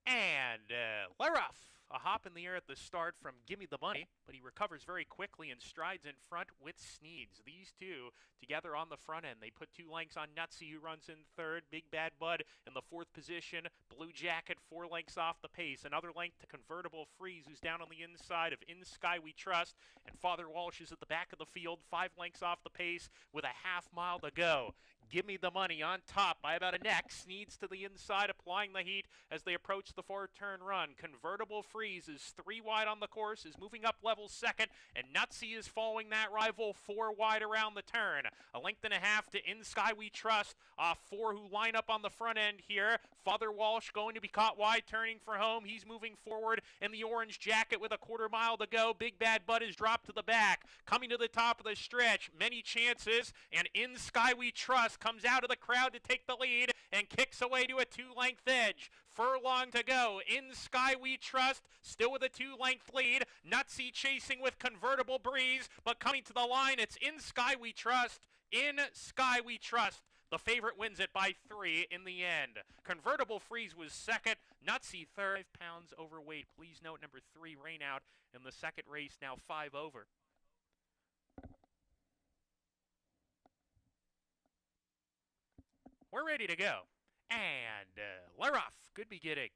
And Leroff, a hop in the air at the start from Gimme the Money, but he recovers very quickly and strides in front with Sneeds. These two together on the front end. They put 2 lengths on Nutsy, who runs in third. Big Bad Bud in the 4th position. Blue Jacket 4 lengths off the pace. Another length to Convertible Freeze, who's down on the inside of In Sky We Trust. And Father Walsh is at the back of the field, 5 lengths off the pace with a half mile to go. Gimme the Money on top by about a neck. Sneeds to the inside, applying the heat as they approach the 4-turn run. Convertible Freeze is 3 wide on the course, is moving up level second, and Nutsy is following that rival 4 wide around the turn. A length and a half to In Sky We Trust. 4 who line up on the front end here. Father Walsh going to be caught wide, turning for home. He's moving forward in the orange jacket with a 1/4 mile to go. Big Bad Bud is dropped to the back. Coming to the top of the stretch, many chances, and In Sky We Trust comes out of the crowd to take the lead and kicks away to a 2-length edge. Furlong to go. In Sky We Trust still with a 2-length lead. Nutsy chasing with Convertible Breeze, but coming to the line, it's In Sky We Trust. In Sky We Trust. The favorite wins it by 3 in the end. Convertible Freeze was second. Nutsy third. 5 pounds overweight. Please note number 3, Rain Out, in the second race, now 5 over. We're ready to go. And Leroff, good beginning.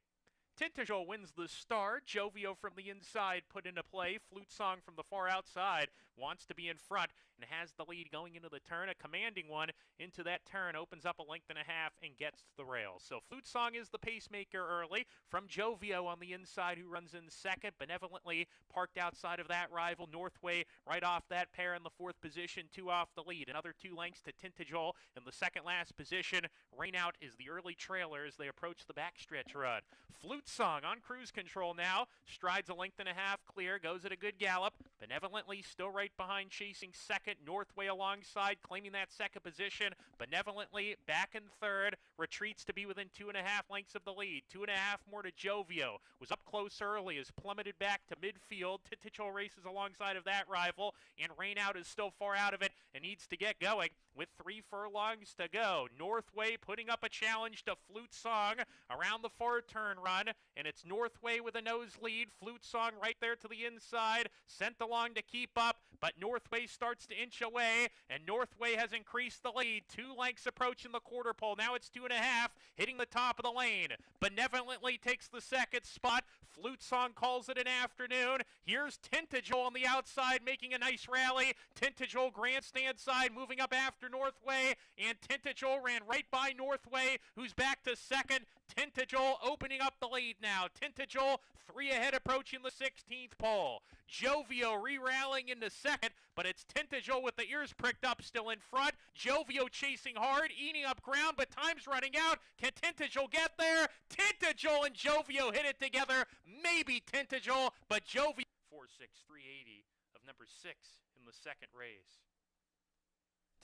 Tintagel wins the start. Jovio from the inside put into play. Flute Song from the far outside wants to be in front and has the lead going into the turn. A commanding one into that turn. Opens up a length and a half and gets to the rails. So Flute Song is the pacemaker early from Jovio on the inside, who runs in second. Benevolently parked outside of that rival. Northway right off that pair in the 4th position. 2 off the lead. Another 2 lengths to Tintagel in the second last position. Rain Out is the early trailer as they approach the backstretch run. Flute Song on cruise control now. Strides a length and a half clear. Goes at a good gallop. Benevolently still right behind, chasing second. Northway alongside, claiming that second position. Benevolently back in third. Retreats to be within 2.5 lengths of the lead. 2.5 more to Jovio. Was up close early. Has plummeted back to midfield. Tintagel races alongside of that rival. And Rain Out is still far out of it and needs to get going with 3 furlongs to go. Northway putting up a challenge to Flute Song around the 4-turn run. And it's Northway with a noselead. Flute Song right there to the inside. Sent along to keep up, but Northway starts to inch away, and Northway has increased the lead. 2 lengths approaching the quarter pole. Now it's 2.5, hitting the top of the lane. Benevolently takes the second spot. Flute Song calls it an afternoon. Here's Tintagel on the outside, making a nice rally. Tintagel grandstand side, moving up after Northway, and Tintagel ran right by Northway, who's back to second. Tintagel opening up the lead now. Tintagel 3 ahead, approaching the 16th pole. Jovio re-rallying into second, but it's Tintagel with the ears pricked up still in front. Jovio chasing hard, eating up ground, but time's running out. Can Tintagel get there? Tintagel and Jovio hit it together. Maybe Tintagel, but Jovio 4.6380 of number 6 in the second race.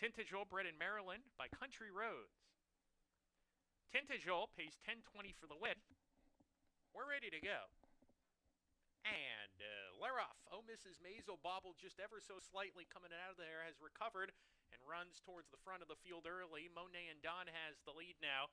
Tintagel, bred in Maryland by Country Roads. Tintagel pays 10.20 for the win. We're ready to go. And Leroff, oh, Mrs. Maisel bobbled just ever so slightly coming out of there, has recovered and runs towards the front of the field early. Monet and Don has the lead now.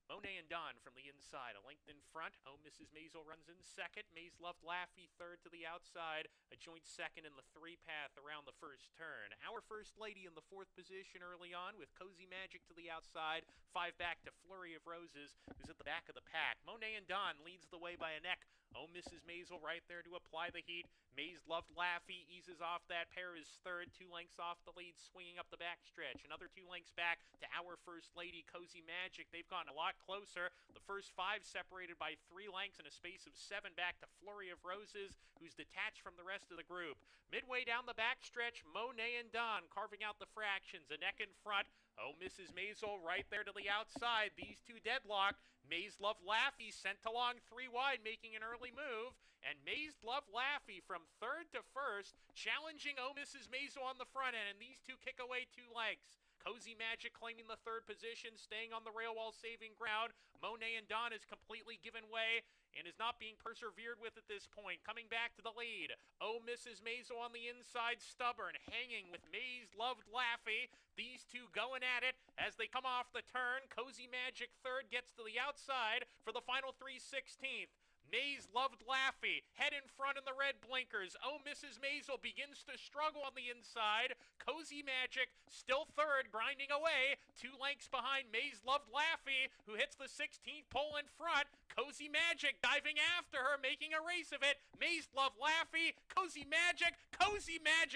Monet and Don from the inside, a length in front. Oh, Mrs. Maisel runs in second. Mays Loved Laffy third to the outside. A joint second in the 3-path around the first turn. Our First Lady in the 4th position early on with Cozy Magic to the outside. 5 back to Flurry of Roses, who's at the back of the pack. Monet and Don leads the way by a neck. Oh, Mrs. Maisel right there to apply the heat. Mays Loved Laffy eases off that pair, is third. 2 lengths off the lead, swinging up the backstretch. Another 2 lengths back to Our First Lady, Cozy Magic. They've gone a lot closer. The first 5 separated by 3 lengths in a space of 7 back to Flurry of Roses, who's detached from the rest of the group. Midway down the backstretch, Monet and Don carving out the fractions. A neck in front. Oh, Mrs. Maisel right there to the outside. These two deadlocked. Mays Love Laffy sent along 3 wide, making an early move. And Mays Love Laffy from third to first, challenging Oh, Mrs. Maisel on the front end. And these two kick away 2 lengths. Cozy Magic claiming the third position, staying on the rail while saving ground. Monet and Don is completely given way and is not being persevered with at this point. Coming back to the lead. Oh, Mrs. Maisel on the inside, stubborn, hanging with Maze Loved Laffy. These two going at it as they come off the turn. Cozy Magic third gets to the outside for the final 3/16. Maze Loved Laffy, head in front in the red blinkers. Oh, Mrs. Maisel begins to struggle on the inside. Cozy Magic still third, grinding away. 2 lengths behind Maze Loved Laffy, who hits the 16th pole in front. Cozy Magic diving after her, making a race of it. Maze Loved Laffy, Cozy Magic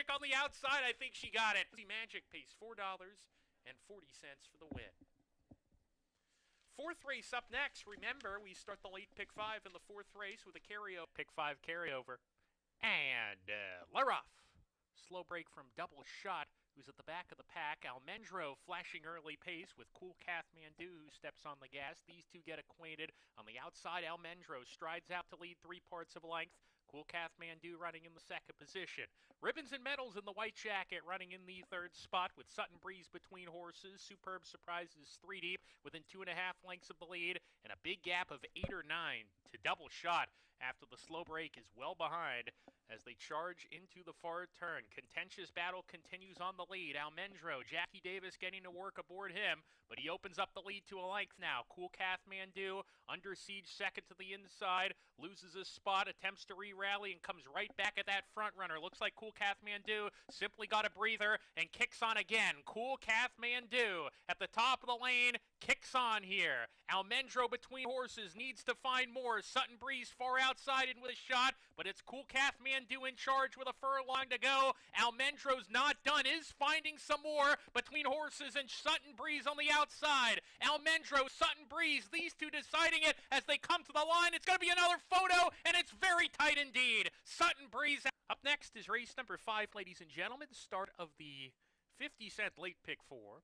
on the outside. I think she got it. Cozy Magic pays $4.40 for the win. Fourth race up next. Remember, we start the late pick 5 in the fourth race with a pick 5 carryover. And Laroff. Slow break from Double Shot, who's at the back of the pack. Almendro flashing early pace with Cool Kathmandu, who steps on the gas. These two get acquainted. On the outside, Almendro strides out to lead 3 parts of length. Cool Kathmandu running in the second position. Ribbons and Medals in the white jacket running in the third spot with Sutton Breeze between horses. Superb Surprises 3 deep within 2.5 lengths of the lead, and a big gap of 8 or 9 to Double Shot after the slow break is well behind as they charge into the far turn. Contentious battle continues on the lead. Almendro, Jackie Davis getting to work aboard him, but he opens up the lead to a length now. Cool Kathmandu under siege second to the inside, loses a spot, attempts to re-rally, and comes right back at that front runner. Looks like Cool Kathmandu simply got a breather and kicks on again. Cool Kathmandu at the top of the lane, kicks on here. Almendro between horses needs to find more. Sutton Breeze far outside and with a shot, but it's Cool Kathmandu in charge with a furlong to go. Almendro's not done, is finding some more between horses and Sutton Breeze on the outside. Almendro, Sutton Breeze, these two deciding it as they come to the line. It's going to be another photo, and it's very tight indeed. Sutton Breeze. Up next is race number 5, ladies and gentlemen. Start of the 50-cent late pick 4.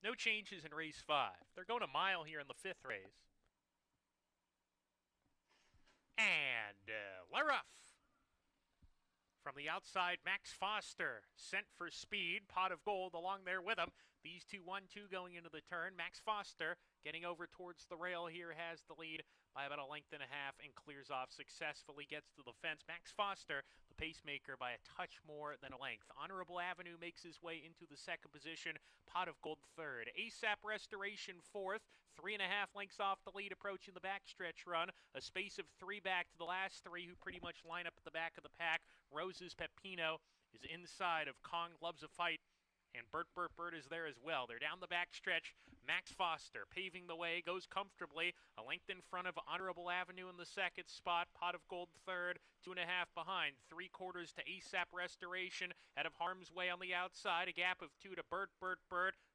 No changes in race 5. They're going a mile here in the 5th race. And Laroff. From the outside, Max Foster sent for speed. Pot of Gold along there with him. These two 1-2 going into the turn. Max Foster getting over towards the rail here has the lead by about a length and a half and clears off successfully, gets to the fence. Max Foster, the pacemaker, by a touch more than a length. Honorable Avenue makes his way into the second position. Pot of Gold third. ASAP Restoration fourth. 3.5 lengths off the lead approaching the backstretch run. A space of 3 back to the last 3 who pretty much line up at the back of the pack. Rose's Pepino is inside of Kong Loves a Fight. And Bert is there as well. They're down the back stretch. Max Foster paving the way, goes comfortably. A length in front of Honorable Avenue in the second spot. Pot of Gold third, 2.5 behind. 3/4 to ASAP Restoration. Out of harm's way on the outside. A gap of 2 to Bert.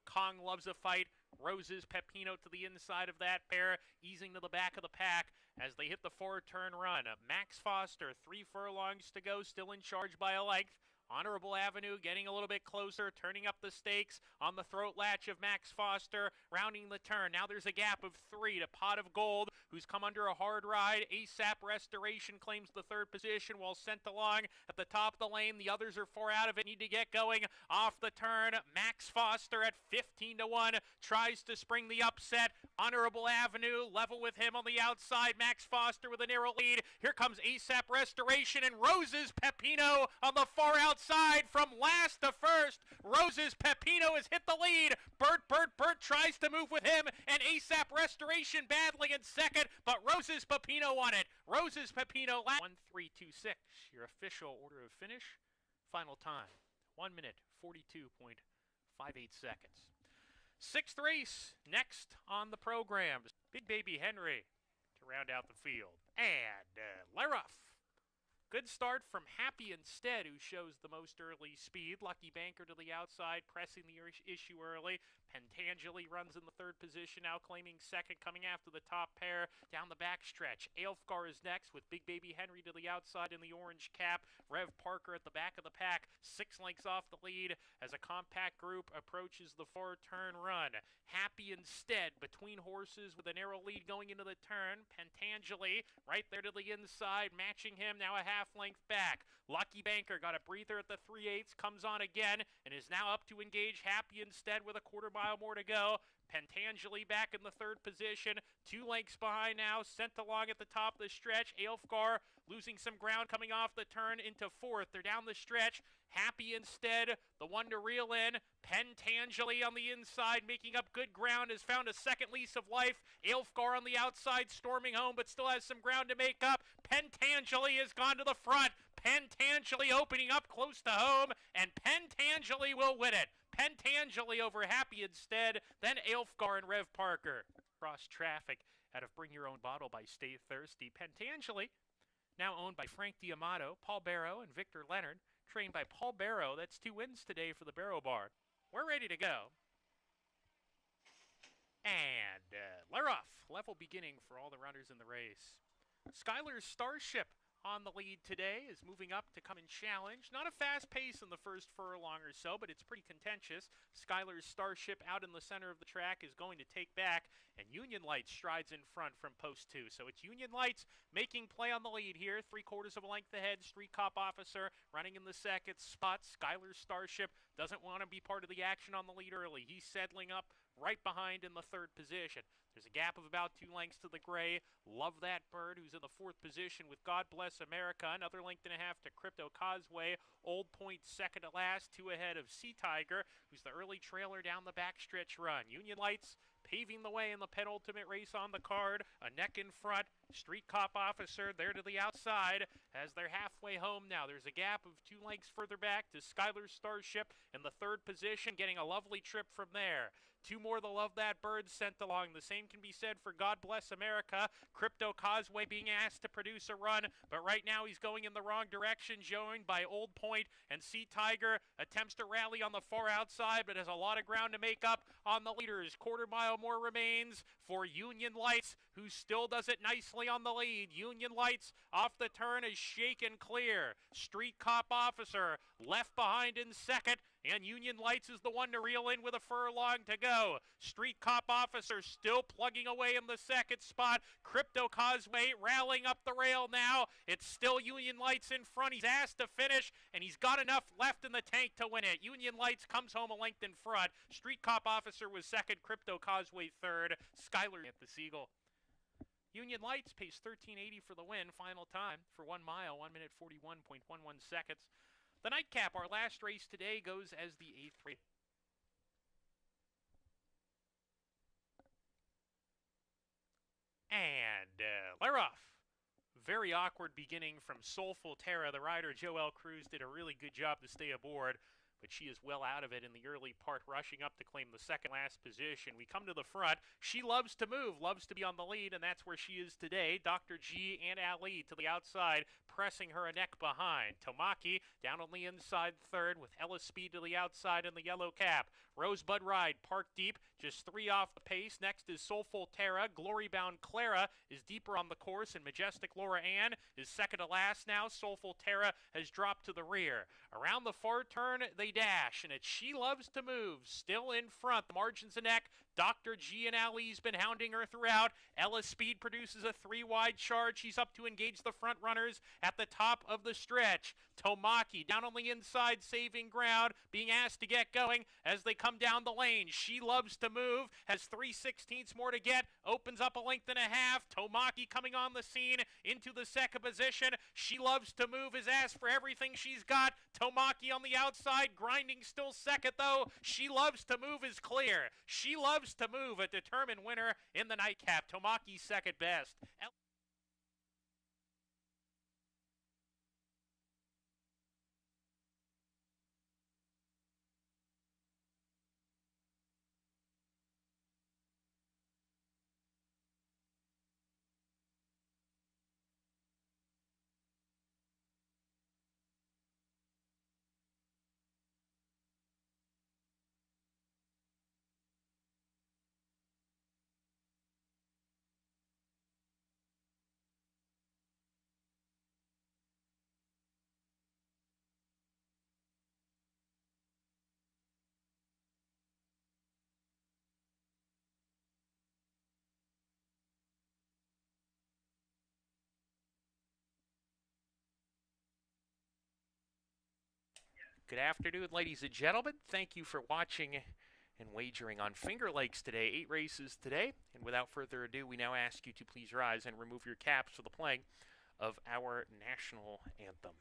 Kong Loves a Fight. Rose's Pepino to the inside of that pair, easing to the back of the pack as they hit the 4-turn run. Max Foster, 3 furlongs to go, still in charge by a length. Honorable Avenue getting a little bit closer, turning up the stakes on the throat latch of Max Foster, rounding the turn. Now there's a gap of 3 to Pot of Gold, who's come under a hard ride. ASAP Restoration claims the third position while sent along at the top of the lane. The others are far out of it, need to get going off the turn. Max Foster at 15-1 tries to spring the upset. Honorable Avenue level with him on the outside. Max Foster with a narrow lead. Here comes ASAP Restoration and Rose's Pepino on the far outside from last to first. Rose's Pepino has hit the lead. Bert tries to move with him, and ASAP Restoration battling in second, but Rose's Pepino won it. Rose's Pepino 1:3:26. Your official order of finish. Final time 1 minute 42.58 seconds. 6th race next on the program. Big Baby Henry to round out the field. And Laroff. Good start from Happy Instead, who shows the most early speed. Lucky Banker to the outside, pressing the issue early. Pentangeli runs in the third position, now claiming second, coming after the top pair down the backstretch. Aelfgar is next with Big Baby Henry to the outside in the orange cap. Rev Parker at the back of the pack, 6 lengths off the lead as a compact group approaches the 4-turn run. Happy Instead between horses with a narrow lead going into the turn. Pentangeli right there to the inside, matching him now a half half length back. Lucky Banker got a breather at the 3/8, comes on again, and is now up to engage Happy Instead with a quarter mile more to go. Pentangeli back in the third position, 2 lengths behind now, sent along at the top of the stretch. Aelfgar losing some ground coming off the turn into fourth. They're down the stretch. Happy Instead, the one to reel in. Pentangeli on the inside, making up good ground, has found a second lease of life. Aelfgar on the outside, storming home, but still has some ground to make up. Pentangeli has gone to the front. Pentangeli opening up close to home, and Pentangeli will win it. Pentangeli over Happy Instead, then Aelfgar and Rev Parker. Cross traffic out of Bring Your Own Bottle by Stay Thirsty. Pentangeli, now owned by Frank D'Amato, Paul Barrow, and Victor Leonard. Trained by Paul Barrow. That's 2 wins today for the Barrow Bar. We're ready to go. And we're off. Level beginning for all the runners in the race. Skylar's Starship on the lead today is moving up to come and challenge. Not a fast pace in the first furlong or so, but it's pretty contentious. Skylar's Starship out in the center of the track is going to take back, and Union Lights strides in front from post 2. So it's Union Lights making play on the lead here. 3/4 of a length ahead. Street Cop Officer running in the second spot. Skylar's Starship doesn't want to be part of the action on the lead early. He's settling up right behind in the third position. There's a gap of about 2 lengths to the gray. Love That Bird, who's in the fourth position with God Bless America. Another length and a half to Crypto Causeway. Old Point second to last, 2 ahead of Sea Tiger, who's the early trailer down the backstretch run. Union Lights paving the way in the penultimate race on the card. A neck in front. Street Cop Officer there to the outside as they're halfway home now. There's a gap of 2 lengths further back to Skylar's Starship in the third position, getting a lovely trip from there. 2 more the Love That Bird sent along. The same can be said for God Bless America. Crypto Causeway being asked to produce a run, but right now he's going in the wrong direction, joined by Old Point, and Sea Tiger attempts to rally on the far outside, but has a lot of ground to make up on the leaders. Quarter mile more remains for Union Lights, who still does it nicely on the lead. Union Lights off the turn is shaken clear. Street Cop Officer left behind in second, and Union Lights is the one to reel in with a furlong to go. Street Cop Officer still plugging away in the second spot. Crypto Causeway rallying up the rail now. It's still Union Lights in front. He's asked to finish, and he's got enough left in the tank to win it. Union Lights comes home a length in front. Street Cop Officer was second. Crypto Causeway third. Skylar at the Seagull. Union Lights pays $13.80 for the win. Final time for 1 mile, 1 minute 41.11 seconds. The nightcap, our last race today, goes as the 8th race. And they're off. Very awkward beginning from Soulful Terra. The rider, Joelle Cruz, did a really good job to stay aboard, but she is well out of it in the early part, rushing up to claim the second last position. We come to the front. She loves to move, loves to be on the lead, and that's where she is today. Dr. G and Ali to the outside, pressing her a neck behind. Tomaki down on the inside third with Ella Speed to the outside in the yellow cap. Rosebud Ride parked deep, just 3 off the pace. Next is Soulful Terra. Glory Bound Clara is deeper on the course, and Majestic Laura Ann is second to last now. Soulful Terra has dropped to the rear. Around the far turn, they dash, and it's She Loves to Move still in front. The margins a neck. Dr. G and Ali's been hounding her throughout. Ella Speed produces a 3-wide charge. She's up to engage the front runners at the top of the stretch. Tomaki down on the inside, saving ground, being asked to get going as they come down the lane. She Loves to Move has 3/16 more to get, opens up a length and a half. Tomaki coming on the scene into the second position. She Loves to Move is asked for everything she's got. Tomaki on the outside, grinding still second though. She Loves to Move is clear. She Loves to Move, a determined winner in the nightcap. Tomaki second best. Good afternoon, ladies and gentlemen. Thank you for watching and wagering on Finger Lakes today. 8 races today. And without further ado, we now ask you to please rise and remove your caps for the playing of our national anthem.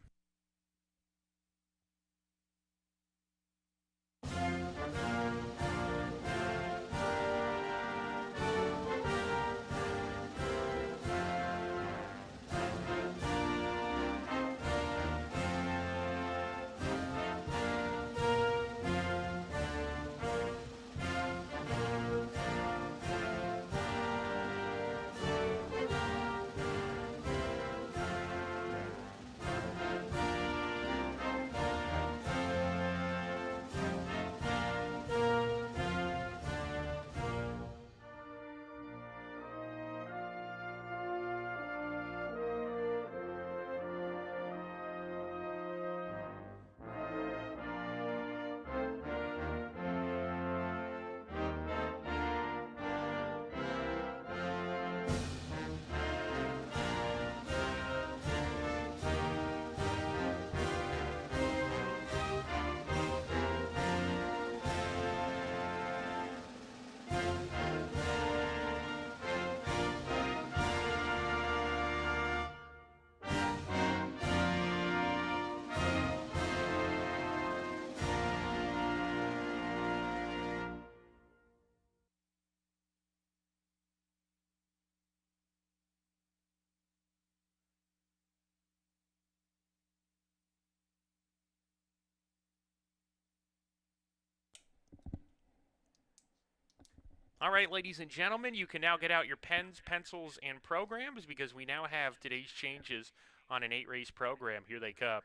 All right, ladies and gentlemen, you can now get out your pens, pencils, and programs because we now have today's changes on an 8-race program. Here they come.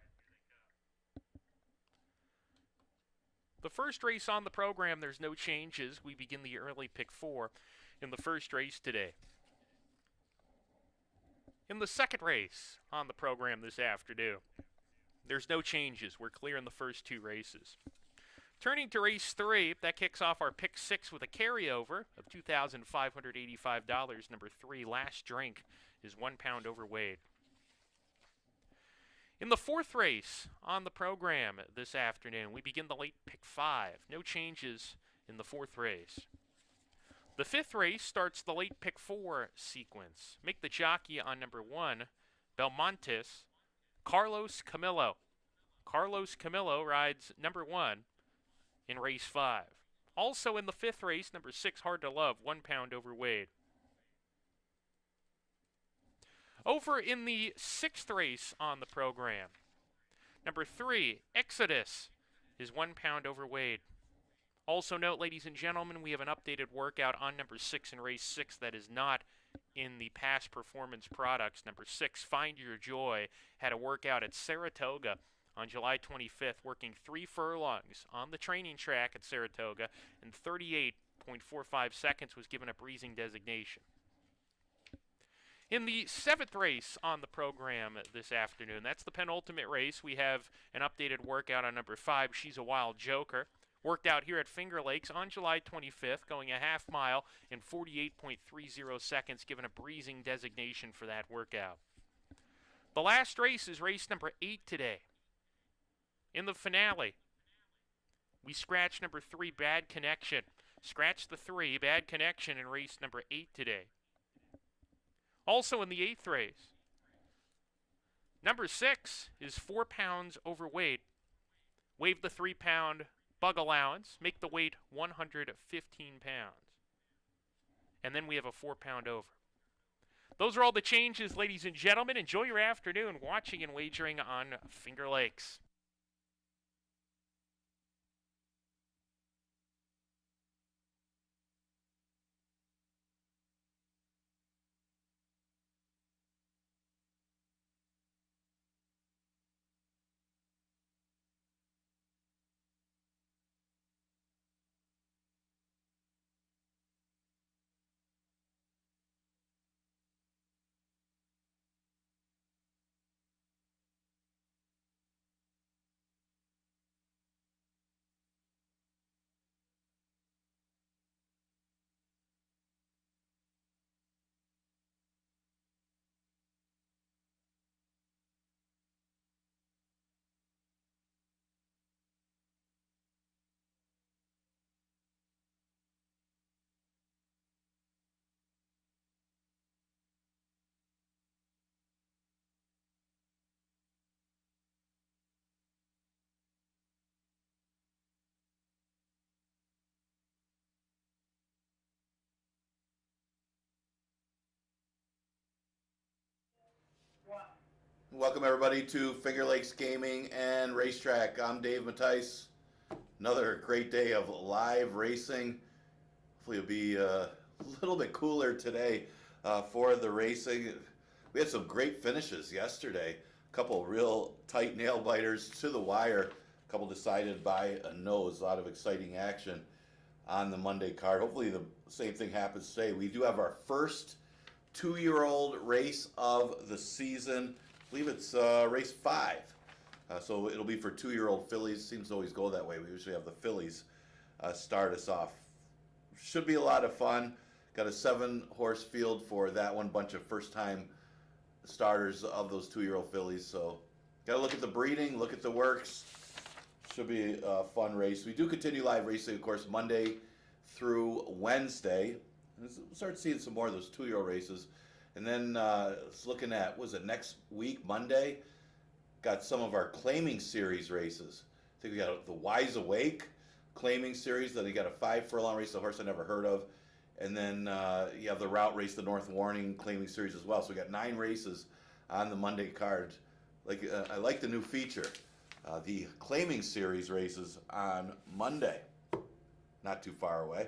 The first race on the program, there's no changes. We begin the early pick 4 in the first race today. In the second race on the program this afternoon, there's no changes. We're clear in the first 2 races. Turning to race 3, that kicks off our pick 6 with a carryover of $2,585. Number 3, Last Drink, is 1 pound overweight. In the fourth race on the program this afternoon, we begin the late pick 5. No changes in the fourth race. The fifth race starts the late pick 4 sequence. Make the jockey on number 1, Belmontes, Carlos Camillo. Carlos Camillo rides number 1 in race 5. Also in the fifth race, number 6, Hard to Love, 1 pound overweight. Over in the sixth race on the program, number 3, Exodus, is 1 pound overweight. Also note, ladies and gentlemen, we have an updated workout on number 6 in race 6 that is not in the past performance products. Number 6, Find Your Joy, had a workout at Saratoga on July 25th, working 3 furlongs on the training track at Saratoga, and 38.45 seconds was given a breezing designation. In the 7th race on the program this afternoon, that's the penultimate race, we have an updated workout on number 5, She's a Wild Joker. Worked out here at Finger Lakes on July 25th, going a half mile in 48.30 seconds, given a breezing designation for that workout. The last race is race number 8 today. In the finale, we scratch number 3, Bad Connection. Scratch the 3, Bad Connection, in race number 8 today. Also in the 8th race, number 6 is 4 pounds overweight. Waive the 3 pound bug allowance. Make the weight 115 pounds. And then we have a 4 pound over. Those are all the changes, ladies and gentlemen. Enjoy your afternoon watching and wagering on Finger Lakes. Welcome everybody to Finger Lakes Gaming and Racetrack. I'm Dave Mattice. Another great day of live racing. Hopefully it'll be a little bit cooler today for the racing. We had some great finishes yesterday. A couple real tight nail biters to the wire. A couple decided by a nose. A lot of exciting action on the Monday card. Hopefully the same thing happens today. We do have our first 2-year-old race of the season. I believe it's race 5. So it'll be for 2-year-old fillies. Seems to always go that way. We usually have the fillies start us off. Should be a lot of fun. Got a 7-horse field for that one. Bunch of first-time starters of those 2-year-old fillies. So got to look at the breeding, look at the works. Should be a fun race. We do continue live racing, of course, Monday through Wednesday. We'll start seeing some more of those 2-year-old races. And then looking at, was it next week, Monday? Got some of our claiming series races. I think we got the Wise Awake claiming series. Then you got a 5-furlong race, a horse I never heard of. And then you have the route race, the North Warning claiming series as well. So we got 9 races on the Monday card. I like the new feature. The claiming series races on Monday. Not too far away.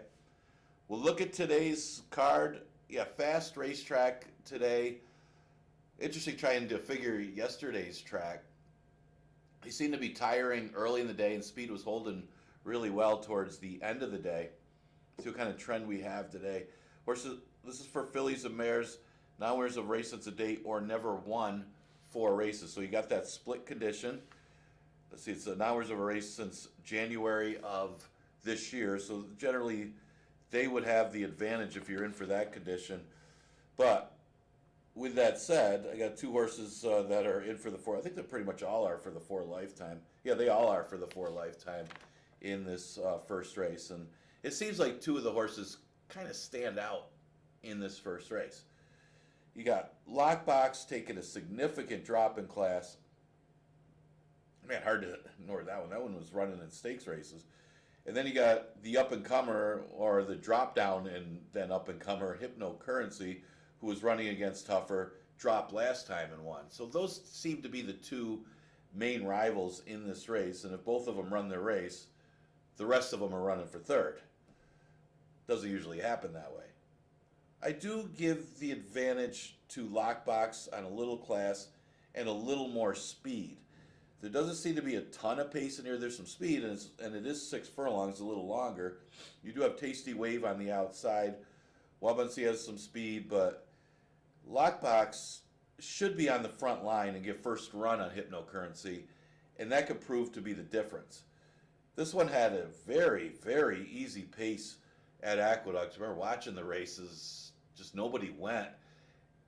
We'll look at today's card. Yeah, fast racetrack today. Interesting trying to figure yesterday's track. He seemed to be tiring early in the day, and speed was holding really well towards the end of the day. See what kind of trend we have today. Horses, this is for fillies and mares, non-winners of race since a date or never won 4 races. So you got that split condition. Let's see, it's the non-winners of a race since January of this year. So generally, they would have the advantage if you're in for that condition. But with that said, I got 2 horses that are in for the 4. I think they pretty much all are for the 4 lifetime. Yeah, they all are for the 4 lifetime in this first race. And it seems like 2 of the horses kind of stand out in this first race. You got Lockbox taking a significant drop in class. Man, hard to ignore that one. That one was running in stakes races. And then you got the up-and-comer, or the drop-down and then up-and-comer, Hypnocurrency, who was running against Tougher, dropped last time and won. So those seem to be the 2 main rivals in this race. And if both of them run their race, the rest of them are running for 3rd. Doesn't usually happen that way. I do give the advantage to Lockbox on a little class and a little more speed. There doesn't seem to be a ton of pace in here. There's some speed, and it is 6 furlongs, a little longer. You do have Tasty Wave on the outside. Wabansi has some speed, but Lockbox should be on the front line and get first run on Hypnocurrency, and that could prove to be the difference. This one had a very, very easy pace at Aqueduct. I remember watching the races, just nobody went,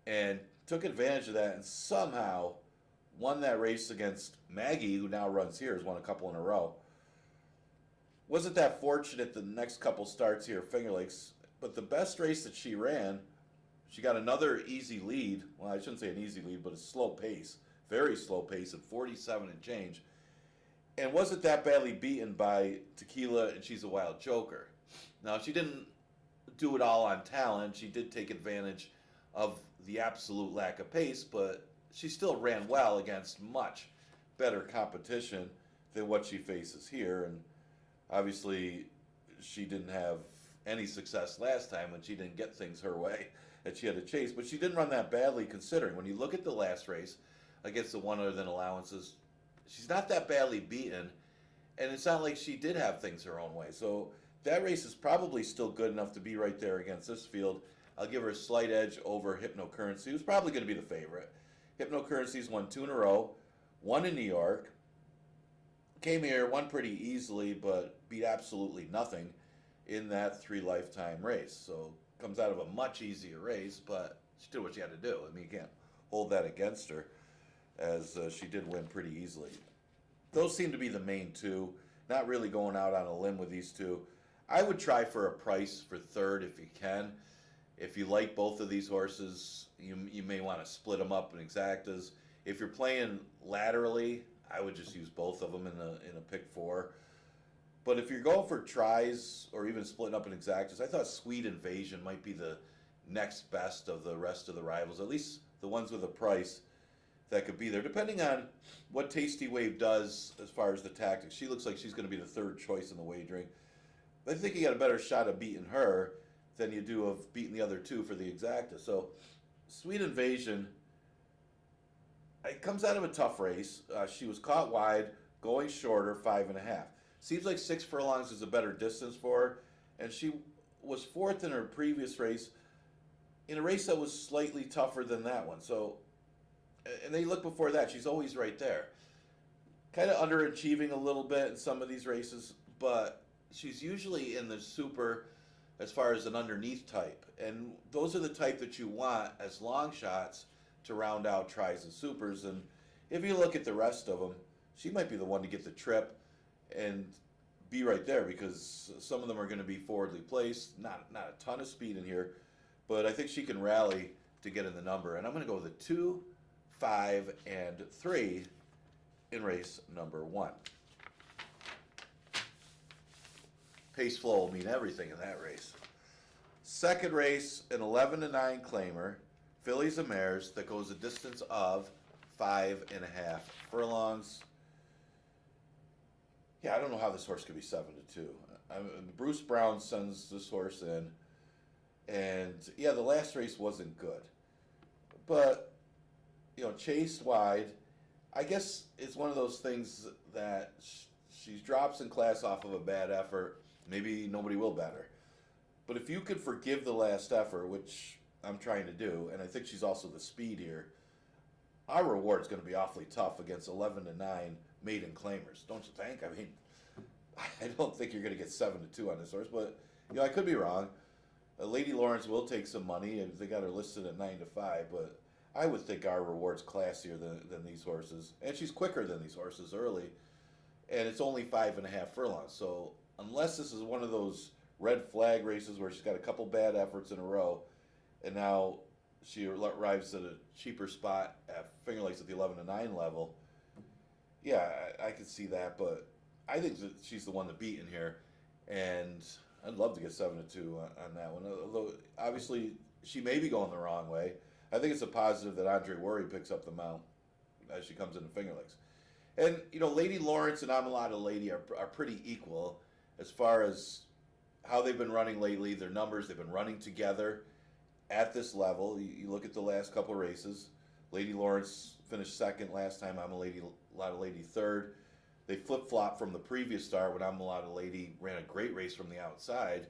and took advantage of that and somehow won that race against Maggie, who now runs here, has won a couple in a row. Wasn't that fortunate the next couple starts here at Finger Lakes, but the best race that she ran, she got another easy lead. Well, I shouldn't say an easy lead, but a slow pace, very slow pace at 47 and change, and wasn't that badly beaten by Tequila and She's a Wild Joker. Now, she didn't do it all on talent. She did take advantage of the absolute lack of pace, but she still ran well against much better competition than what she faces here. And obviously, she didn't have any success last time when she didn't get things her way that she had to chase. But she didn't run that badly, considering when you look at the last race against the one other than allowances, she's not that badly beaten. And it's not like she did have things her own way. So that race is probably still good enough to be right there against this field. I'll give her a slight edge over Hypnocurrency, who's probably going to be the favorite. Hypnocurrency's won 2 in a row, 1 in New York. Came here, won pretty easily, but beat absolutely nothing in that 3 lifetime race. So comes out of a much easier race, but she did what she had to do. I mean, you can't hold that against her, as she did win pretty easily. Those seem to be the main 2. Not really going out on a limb with these 2. I would try for a price for 3rd if you can. If you like both of these horses, you may want to split them up in exactas. If you're playing laterally, I would just use both of them in a pick 4. But if you're going for tries or even splitting up in exactas, I thought Sweet Invasion might be the next best of the rest of the rivals, at least the ones with a price. that could be there, depending on what Tasty Wave does as far as the tactics. She looks like she's going to be the third choice in the wagering. I think you got a better shot of beating her than you do of beating the other two for the exacta. So, Sweet Invasion, it comes out of a tough race. She was caught wide, going shorter, 5.5. Seems like 6 furlongs is a better distance for her, and she was fourth in her previous race, in a race that was slightly tougher than that one. So, and then you look before that, she's always right there. Kind of underachieving a little bit in some of these races, but she's usually in the super as far as an underneath type. And those are the type that you want as long shots to round out tries and supers. And if you look at the rest of them, she might be the one to get the trip and be right there, because some of them are going to be forwardly placed. Not a ton of speed in here, but I think she can rally to get in the number. And I'm going to go with a 2, 5, and 3 in race number 1. Pace flow will mean everything in that race. Second race, an 11-9 claimer, fillies and mares, that goes a distance of 5.5 furlongs. Yeah, I don't know how this horse could be 7-2. Bruce Brown sends this horse in, and yeah, the last race wasn't good, but chased wide. I guess it's one of those things that she drops in class off of a bad effort. Maybe nobody will bet her. But if you could forgive the last effort, which I'm trying to do, and I think she's also the speed here, our reward's going to be awfully tough against 11-9 maiden claimers, don't you think? I mean, I don't think you're going to get 7-2 on this horse, but I could be wrong. Lady Lawrence will take some money, and they got her listed at 9-5, but I would think our reward's classier than these horses, and she's quicker than these horses early, and it's only 5.5 furlongs. So unless this is one of those red flag races where she's got a couple bad efforts in a row, and now she arrives at a cheaper spot at Finger Lakes at the 11-9 level, yeah, I could see that, but I think that she's the one to beat in here, and I'd love to get 7-2 on that one. Although obviously she may be going the wrong way. I think it's a positive that Andre Worry picks up the mount as she comes into Finger Lakes. And Lady Lawrence and Amalada Lady are pretty equal as far as how they've been running lately. Their numbers, they've been running together at this level. You look at the last couple races. Lady Lawrence finished second last time. Amalada Lady third. They flip-flopped from the previous start when Amalada Lady ran a great race from the outside.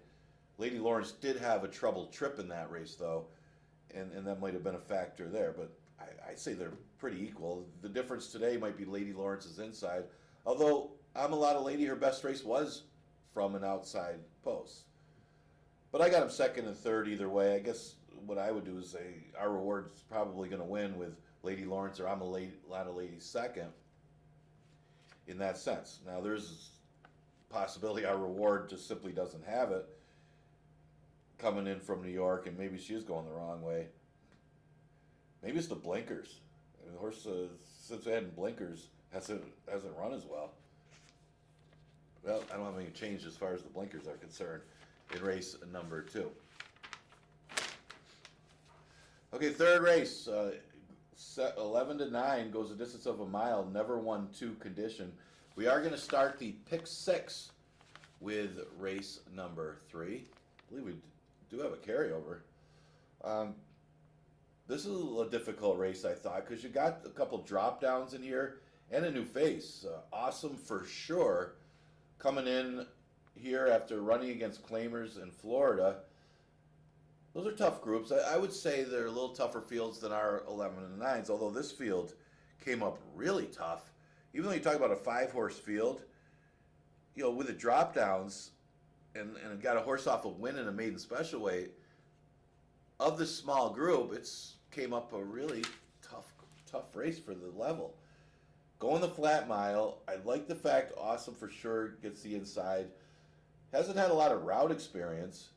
Lady Lawrence did have a troubled trip in that race, though, and that might have been a factor there. But I'd say they're pretty equal. The difference today might be Lady Lawrence's inside, although Amalada Lady, her best race was from an outside post. But I got him second and third either way. I guess what I would do is say our reward's probably going to win with Lady Lawrence or Amalada Lady second in that sense. Now there's a possibility our reward just simply doesn't have it, coming in from New York, and maybe she is going the wrong way. Maybe it's the blinkers. The horse, since it had blinkers, hasn't run as well. Well, I don't have any change as far as the blinkers are concerned in race number 2. Okay, third race, 11-9 goes a distance of a mile, never won 2 condition. We are going to start the pick 6 with race number 3. I believe we do have a carryover. This is a difficult race, I thought, because you got a couple drop downs in here and a new face. Awesome for sure, coming in here after running against claimers in Florida. Those are tough groups. I would say they're a little tougher fields than our 11-9s, although this field came up really tough. Even though you talk about a 5-horse field, with the drop downs and got a horse off a win in a maiden special weight, of this small group, it's came up a really tough race for the level. Going the flat mile, I like the fact Awesome for sure gets the inside. Hasn't had a lot of route experience,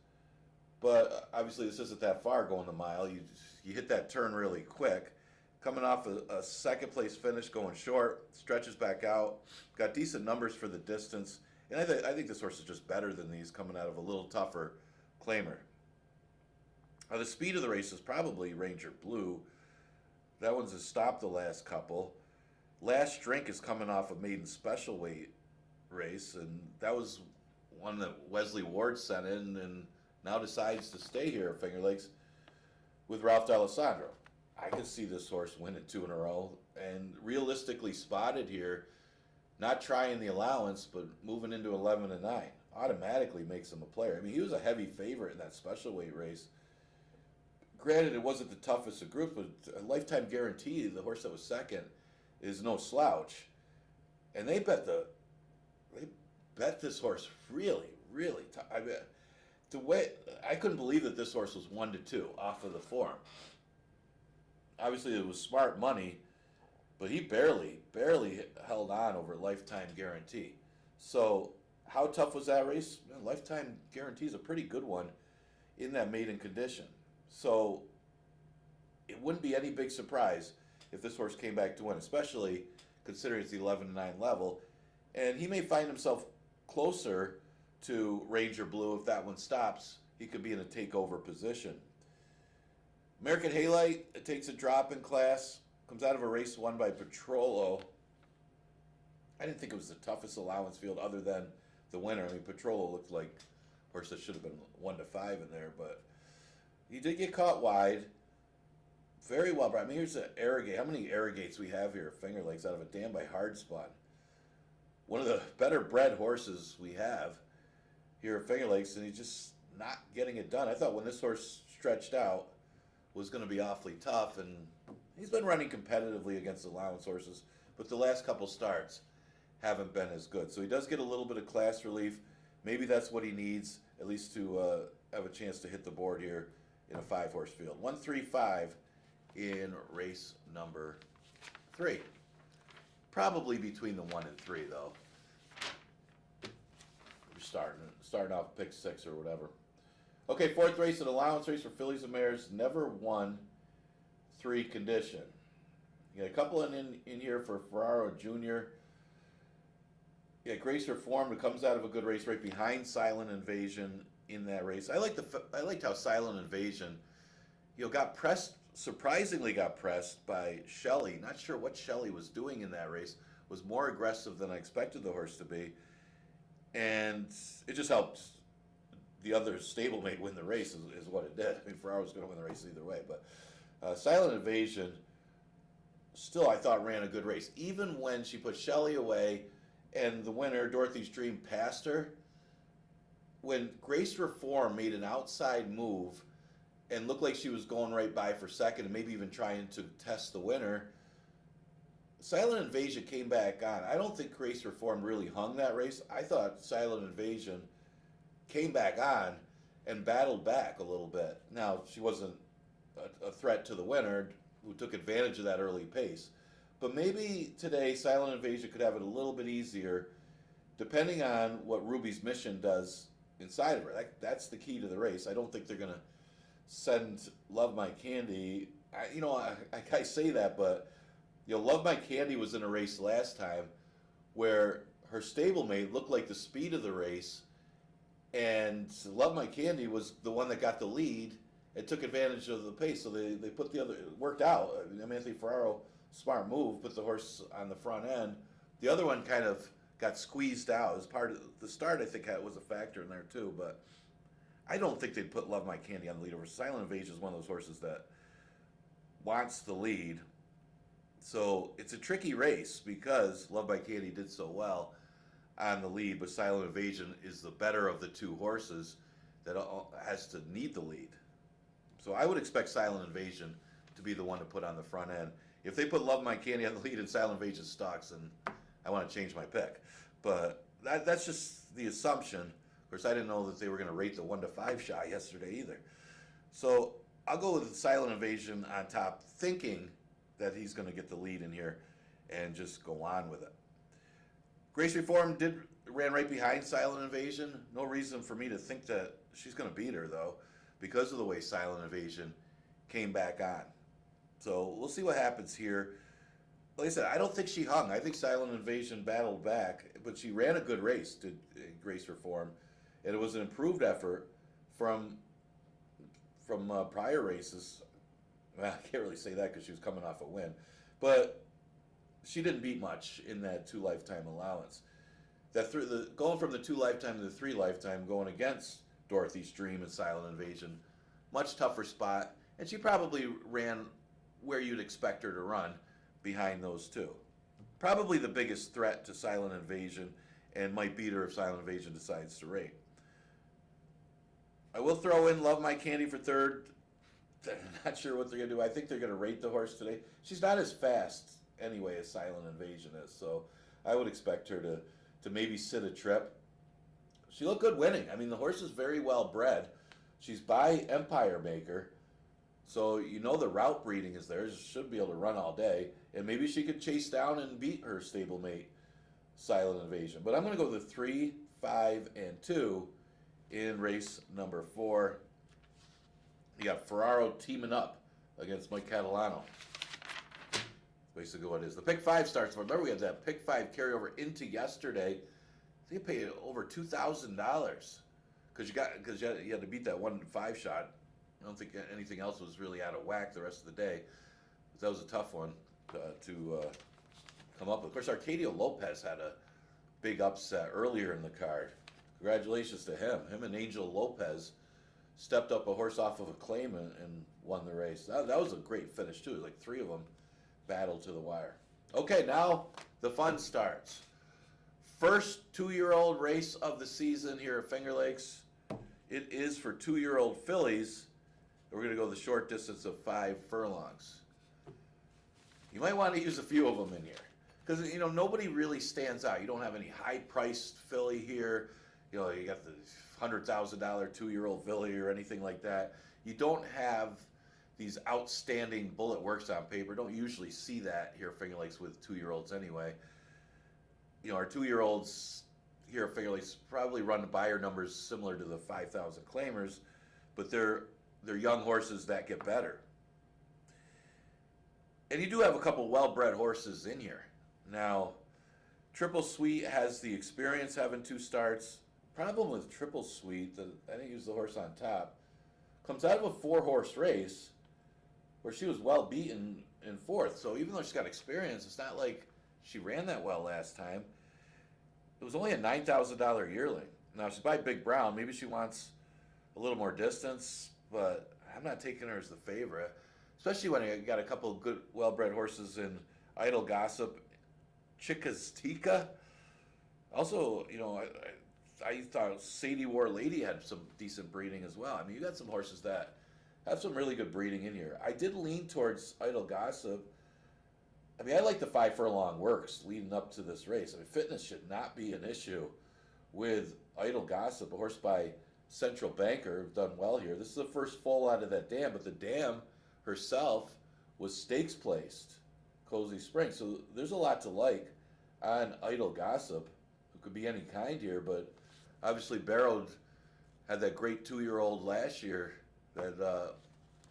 but obviously this isn't that far going the mile. You hit that turn really quick. Coming off a second place finish, going short, stretches back out. Got decent numbers for the distance. And I think this horse is just better than these, coming out of a little tougher claimer. The speed of the race is probably Ranger Blue. That one's a stop the last couple. Last Drink is coming off a Maiden special weight race, and that was one that Wesley Ward sent in and now decides to stay here at Finger Lakes with Ralph D'Alessandro. I could see this horse winning 2 in a row, and realistically spotted here, not trying the allowance, but moving into 11 and 9 automatically makes him a player. I mean, he was a heavy favorite in that special weight race. Granted, it wasn't the toughest of groups, but a lifetime guarantee, the horse that was second, is no slouch. And they bet this horse really, really tough. I mean, I couldn't believe that this horse was 1-2 off of the form. Obviously, it was smart money, but he barely held on over lifetime guarantee. So, how tough was that race? Lifetime guarantee is a pretty good one in that maiden condition. So, it wouldn't be any big surprise if this horse came back to win, especially considering it's the 11 and 9 level. And he may find himself closer to Ranger Blue. If that one stops, he could be in a takeover position. American Halite takes a drop in class, comes out of a race won by Petrolo. I didn't think it was the toughest allowance field other than the winner. I mean, Petrolo looked like a horse that should have been 1-5 in there, but he did get caught wide. Very well bred. I mean, here's an Arrogate. How many Arrogates we have here at Finger Lakes out of a dam by Hardspun? One of the better bred horses we have here at Finger Lakes, and he's just not getting it done. I thought when this horse stretched out was going to be awfully tough, and he's been running competitively against allowance horses, but the last couple starts haven't been as good. So he does get a little bit of class relief. Maybe that's what he needs, at least to have a chance to hit the board here in a 5-horse field. 1-3-5 in race number 3. Probably between the 1 and 3, though. We're starting off pick 6 or whatever. Okay, 4th race, an allowance race for fillies and mares. Never won 3 condition. You got a couple in here for Ferraro Jr. Yeah, Grace Reformed. It comes out of a good race right behind Silent Invasion in that race. I liked how Silent Invasion, surprisingly got pressed by Shelley. Not sure what Shelley was doing in that race. Was more aggressive than I expected the horse to be, and it just helped the other stablemate win the race is what it did. I mean, Ferraro was going to win the race either way, but Silent Invasion still I thought ran a good race, even when she put Shelley away and the winner Dorothy's Dream passed her. When Grace Reform made an outside move and looked like she was going right by for second and maybe even trying to test the winner, Silent Invasion came back on. I don't think Grace Reform really hung that race. I thought Silent Invasion came back on and battled back a little bit. Now, she wasn't a threat to the winner, who took advantage of that early pace. But maybe today Silent Invasion could have it a little bit easier, depending on what Ruby's Mission does inside of her. That's the key to the race. I don't think they're going to send Love My Candy. I say that, but Love My Candy was in a race last time where her stablemate looked like the speed of the race, and Love My Candy was the one that got the lead and took advantage of the pace. So they put the other, it worked out. I mean, Anthony Ferraro, smart move, put the horse on the front end. The other one kind of got squeezed out as part of the start. I think was a factor in there too, but I don't think they'd put Love My Candy on the lead over. Silent Invasion is one of those horses that wants the lead. So it's a tricky race because Love My Candy did so well on the lead, but Silent Invasion is the better of the 2 horses that has to need the lead. So I would expect Silent Invasion to be the one to put on the front end. If they put Love My Candy on the lead and Silent Invasion stalks, then I want to change my pick. But that's just the assumption. Of course, I didn't know that they were going to rate the 1-5 shot yesterday either. So I'll go with Silent Invasion on top, thinking that he's going to get the lead in here and just go on with it. Grace Reform ran right behind Silent Invasion. No reason for me to think that she's going to beat her, though, because of the way Silent Invasion came back on. So we'll see what happens here. Like I said, I don't think she hung. I think Silent Invasion battled back, but she ran a good race to Grace Reform, and it was an improved effort from prior races. Well, I can't really say that because she was coming off a win. But she didn't beat much in that 2 lifetime allowance. Going from the 2 lifetime to the 3 lifetime, going against Dorothy's Dream and Silent Invasion, much tougher spot. And she probably ran where you'd expect her to run behind those two. Probably the biggest threat to Silent Invasion and might beat her if Silent Invasion decides to rate. I will throw in Love My Candy for third. I'm not sure what they're going to do. I think they're going to rate the horse today. She's not as fast anyway as Silent Invasion is, so I would expect her to maybe sit a trip. She looked good winning. I mean, the horse is very well bred. She's by Empire Maker, so you know the route breeding is there. She should be able to run all day, and maybe she could chase down and beat her stablemate, Silent Invasion. But I'm going to go with the 3, 5, and 2 in race number 4. You got Ferraro teaming up against Mike Catalano. Basically what it is. The pick 5 starts. Remember, we had that pick 5 carryover into yesterday. I think you paid over $2,000 because you had to beat that 1-5 shot. I don't think anything else was really out of whack the rest of the day. That was a tough one to come up with. Of course, Arcadio Lopez had a big upset earlier in the card. Congratulations to him. Him and Angel Lopez stepped up a horse off of a claim and won the race. That was a great finish, too. Like 3 of them battled to the wire. Okay, now the fun starts. First 2-year-old race of the season here at Finger Lakes. It is for 2-year-old fillies. We're going to go the short distance of 5 furlongs. You might want to use a few of them in here because, you know, nobody really stands out. You don't have any high-priced filly here. You know, you got the $100,000 2-year-old filly or anything like that. You don't have these outstanding bullet works on paper. Don't usually see that here at Finger Lakes with 2-year-olds anyway. You know, our 2-year-olds here at Finger Lakes probably run buyer numbers similar to the 5,000 claimers, but they're young horses that get better. And you do have a couple well-bred horses in here. Now, Triple Sweet has the experience having 2 starts. Problem with Triple Sweet, I didn't use the horse on top, comes out of a 4-horse race where she was well beaten in 4th. So even though she's got experience, it's not like she ran that well last time. It was only a $9,000 yearling. Now, she's by Big Brown. Maybe she wants a little more distance, but I'm not taking her as the favorite, especially when you got a couple of good, well-bred horses in Idle Gossip, Chicastica. Also, you know, I thought Sadie War Lady had some decent breeding as well. I mean, you got some horses that have some really good breeding in here. I did lean towards Idle Gossip. I mean, I like the 5 furlong works leading up to this race. I mean, fitness should not be an issue with Idle Gossip, a horse by Central Banker, done well here. This is the first foal out of that dam, but the dam herself was stakes placed, Cozy Spring. So there's a lot to like on Idle Gossip, who could be any kind here, but obviously Barrow had that great 2-year-old last year that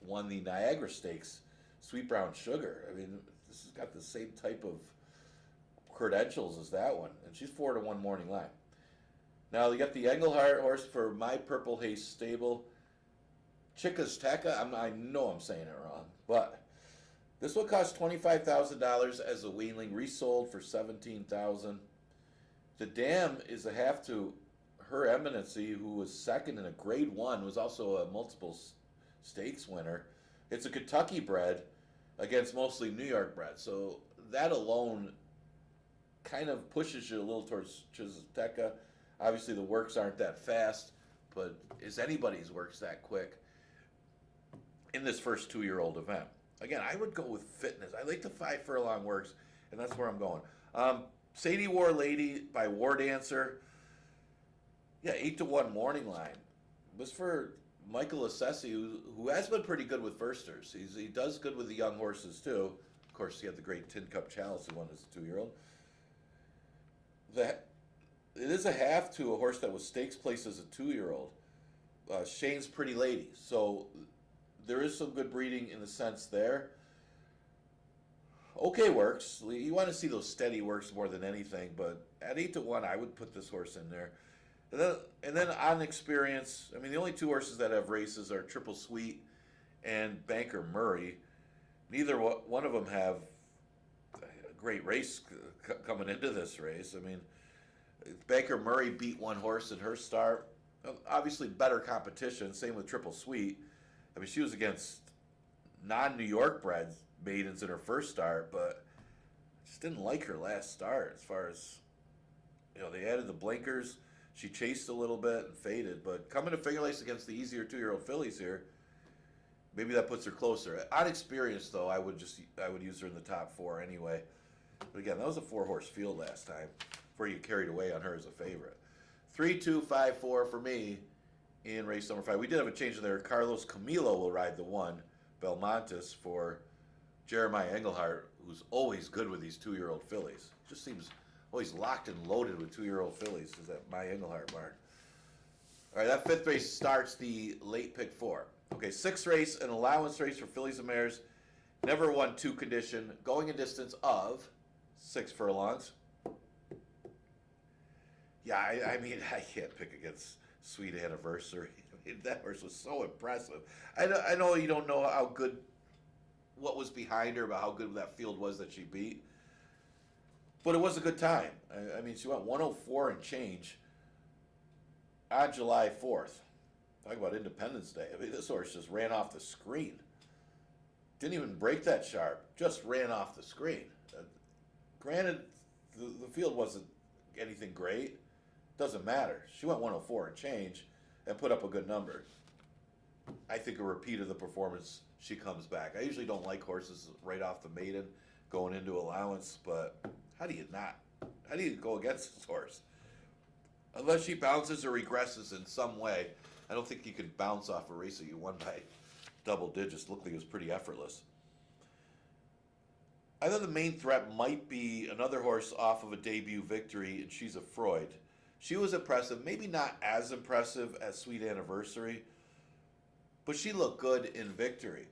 won the Niagara Stakes, Sweet Brown Sugar. I mean, this has got the same type of credentials as that one, and she's 4-1 morning line. Now you got the Engelhart horse for My Purple Haze stable, Chicastica. I know I'm saying it wrong, but this one cost $25,000 as a weanling, resold for $17,000. The dam is a half to Her Eminency, who was second in a Grade 1, was also a multiple stakes winner. It's a Kentucky bred against mostly New York bred, so that alone kind of pushes you a little towards Chicastica. Obviously, the works aren't that fast, but is anybody's works that quick in this first 2-year-old event? Again, I would go with fitness. I like the 5 furlong works, and that's where I'm going. Sadie War Lady by War Dancer. Yeah, 8-1 morning line. Was for Michael Assessi, who has been pretty good with firsters. He does good with the young horses, too. Of course, he had the great Tin Cup Chalice who won as a 2-year-old. It is a half to a horse that was stakes placed as a 2-year-old. Shane's Pretty Lady. So there is some good breeding in the sense there. Okay works. You want to see those steady works more than anything, but at 8-1, I would put this horse in there. And then on experience, I mean, the only 2 horses that have races are Triple Sweet and Banker Murray. neither one of them have a great race coming into this race. I mean, Baker Murray beat one horse in her start. Obviously, better competition. Same with Triple Sweet. I mean, she was against non-New York bred maidens in her first start, but just didn't like her last start. As far as they added the blinkers. She chased a little bit and faded, but coming to Finger Lakes against the easier 2-year-old fillies here, maybe that puts her closer. On experience, though, I would use her in the top 4 anyway. But again, that was a 4-horse field last time before you carried away on her as a favorite. 3, 2, 5, 4 for me in race number 5. We did have a change there. Carlos Camilo will ride the 1, Belmontes, for Jeremiah Engelhardt, who's always good with these 2-year-old fillies. Just seems always locked and loaded with 2-year-old fillies. Is that my Engelhardt barn? All right, that 5th race starts the late pick 4. Okay, 6th race, an allowance race for fillies and mares. Never won 2 condition, going a distance of 6 furlongs. Yeah, I mean, I can't pick against Sweet Anniversary. I mean, that horse was so impressive. I know you don't know how good, what was behind her, but how good that field was that she beat. But it was a good time. I mean, she went 104 and change on July 4th. Talk about Independence Day. I mean, this horse just ran off the screen. Didn't even break that sharp. Just ran off the screen. Granted, the field wasn't anything great. Doesn't matter. She went 104 and change and put up a good number. I think a repeat of the performance, she comes back. I usually don't like horses right off the maiden going into allowance, but how do you go against this horse? Unless she bounces or regresses in some way, I don't think you can bounce off a race that you won by double digits. Looked like it was pretty effortless. I thought the main threat might be another horse off of a debut victory, and she's a Freud. She was impressive, maybe not as impressive as Sweet Anniversary, but she looked good in victory.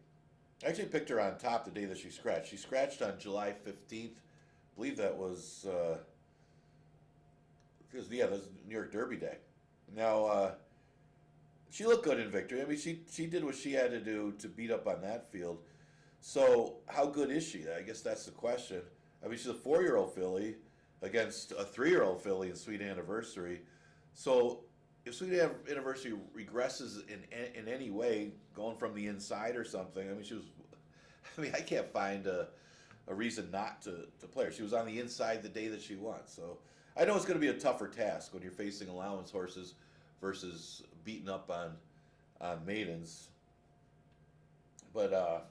I actually picked her on top the day that she scratched. She scratched on July 15th. I believe that was, that was New York Derby Day. Now, she looked good in victory. I mean, she did what she had to do to beat up on that field. So, how good is she? I guess that's the question. I mean, she's a 4-year-old filly against a 3-year-old filly in Sweet Anniversary. So, if Sweet Anniversary regresses in any way, going from the inside or something, I can't find a reason not to play her. She was on the inside the day that she won. So, I know it's going to be a tougher task when you're facing allowance horses versus beating up on maidens. But,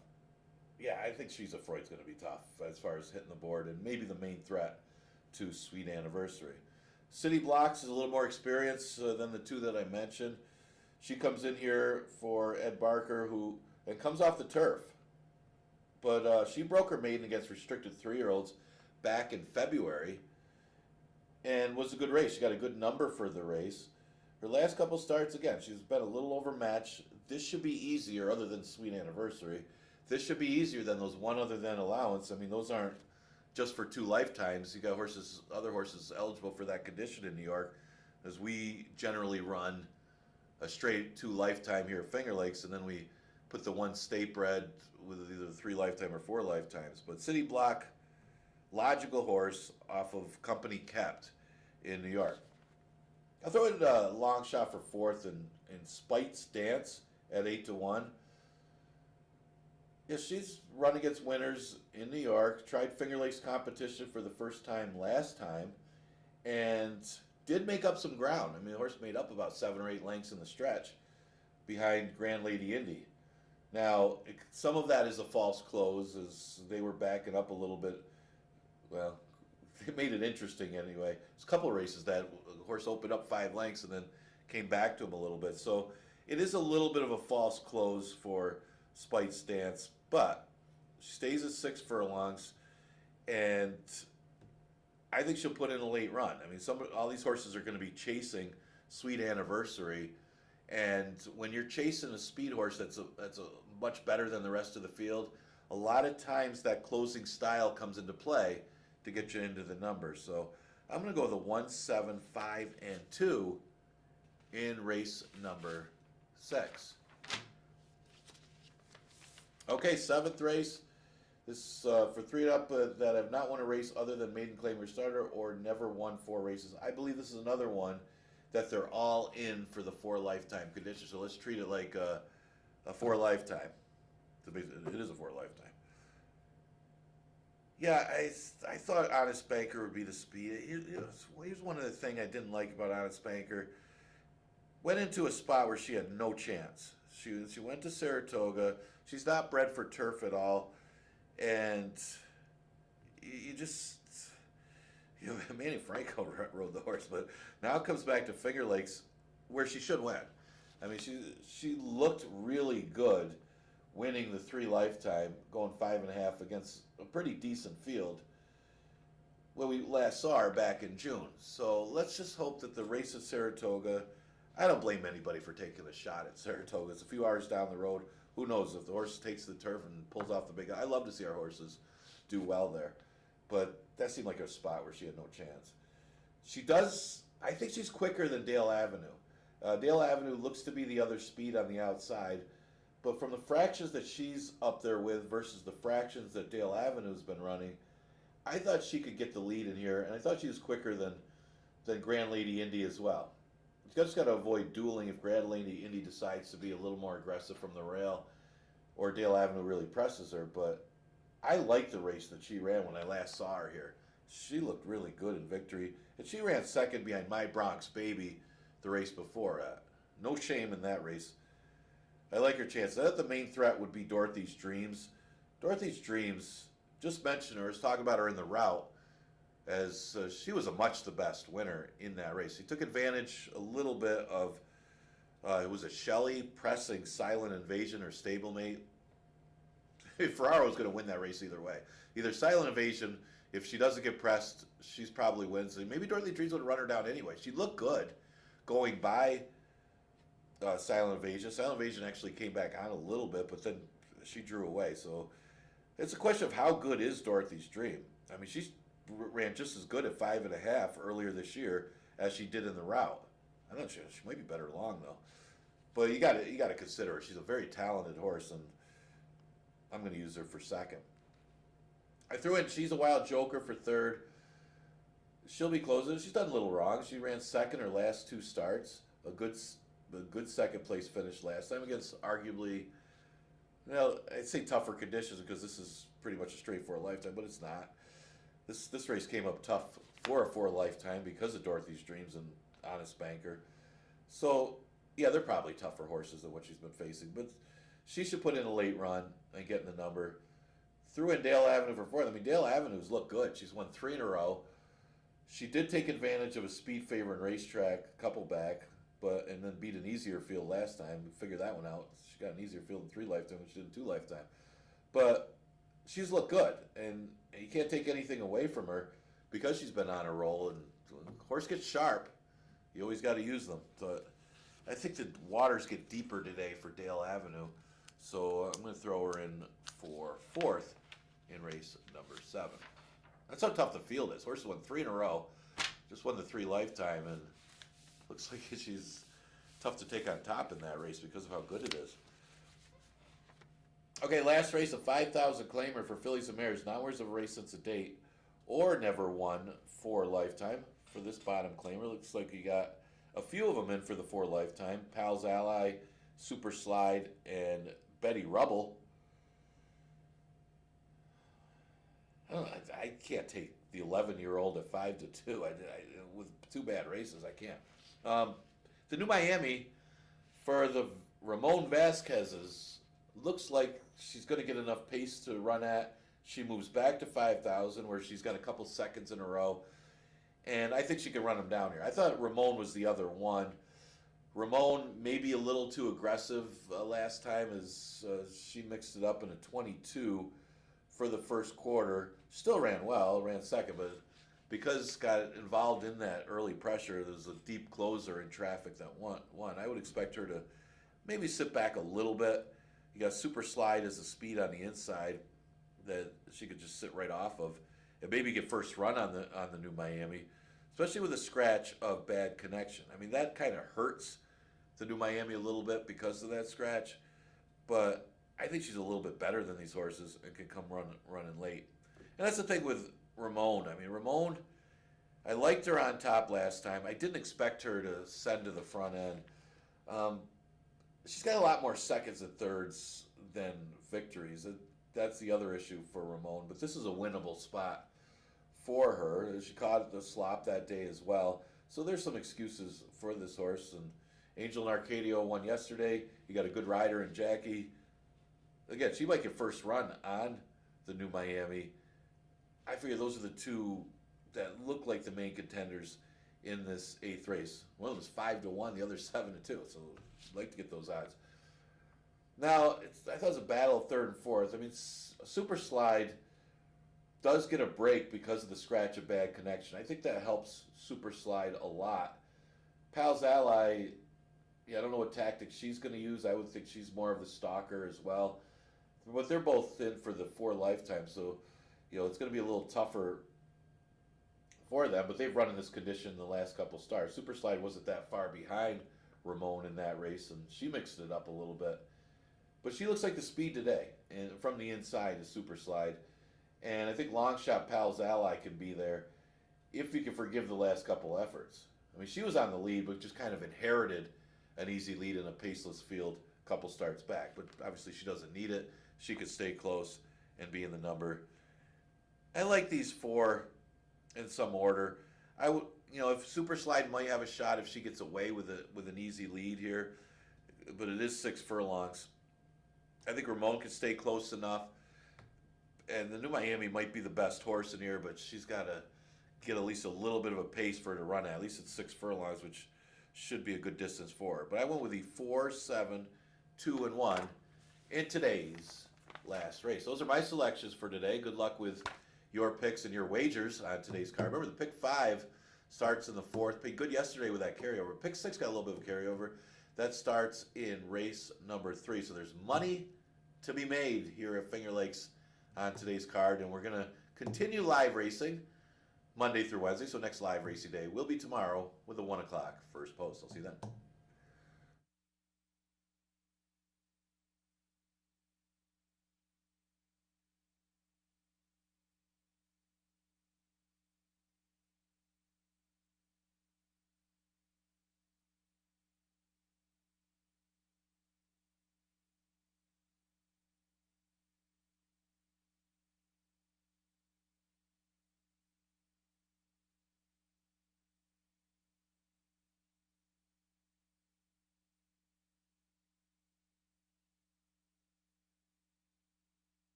yeah, I think she's a Freud's going to be tough as far as hitting the board and maybe the main threat to Sweet Anniversary. City Blocks is a little more experience than the 2 that I mentioned. She comes in here for Ed Barker, and comes off the turf. But she broke her maiden against restricted 3-year-olds back in February and was a good race. She got a good number for the race. Her last couple starts, again, she's been a little overmatched. This should be easier other than Sweet Anniversary. This should be easier than those 1 other than allowance. I mean, those aren't just for 2 lifetimes. You got other horses eligible for that condition in New York, as we generally run a straight 2 lifetime here at Finger Lakes, and then we put the 1 state bred with either 3 lifetime or 4 lifetimes. But City Block, logical horse off of Company Kept in New York. I'll throw in a long shot for 4th in Spite's Dance at 8-1. Yeah, she's run against winners in New York, tried Finger Lakes competition for the first time last time, and did make up some ground. I mean, the horse made up about 7 or 8 lengths in the stretch behind Grand Lady Indy. Now, some of that is a false close, as they were backing up a little bit. Well, they made it interesting anyway. There's a couple of races that the horse opened up 5 lengths and then came back to him a little bit. So it is a little bit of a false close for Spite's Dance, but she stays at 6 furlongs, and I think she'll put in a late run. I mean, all these horses are going to be chasing Sweet Anniversary, and when you're chasing a speed horse that's a much better than the rest of the field, a lot of times that closing style comes into play to get you into the numbers. So I'm going to go with a 1, 7, 5, and 2 in race number 6. Okay, 7th race This for 3 and up that have not won a race other than Maiden Claim or Starter or never won 4 races. I believe this is another one that they're all in for the 4 lifetime condition. So let's treat it like a 4 lifetime. It is a 4 lifetime. Yeah, I thought Honest Banker would be the speed. Here's one of the things I didn't like about Honest Banker. Went into a spot where she had no chance. She went to Saratoga. She's not bred for turf at all. And you just, Manny Franco rode the horse, but now it comes back to Finger Lakes, where she should win. I mean, she looked really good, winning the 3 lifetime, going 5.5 against a pretty decent field when we last saw her back in June. So let's just hope that the race at Saratoga, I don't blame anybody for taking a shot at Saratoga. It's a few hours down the road. Who knows if the horse takes the turf and pulls off the big. I love to see our horses do well there, but that seemed like a spot where she had no chance. She does. I think she's quicker than Dale Avenue. Dale Avenue looks to be the other speed on the outside, but from the fractions that she's up there with versus the fractions that Dale Avenue's been running, I thought she could get the lead in here, and I thought she was quicker than Grand Lady Indy as well. You just got to avoid dueling if Grand Lady Indy decides to be a little more aggressive from the rail, or Dale Avenue really presses her. But I like the race that she ran when I last saw her here. She looked really good in victory, and she ran second behind My Bronx Baby the race before. No shame in that race. I like her chances. I thought the main threat would be Dorothy's Dreams. Dorothy's Dreams, just mentioned her, is talking about her in the route, as she was a much the best winner in that race. He took advantage a little bit of, it was a Shelley pressing Silent Invasion or stablemate. Ferraro was going to win that race either way. Either Silent Invasion, if she doesn't get pressed, she's probably wins. Maybe Dorothy Dreams would run her down anyway. She looked good going by Silent Invasion. Silent Invasion actually came back on a little bit, but then she drew away. So it's a question of how good is Dorothy's Dream. I mean, she's ran just as good at 5.5 earlier this year as she did in the route. I'm not sure, she might be better long though. But you got to consider her. She's a very talented horse, and I'm going to use her for second. I threw in She's a Wild Joker for third. She'll be closing. She's done a little wrong. She ran second her last 2 starts. A good second place finish last time against arguably, well, I'd say tougher conditions because this is pretty much a straight 4 lifetime, but it's not. This race came up tough for a 4 lifetime because of Dorothy's Dreams and Honest Banker. So, yeah, they're probably tougher horses than what she's been facing. But she should put in a late run and get in the number. Threw in Dale Avenue for 4th. I mean, Dale Avenue's looked good. She's won 3 in a row. She did take advantage of a speed favor in Racetrack, a couple back, and then beat an easier field last time. We figured that one out. She got an easier field in 3 lifetime than she did in 2 lifetime. But she's looked good, and you can't take anything away from her because she's been on a roll. And when the horse gets sharp, you always got to use them. So I think the waters get deeper today for Dale Avenue, so I'm going to throw her in for 4th in race number 7. That's how tough the field is. Horse won 3 in a row, just won the 3 lifetime, and looks like she's tough to take on top in that race because of how good it is. Okay, last race, a 5,000 claimer for fillies and mares. Not winners of a race since a date, or never won 4 lifetime for this bottom claimer. Looks like you got a few of them in for the 4 lifetime. Pal's Ally, Super Slide, and Betty Rubble. I can't take the 11-year-old at 5-2. With 2 bad races, I can't. The New Miami for the Ramon Vasquez's looks like she's going to get enough pace to run at. She moves back to 5,000 where she's got a couple seconds in a row. And I think she can run him down here. I thought Ramon was the other one. Ramon maybe a little too aggressive last time as she mixed it up in a 22 for the first quarter. Still ran well, ran second, but because got involved in that early pressure, there's a deep closer in traffic that won. I would expect her to maybe sit back a little bit. You got Super Slide as a speed on the inside that she could just sit right off of and maybe get first run on the New Miami, especially with a scratch of Bad Connection. I mean, that kind of hurts the New Miami a little bit because of that scratch, but I think she's a little bit better than these horses and can come running late. And that's the thing with Ramon. I mean, Ramon, I liked her on top last time. I didn't expect her to send to the front end. Um, she's got a lot more seconds and thirds than victories. That's the other issue for Ramon. But this is a winnable spot for her. She caught the slop that day as well. So there's some excuses for this horse. And Angel and Arcadio won yesterday. You got a good rider in Jackie. Again, she might get first run on the New Miami. I figure those are the two that look like the main contenders in this eighth race. One of them is 5-1, the other 7-2. So I'd like to get those odds. Now, I thought it was a battle of third and fourth. I mean, Super Slide does get a break because of the scratch of bad connection. I think that helps Super Slide a lot. Pal's Ally, yeah, I don't know what tactic she's going to use. I would think she's more of the stalker as well. But they're both in for the 4 lifetimes, so it's going to be a little tougher for them. But they've run in this condition the last couple starts. Super Slide wasn't that far behind Ramon in that race, and she mixed it up a little bit. But she looks like the speed today, and from the inside is Super Slide. And I think Long Shot Pal's Ally can be there if you can forgive the last couple efforts. I mean, she was on the lead, but just kind of inherited an easy lead in a paceless field a couple starts back. But obviously she doesn't need it. She could stay close and be in the number. I like these 4 in some order. I would, if Super Slide might have a shot if she gets away with an easy lead here, but it is 6 furlongs. I think Ramon can stay close enough, and the New Miami might be the best horse in here, but she's got to get at least a little bit of a pace for her to run at least it's 6 furlongs, which should be a good distance for her. But I went with the 4, 7, 2, and 1 in today's last race. Those are my selections for today. Good luck with your picks and your wagers on today's card. Remember, the pick 5 starts in the 4th. Paid good yesterday with that carryover. Pick 6 got a little bit of a carryover. That starts in race number 3. So there's money to be made here at Finger Lakes on today's card. And we're going to continue live racing Monday through Wednesday. So next live racing day will be tomorrow with a 1 o'clock first post. I'll see you then.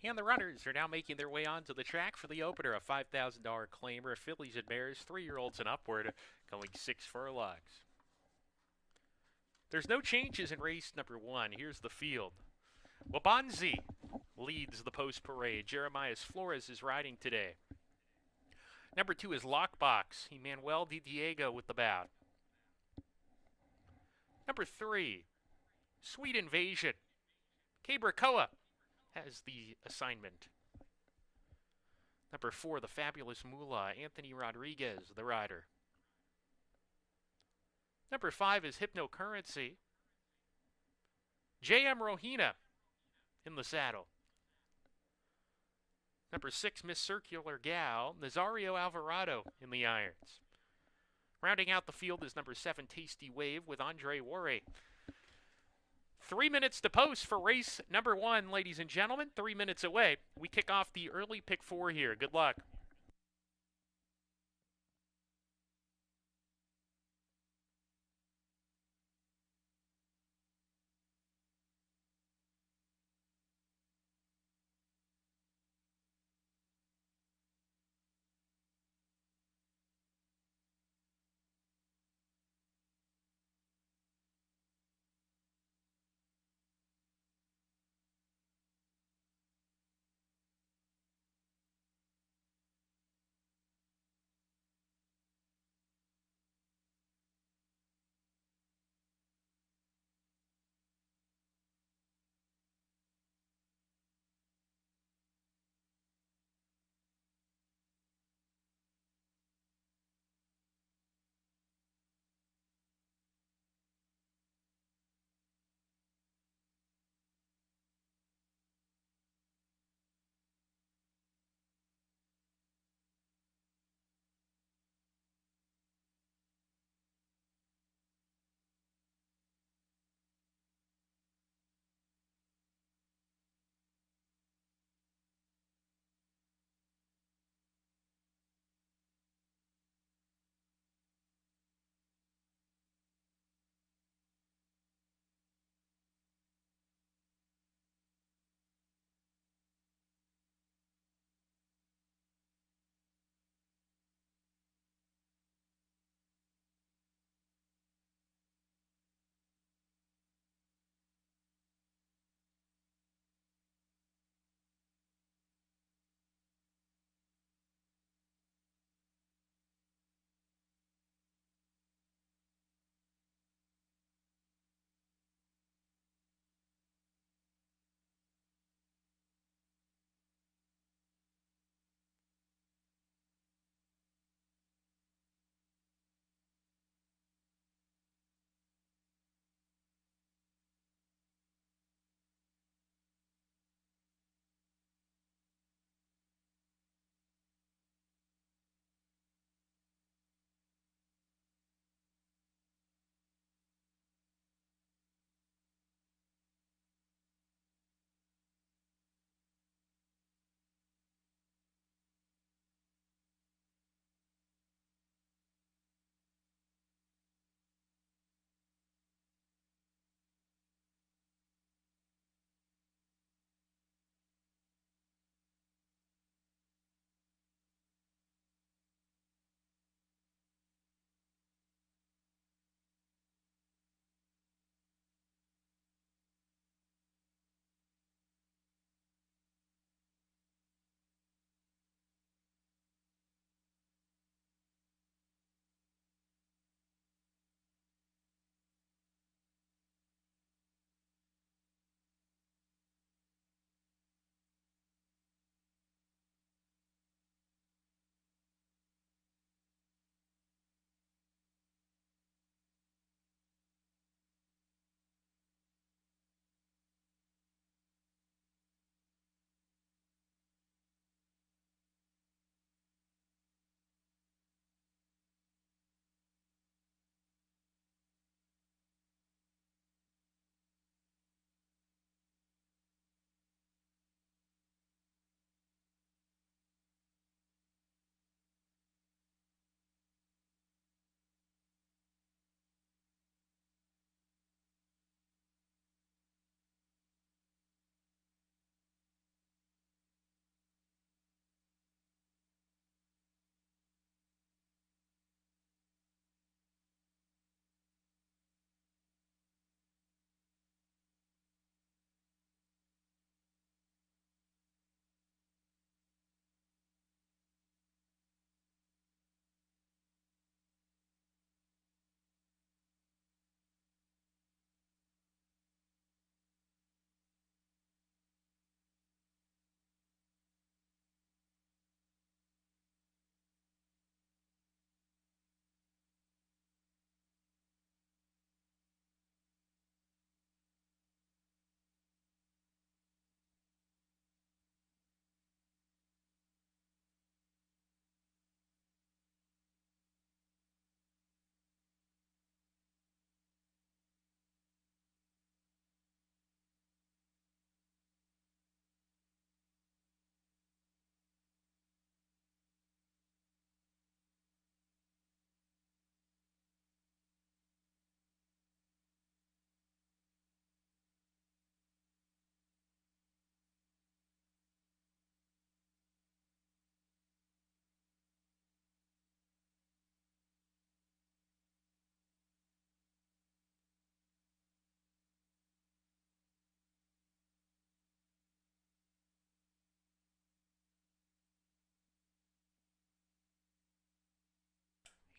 And the runners are now making their way onto the track for the opener, a $5,000 claimer, fillies and mares, 3-year-olds and upward, going 6 furlongs. There's no changes in race number 1. Here's the field. Wabanzi leads the post parade. Jeremias Flores is riding today. Number 2 is Lockbox. Emmanuel Di Diego with the bout. Number 3, Sweet Invasion. Cabracoa has the assignment. Number 4, the Fabulous Moolah. Anthony Rodriguez, the rider. Number 5 is Hypnocurrency. J.M. Rohina in the saddle. Number 6, Miss Circular Gal. Nazario Alvarado in the irons. Rounding out the field is number 7, Tasty Wave with Andre Warre. 3 minutes to post for race number 1, ladies and gentlemen. 3 minutes away. We kick off the early pick 4 here. Good luck.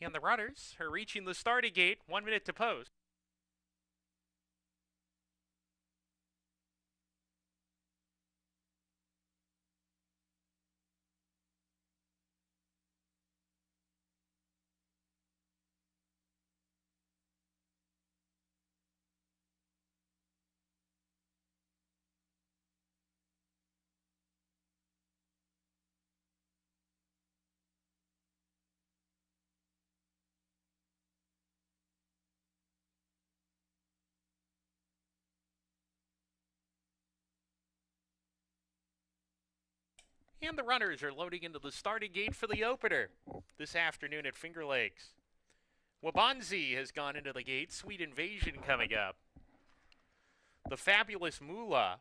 And the runners are reaching the starting gate, 1 minute to post. And the runners are loading into the starting gate for the opener this afternoon at Finger Lakes. Wabanzi has gone into the gate. Sweet Invasion coming up. The Fabulous Moolah,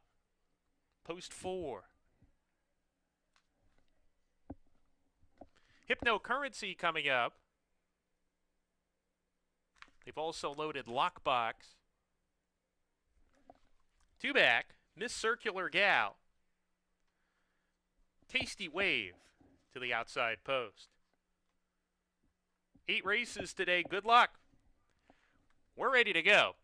post 4. Hypnocurrency coming up. They've also loaded Lockbox. 2 back, Miss Circular Gal. Tasty Wave to the outside post. 8 races today. Good luck. We're ready to go.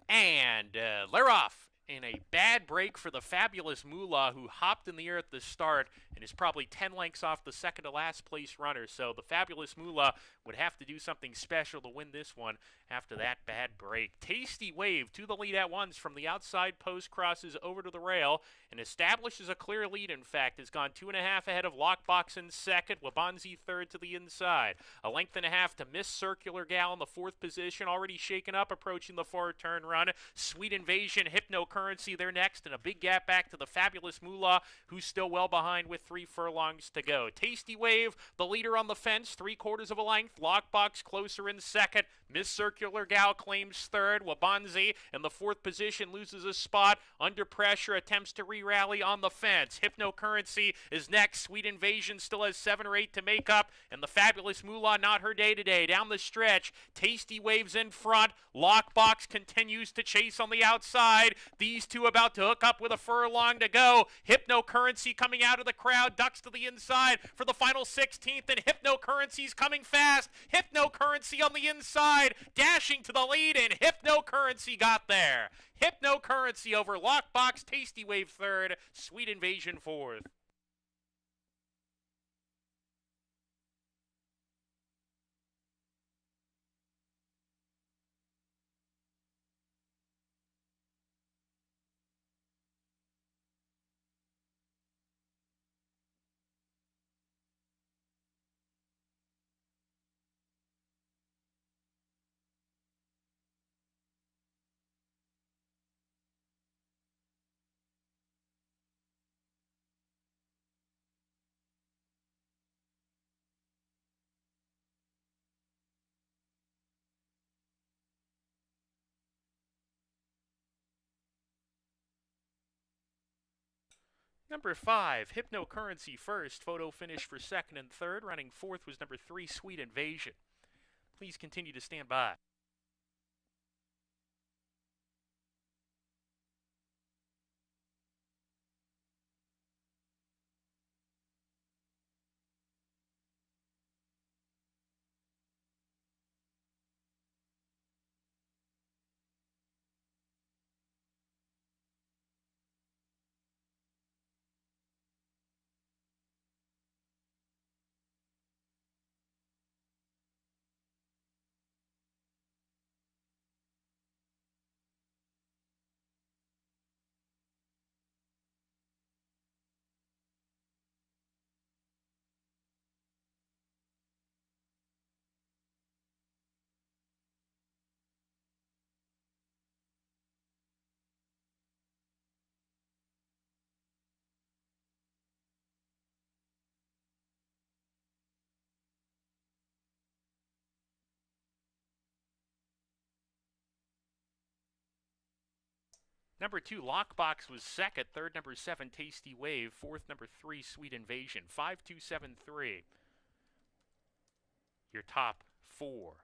And they're off in a bad break for the Fabulous Moolah, who hopped in the air at the start and is probably 10 lengths off the second to last place runner. So the Fabulous Moolah would have to do something special to win this one after that bad break. Tasty Wave to the lead at once from the outside post, crosses over to the rail and establishes a clear lead. In fact, has gone 2.5 ahead of Lockbox in second, Wabanzi third to the inside. A length and a half to Miss Circular Gal in the 4th position, already shaken up, approaching the 4-turn run. Sweet Invasion, Hypnocurrency there next, and a big gap back to the Fabulous Moolah, who's still well behind with 3 furlongs to go. Tasty Wave, the leader on the fence, 3/4 of a length. Lockbox closer in second. Miss Circular Gal claims third. Wabanzi in the 4th position loses a spot. Under pressure, attempts to re-rally on the fence. Hypnocurrency is next. Sweet Invasion still has 7 or 8 to make up, and the Fabulous Moolah not her day today. Down the stretch, Tasty Wave's in front. Lockbox continues to chase on the outside. These two about to hook up with a furlong to go. Hypnocurrency coming out of the crowd, ducks to the inside for the final 16th, and Hypnocurrency's coming fast. Hypnocurrency on the inside, dashing to the lead, and Hypnocurrency got there. Hypnocurrency over Lockbox, Tasty Wave third, Sweet Invasion fourth. Number 5, Hypnocurrency first. Photo finish for second and third. Running fourth was number 3, Sweet Invasion. Please continue to stand by. Number 2, Lockbox was second. Third, number 7, Tasty Wave. Fourth, number 3, Sweet Invasion. 5, 2, 7, 3. Your top 4.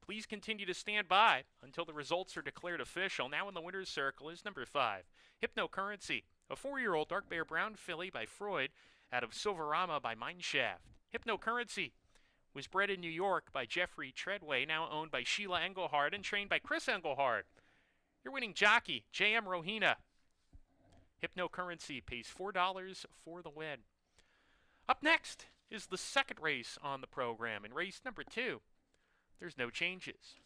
Please continue to stand by until the results are declared official. Now in the winner's circle is number 5, Hypnocurrency, a 4-year-old dark bear brown filly by Freud out of Silverama by Mineshaft. Hypnocurrency Was bred in New York by Jeffrey Treadway, now owned by Sheila Engelhard and trained by Chris Engelhard. Your winning jockey, J.M. Rohina. Hypnocurrency pays $4 for the win. Up next is the second race on the program. In race number 2, there's no changes.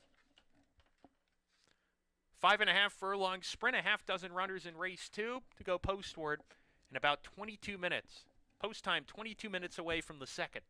5.5 furlong sprint, a half dozen runners in race 2 to go postward in about 22 minutes. Post time 22 minutes away from the second.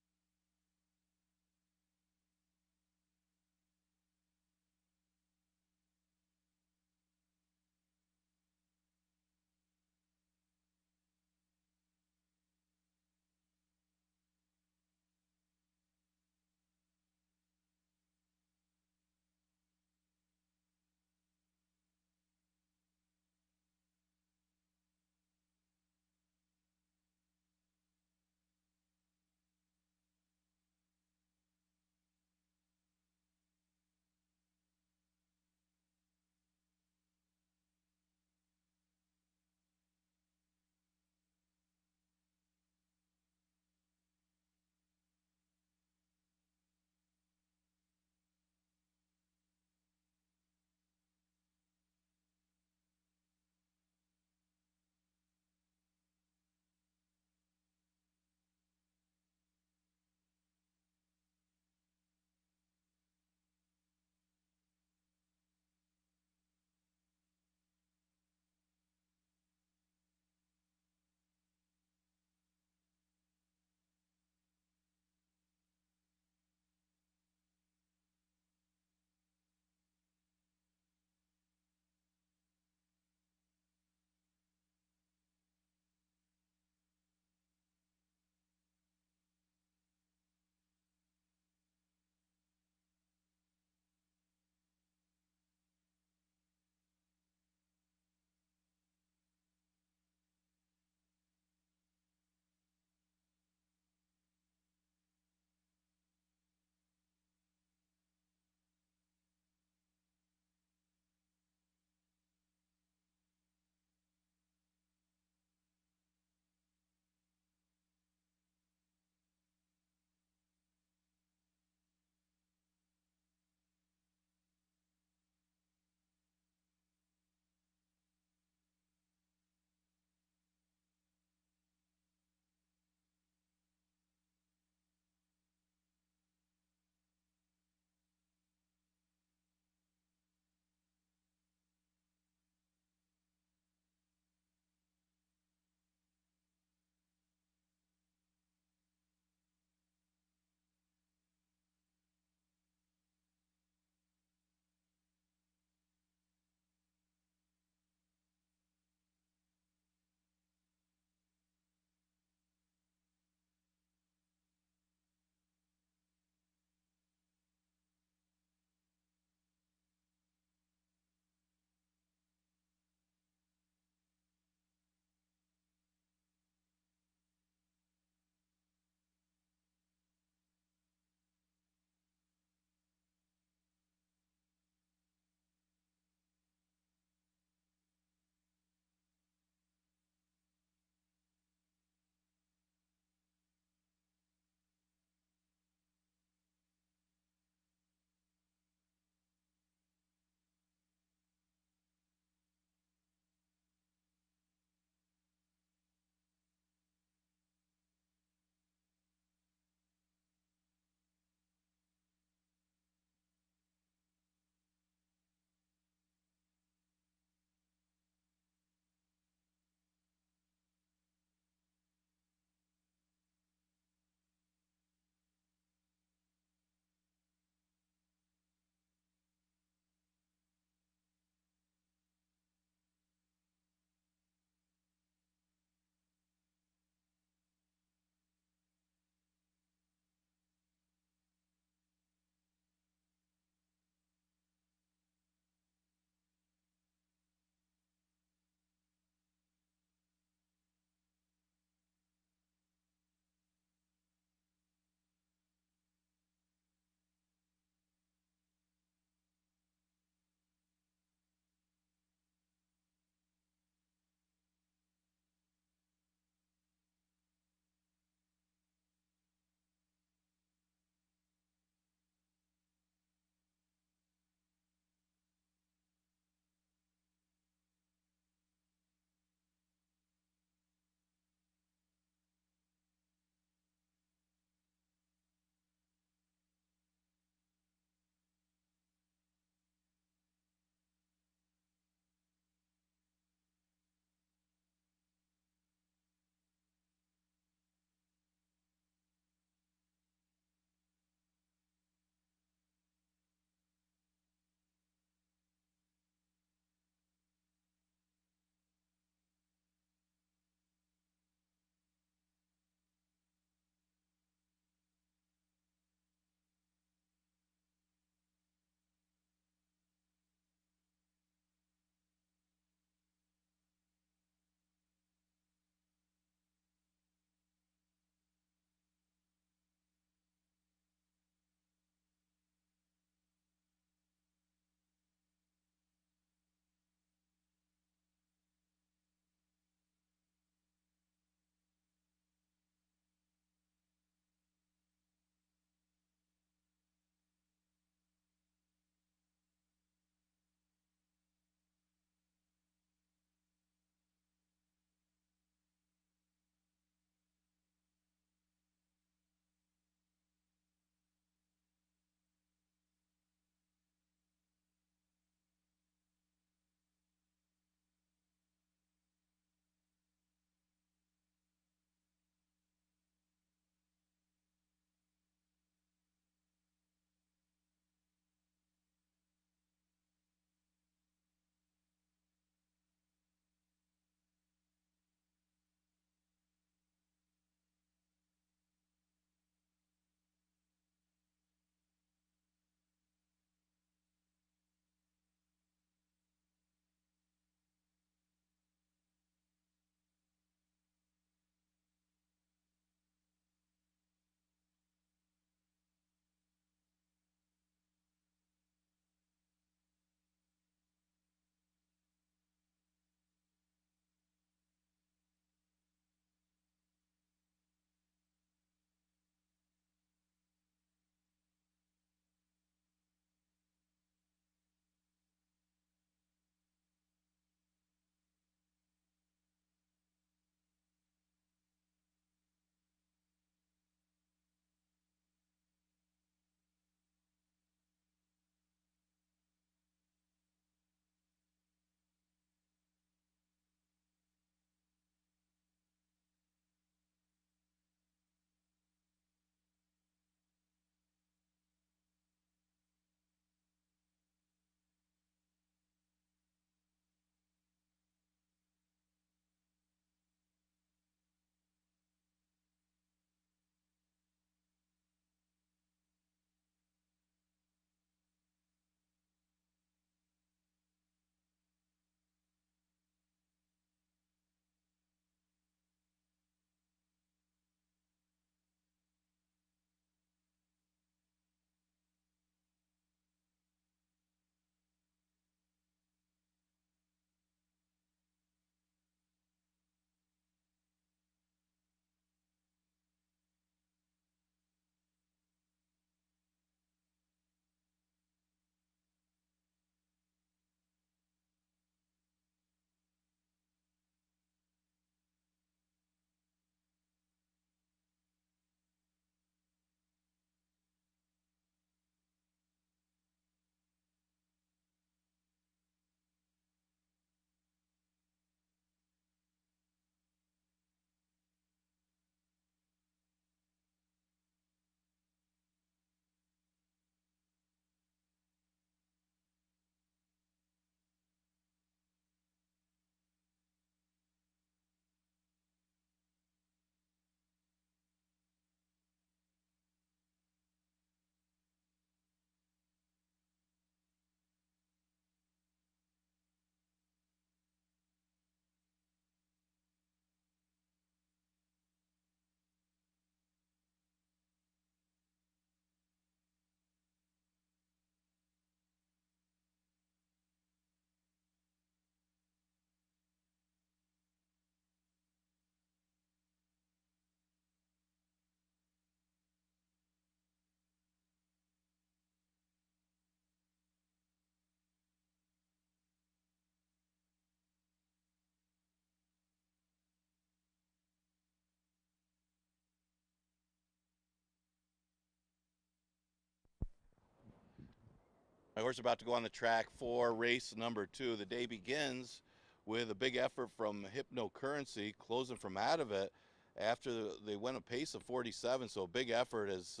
My horse about to go on the track for race number 2. The day begins with a big effort from Hypnocurrency, closing from out of it after they went a pace of 47. So a big effort as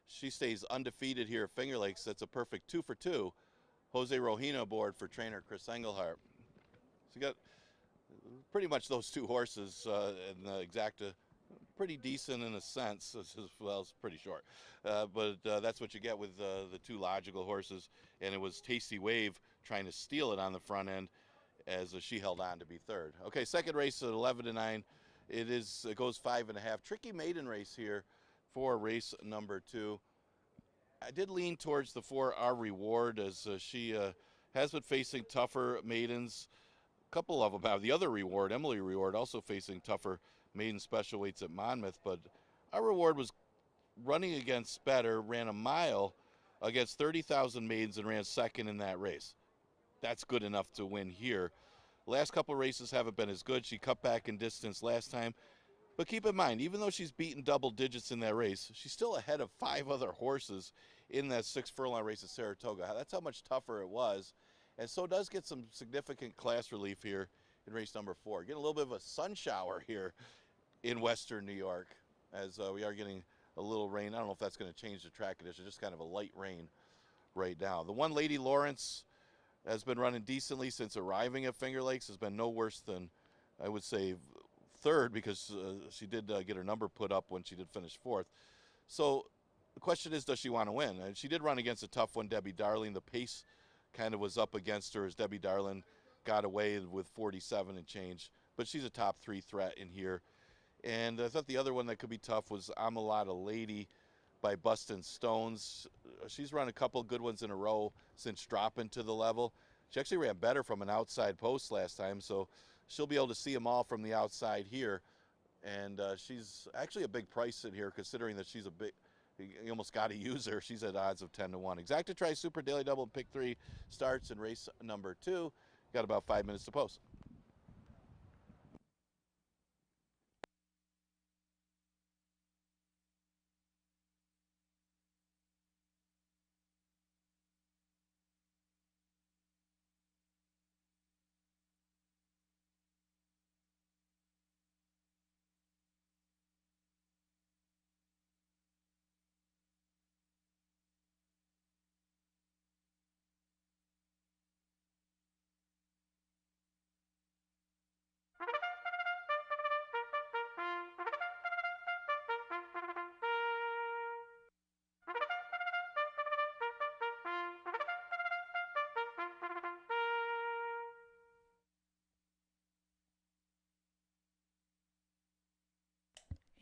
she stays undefeated here at Finger Lakes. That's a perfect 2 for 2. Jose Rojino aboard for trainer Chris Engelhart. So you got pretty much those two horses in the exacta. Pretty decent in a sense, as well as pretty short. But that's what you get with the two logical horses. And it was Tasty Wave trying to steal it on the front end as she held on to be third. Okay, second race at 11-9. It goes 5.5. Tricky maiden race here for race number 2. I did lean towards the 4 Our Reward as she has been facing tougher maidens. A couple of them have. The other Reward, Emily Reward, also facing tougher maiden special weights at Monmouth, but Our Reward was running against better, ran a mile against 30,000 maidens and ran second in that race. That's good enough to win here. Last couple races haven't been as good. She cut back in distance last time, but keep in mind, even though she's beaten double digits in that race, she's still ahead of 5 other horses in that 6 furlong race at Saratoga. That's how much tougher it was, and so does get some significant class relief here in race number 4. Getting a little bit of a sun shower here in western New York as we are getting a little rain. I don't know if that's going to change the track condition, just kind of a light rain right now. The one Lady Lawrence has been running decently since arriving at Finger Lakes, has been no worse than, I would say, third, because she did get her number put up when she did finish 4th. So the question is, does she want to win? And she did run against a tough one, Debbie Darling. The pace kind of was up against her as Debbie Darling got away with 47 and change, but she's a top 3 threat in here. And I thought the other one that could be tough was I'm a Lot of Lady by Bustin' Stones. She's run a couple good ones in a row since dropping to the level. She actually ran better from an outside post last time, so she'll be able to see them all from the outside here. And she's actually a big price in here, considering that she's a big, you almost got to use her. She's at odds of 10-1. Exacta Tri Super Daily Double and Pick 3 starts in race number 2. Got about 5 minutes to post.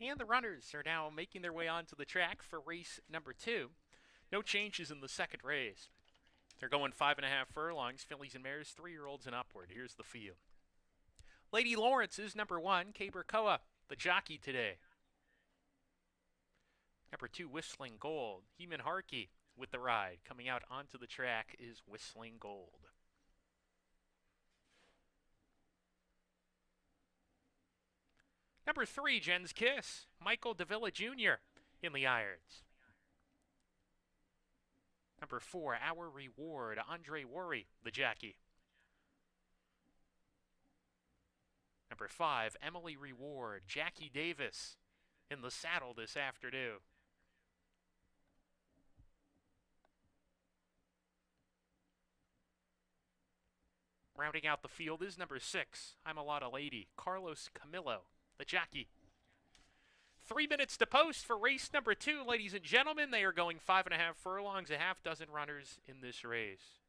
And the runners are now making their way onto the track for race number 2. No changes in the second race. They're going 5.5 furlongs, fillies and mares, 3-year-olds and upward. Here's the field. Lady Lawrence is number 1, Cabercoa, the jockey today. Number 2, Whistling Gold, Heeman Harkey with the ride. Coming out onto the track is Whistling Gold. Number 3, Jen's Kiss, Michael Davila Jr. in the irons. Number 4, Our Reward, Andre Worry, the jockey. Number 5, Emily Reward, Jackie Davis in the saddle this afternoon. Rounding out the field is number 6, I'm a Lot of Lady, Carlos Camillo, the jockey. 3 minutes to post for race number 2, ladies and gentlemen. They are going 5.5 furlongs, a half dozen runners in this race.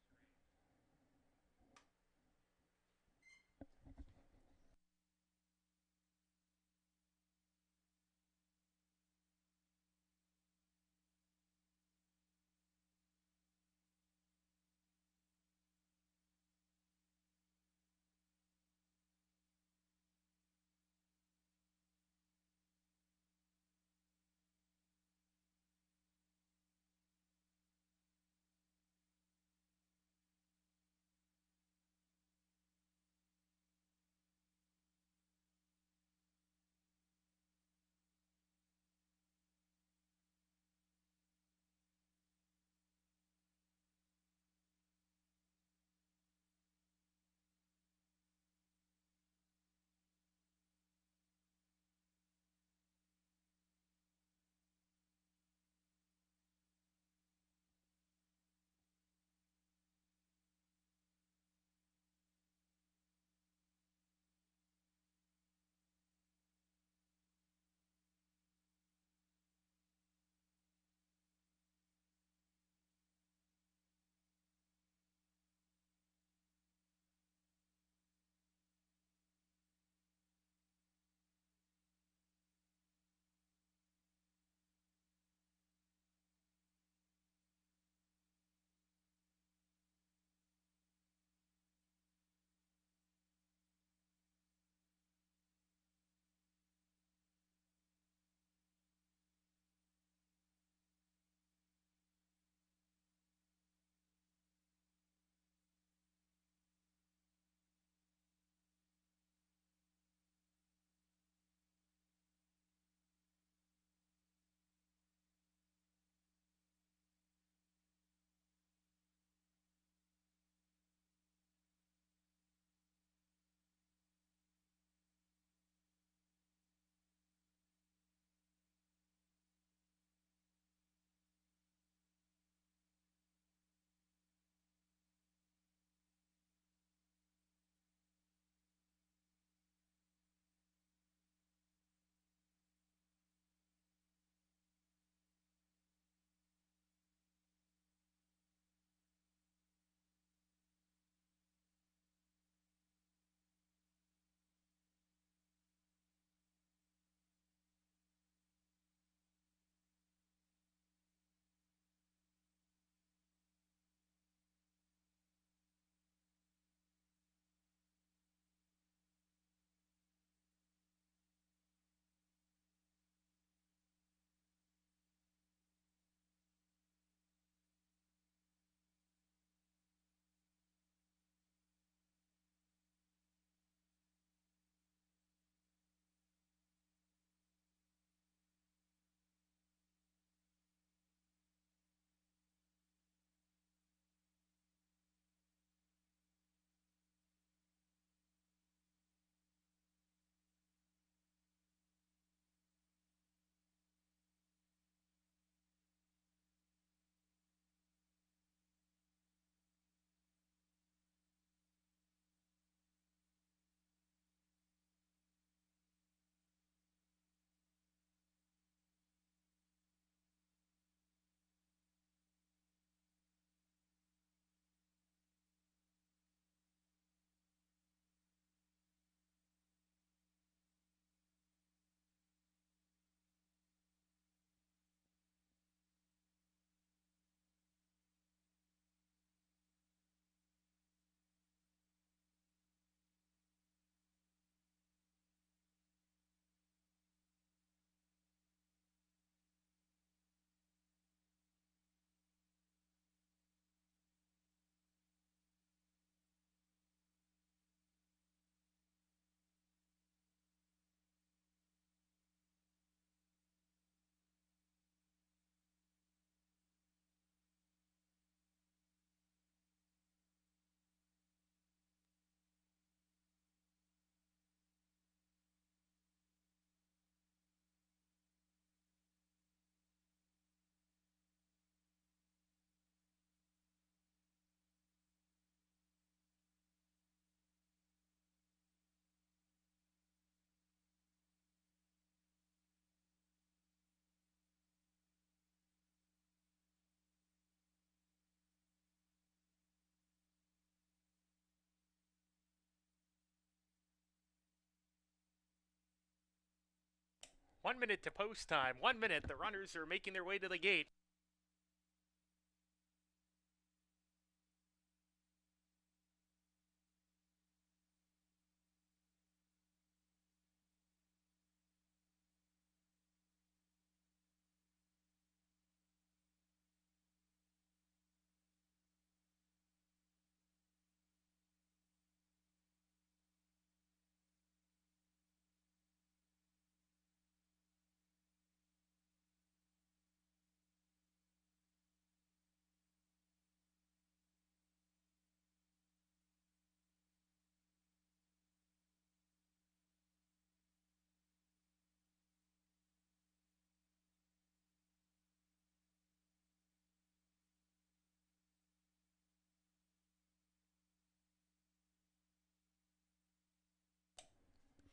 1 minute to post time. 1 minute. The runners are making their way to the gate.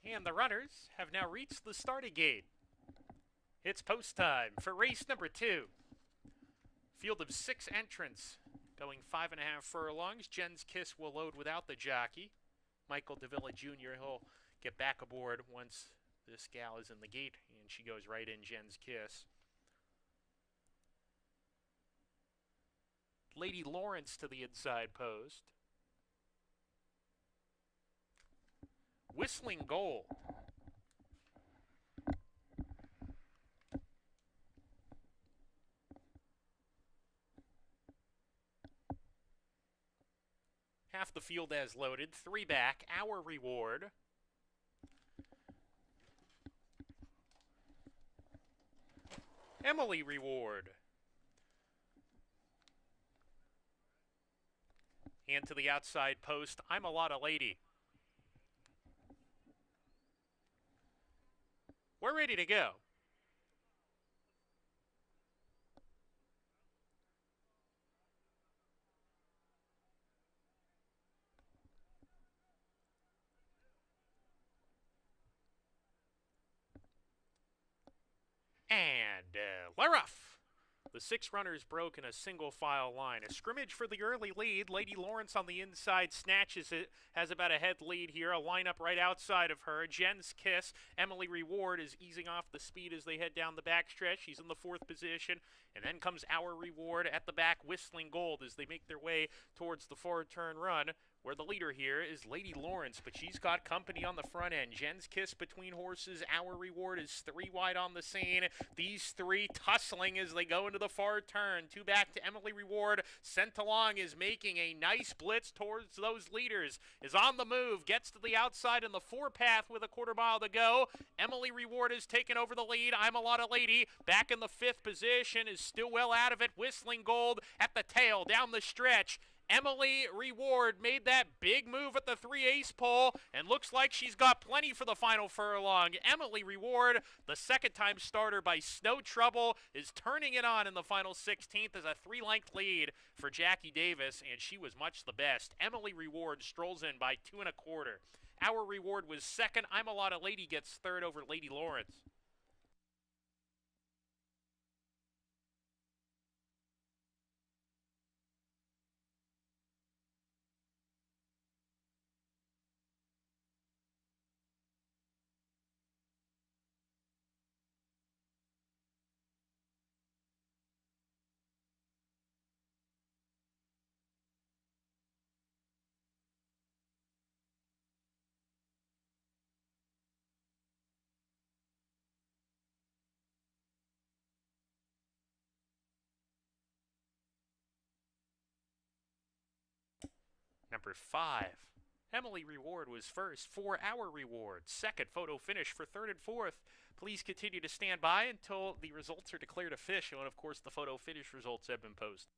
And the runners have now reached the starting gate. It's post time for race number 2. Field of 6 entrants going 5.5 furlongs. Jen's Kiss will load without the jockey. Michael Davila Jr. He'll get back aboard once this gal is in the gate, and she goes right in, Jen's Kiss. Lady Lawrence to the inside post. Whistling Gold. Half the field as loaded. 3 back. Our Reward. Emily Reward. And to the outside post, I'm a Lotta Lady. We're ready to go. And we're off. The 6 runners broke in a single file line. A scrimmage for the early lead. Lady Lawrence on the inside snatches it. Has about a head lead here. A lineup right outside of her. Jen's Kiss. Emily Reward is easing off the speed as they head down the backstretch. She's in the 4th position. And then comes Our Reward at the back. Whistling Gold as they make their way towards the forward turn run, where the leader here is Lady Lawrence, but she's got company on the front end. Jen's Kiss between horses. Our Reward is 3 wide on the scene. These 3 tussling as they go into the far turn. 2 back to Emily Reward. Sent along is making a nice blitz towards those leaders. Is on the move. Gets to the outside in the 4 path with a 1/4 mile to go. Emily Reward has taken over the lead. I'm a Lotta Lady back in the 5th position. Is still well out of it. Whistling Gold at the tail down the stretch. Emily Reward made that big move at the 3/8 pole and looks like she's got plenty for the final furlong. Emily Reward, the second-time starter by Snow Trouble, is turning it on in the final 16th as a 3-length lead for Jackie Davis, and she was much the best. Emily Reward strolls in by 2 1/4. Our Reward was second. I'm a Lotta Lady gets third over Lady Lawrence. Number 5. Emily Reward was first for Our Reward. Second photo finish for 3rd and 4th. Please continue to stand by until the results are declared official, and of course the photo finish results have been posted.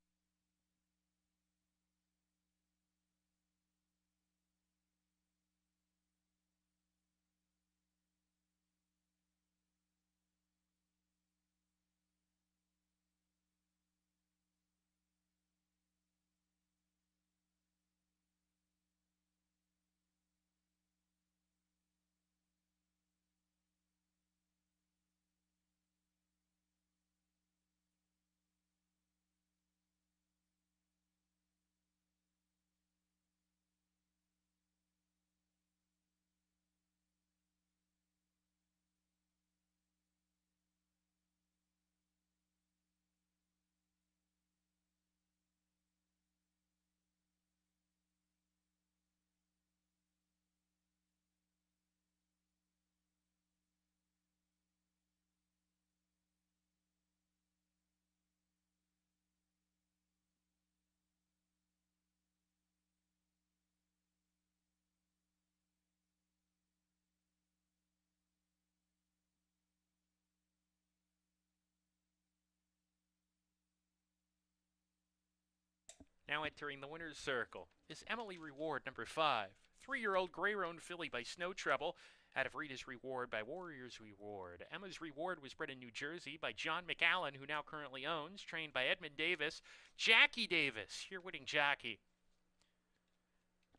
Now entering the winner's circle is Emily Reward, number 5. 3-year-old gray-roan filly by Snow Trouble, out of Rita's Reward by Warrior's Reward. Emma's Reward was bred in New Jersey by John McAllen, who now currently owns, trained by Edmund Davis. Jackie Davis, your winning jockey.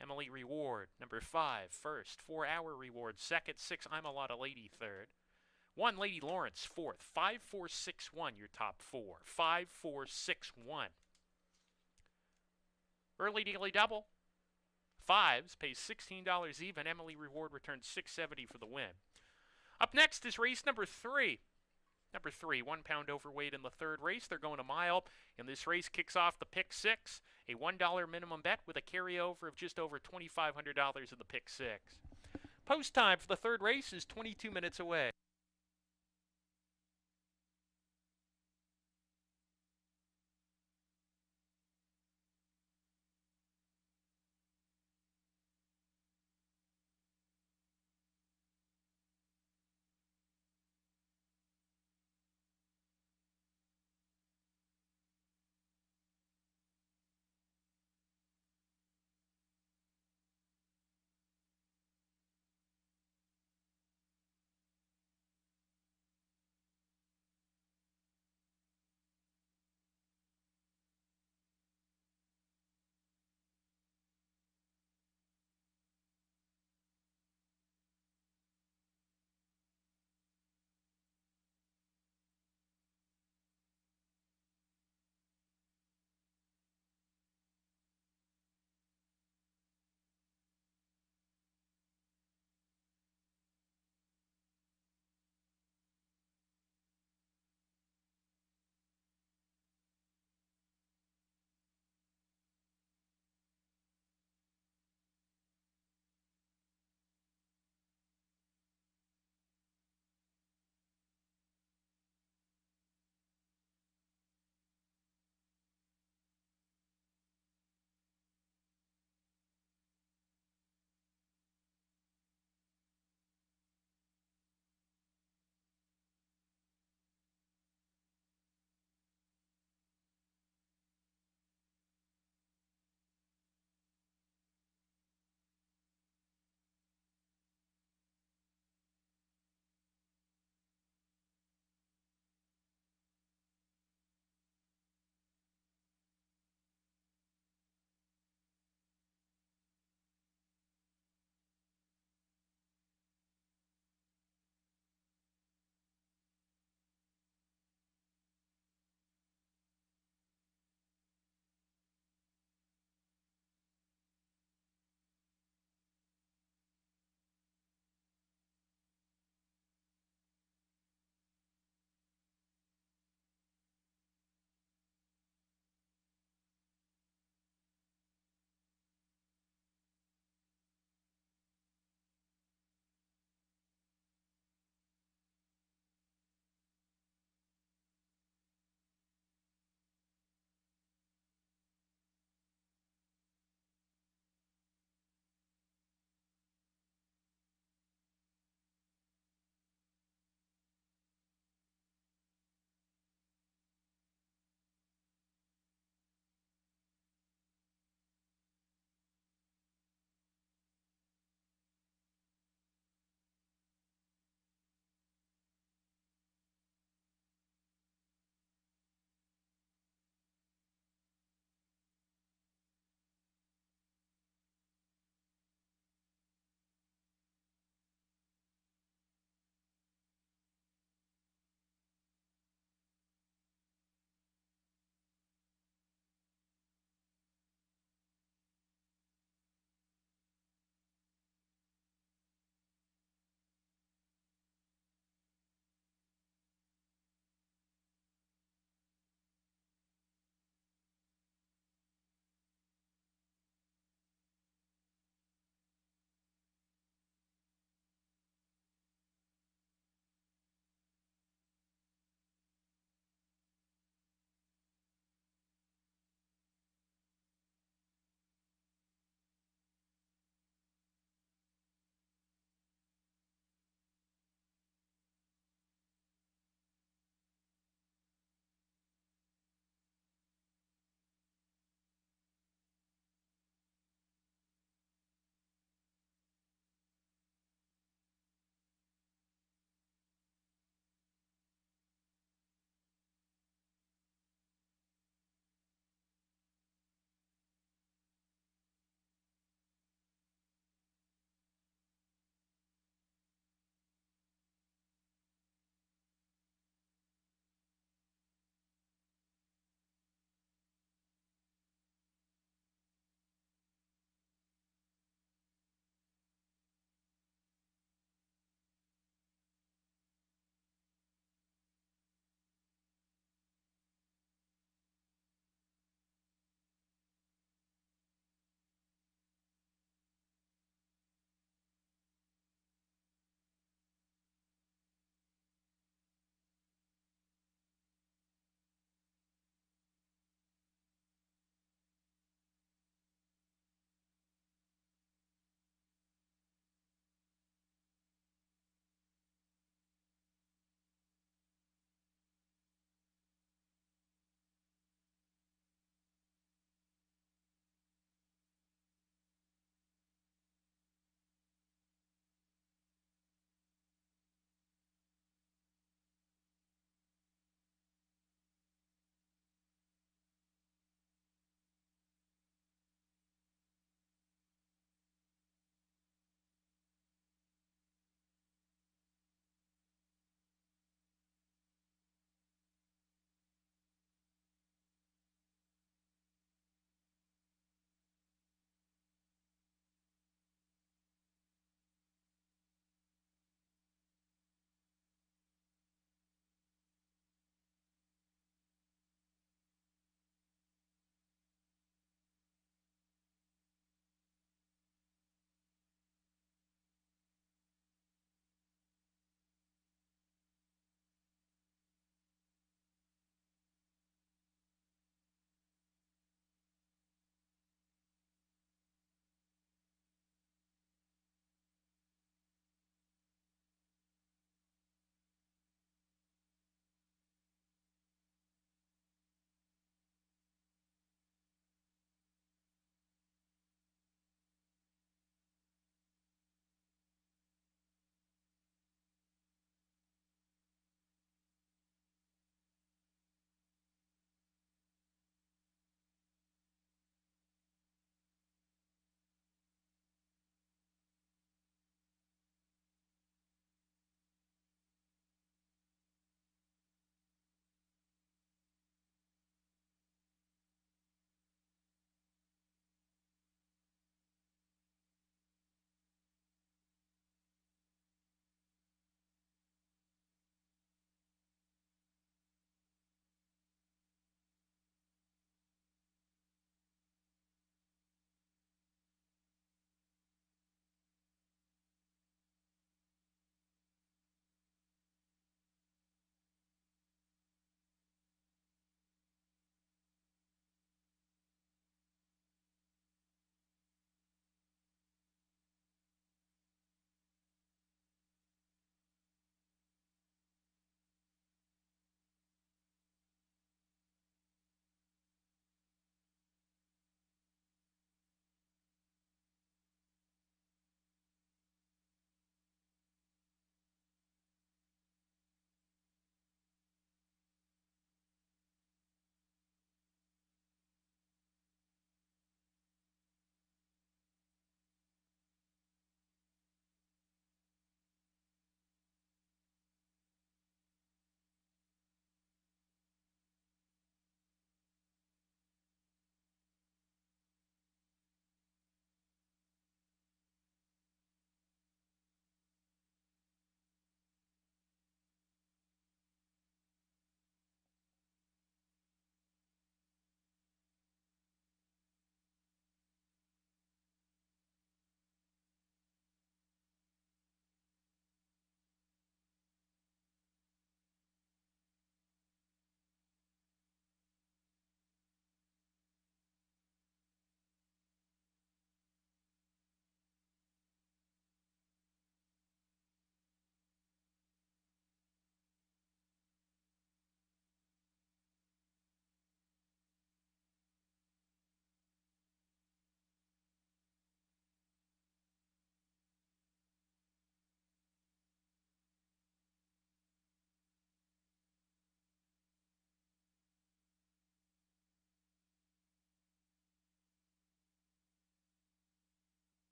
Emily Reward, number 5, first. 4-Hour Reward, second. 6, I'm a Lotta Lady, third. 1, Lady Lawrence, fourth. 5, 4, 6, 1, your top 4. 5, 4, 6, 1. Early Daily Double. 5s pays $16 even. Emily Reward returns $6.70 for the win. Up next is race number 3. Number 3, 1 pound overweight in the third race. They're going a mile, and this race kicks off the pick 6. A $1 minimum bet with a carryover of just over $2,500 in the pick 6. Post time for the third race is 22 minutes away.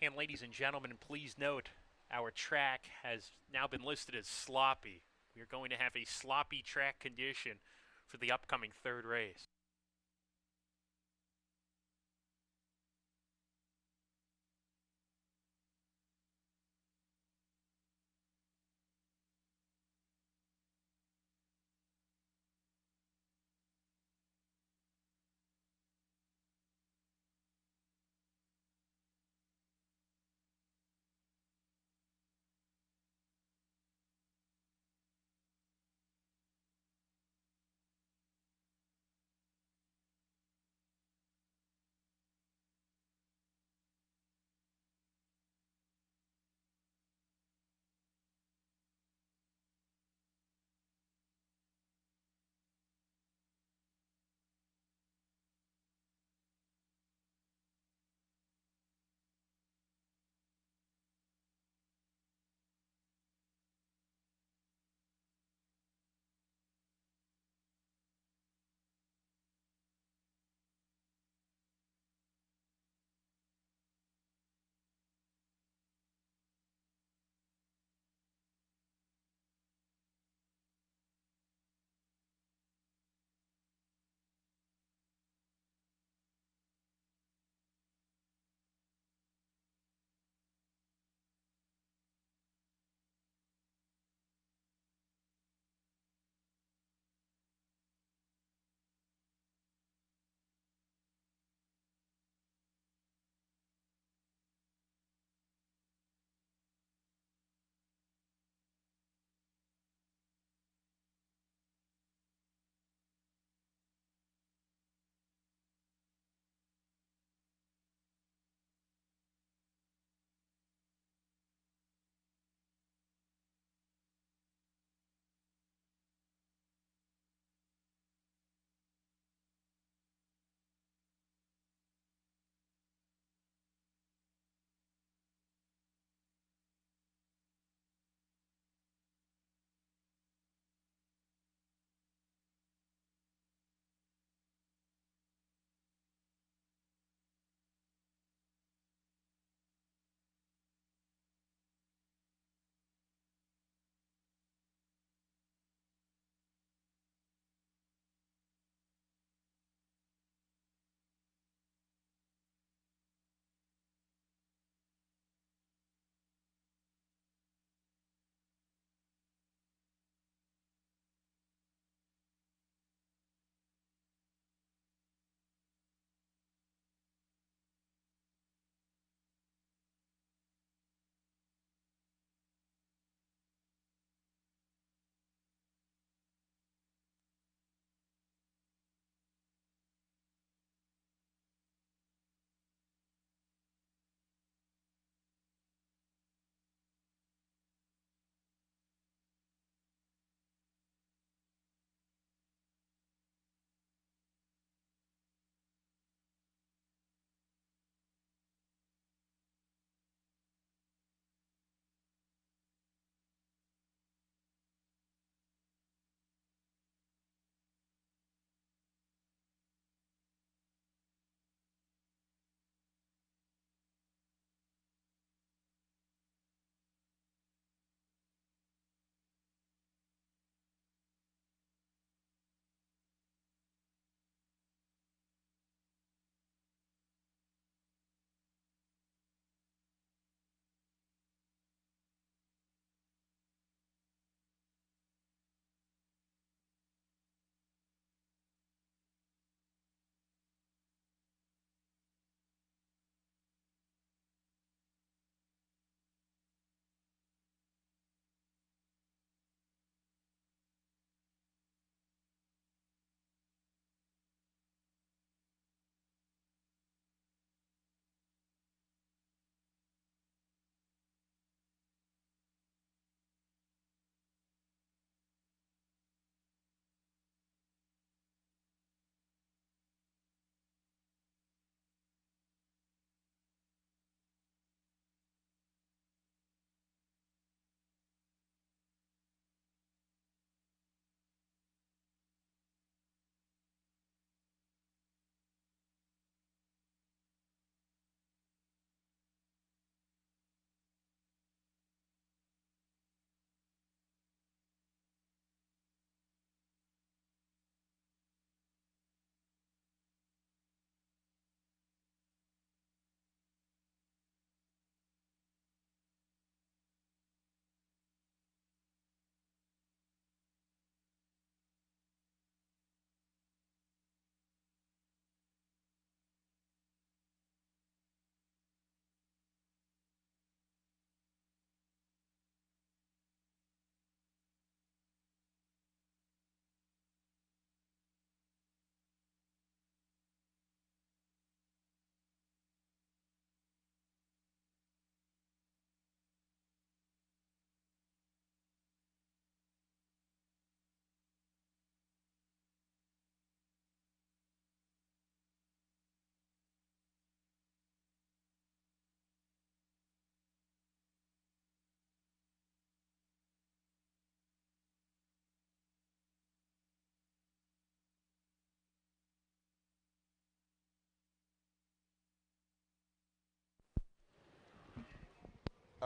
And ladies and gentlemen, please note our track has now been listed as sloppy. We are going to have a sloppy track condition for the upcoming third race.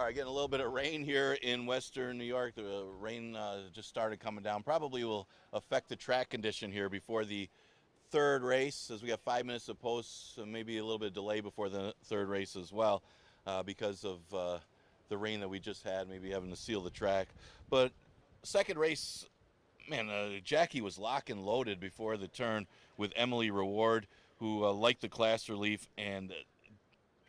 All right, getting a little bit of rain here in western New York. The rain just started coming down. Probably will affect the track condition here before the third race, as we got 5 minutes of posts, so maybe a little bit of delay before the third race as well, because of the rain that we just had, maybe having to seal the track. But second race, man, Jackie was lock and loaded before the turn with Emily Reward, who liked the class relief and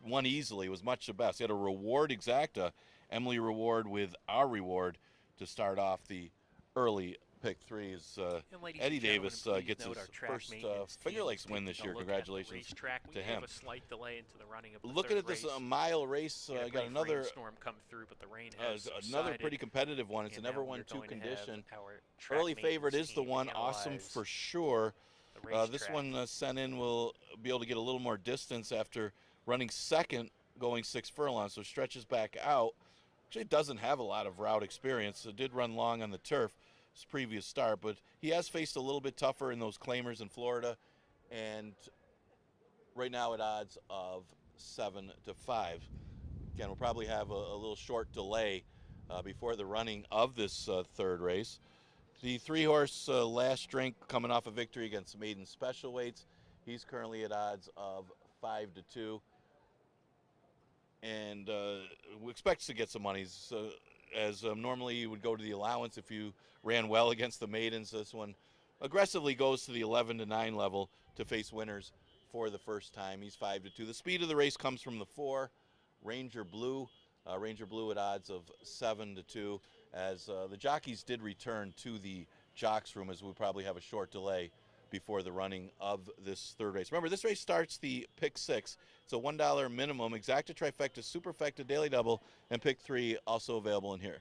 won easily, was much the best. He had a reward exacta, Emily Reward with our reward to start off the early pick threes. Eddie Davis gets his first Finger Lakes win this year. Congratulations to him. A slight delay into the running of the Looking at this mile race, got another storm come through, but the rain has another pretty competitive one. It's a never won two condition. Early favorite is the one, Awesome for sure. This one sent in will be able to get a little more distance after running second, going 6 furlongs, so stretches back out. Actually doesn't have a lot of route experience. It did run long on the turf his previous start, but he has faced a little bit tougher in those claimers in Florida, and right now at odds of 7-5. Again, we'll probably have a little short delay before the running of this third race. The 3-horse Last Drink coming off a victory against Maiden special weights. He's currently at odds of 5-2. And we expect to get some monies, as normally you would go to the allowance if you ran well against the Maidens. This one aggressively goes to the 11-9 level to face winners for the first time. He's 5-2. The speed of the race comes from the 4, Ranger Blue. Ranger Blue at odds of 7-2, as the jockeys did return to the jocks room, as we probably have a short delay before the running of this third race. Remember, this race starts the pick 6. It's a $1 minimum, exacta, trifecta, superfecta, daily double, and pick 3 also available in here.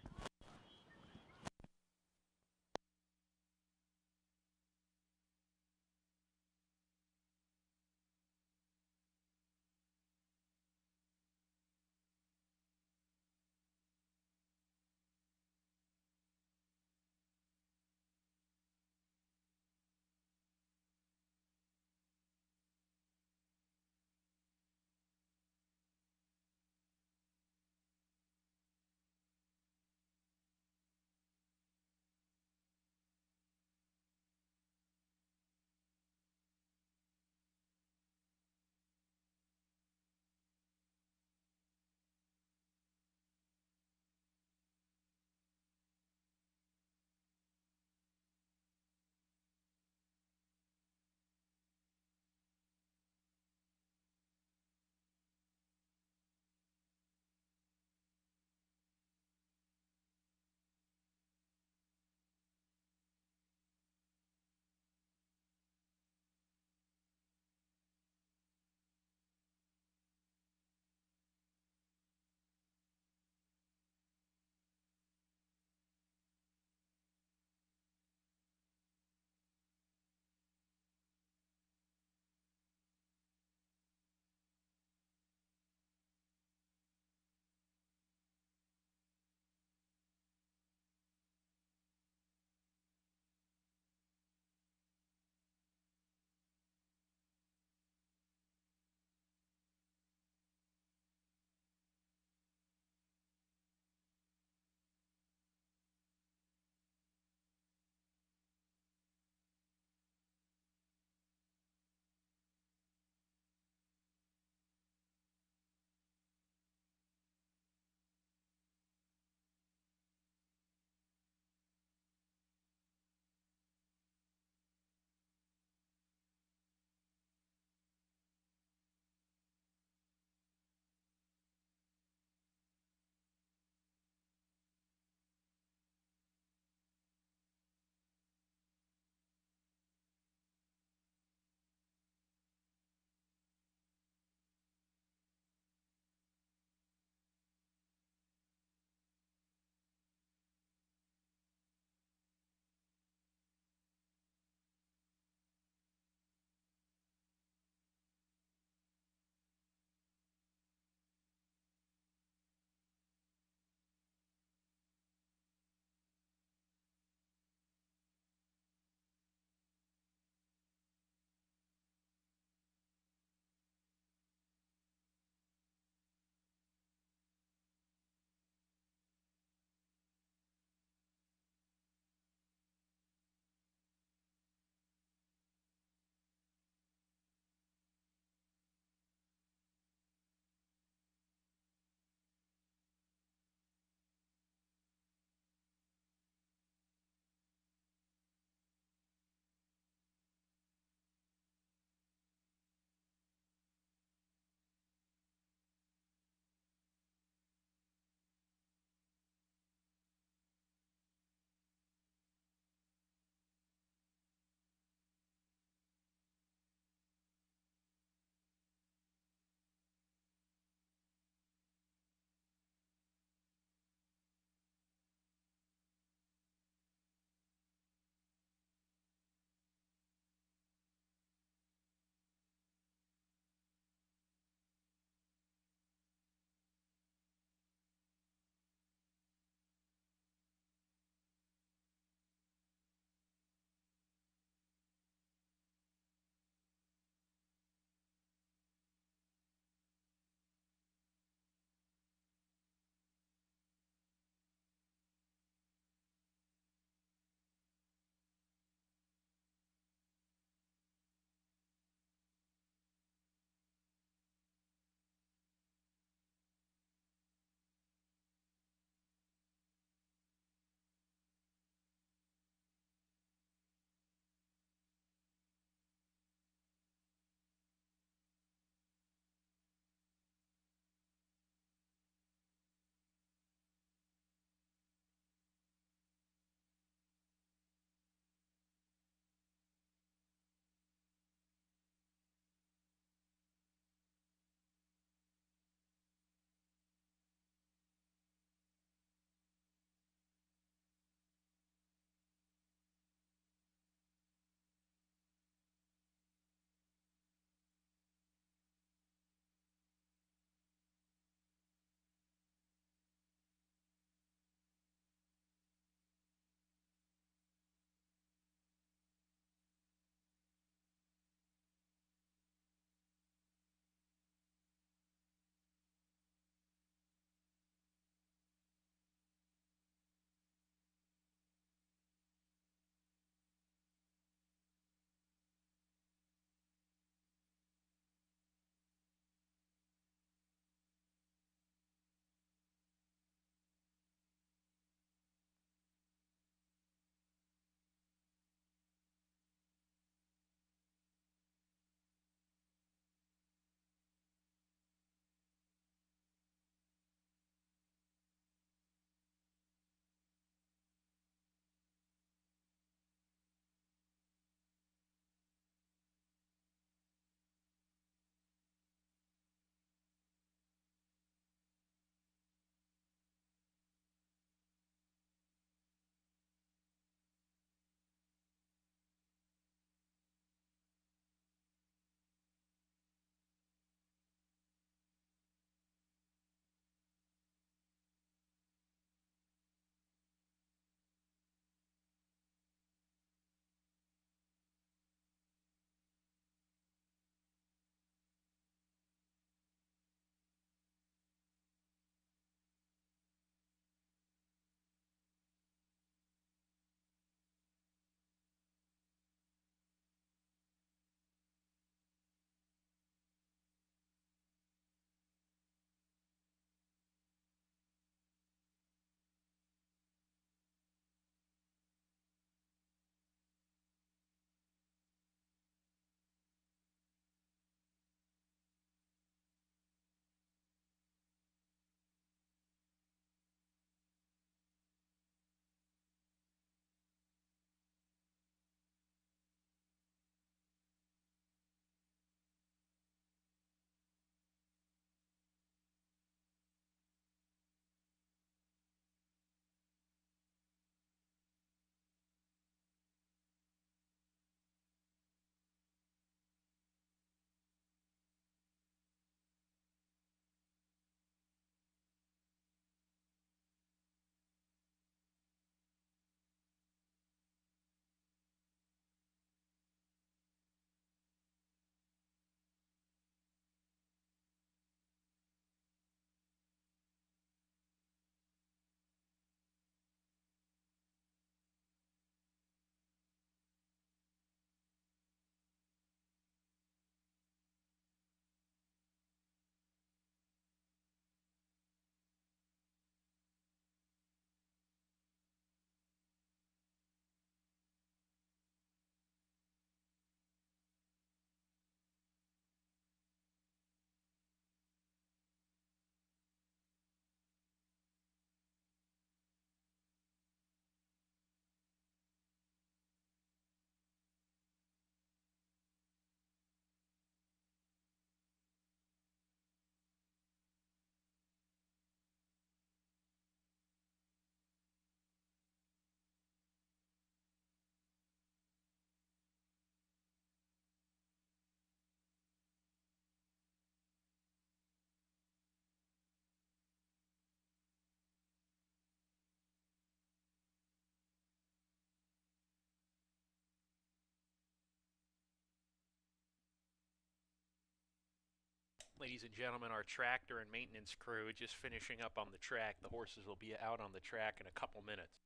Ladies and gentlemen, our tractor and maintenance crew just finishing up on the track. The horses will be out on the track in a couple minutes.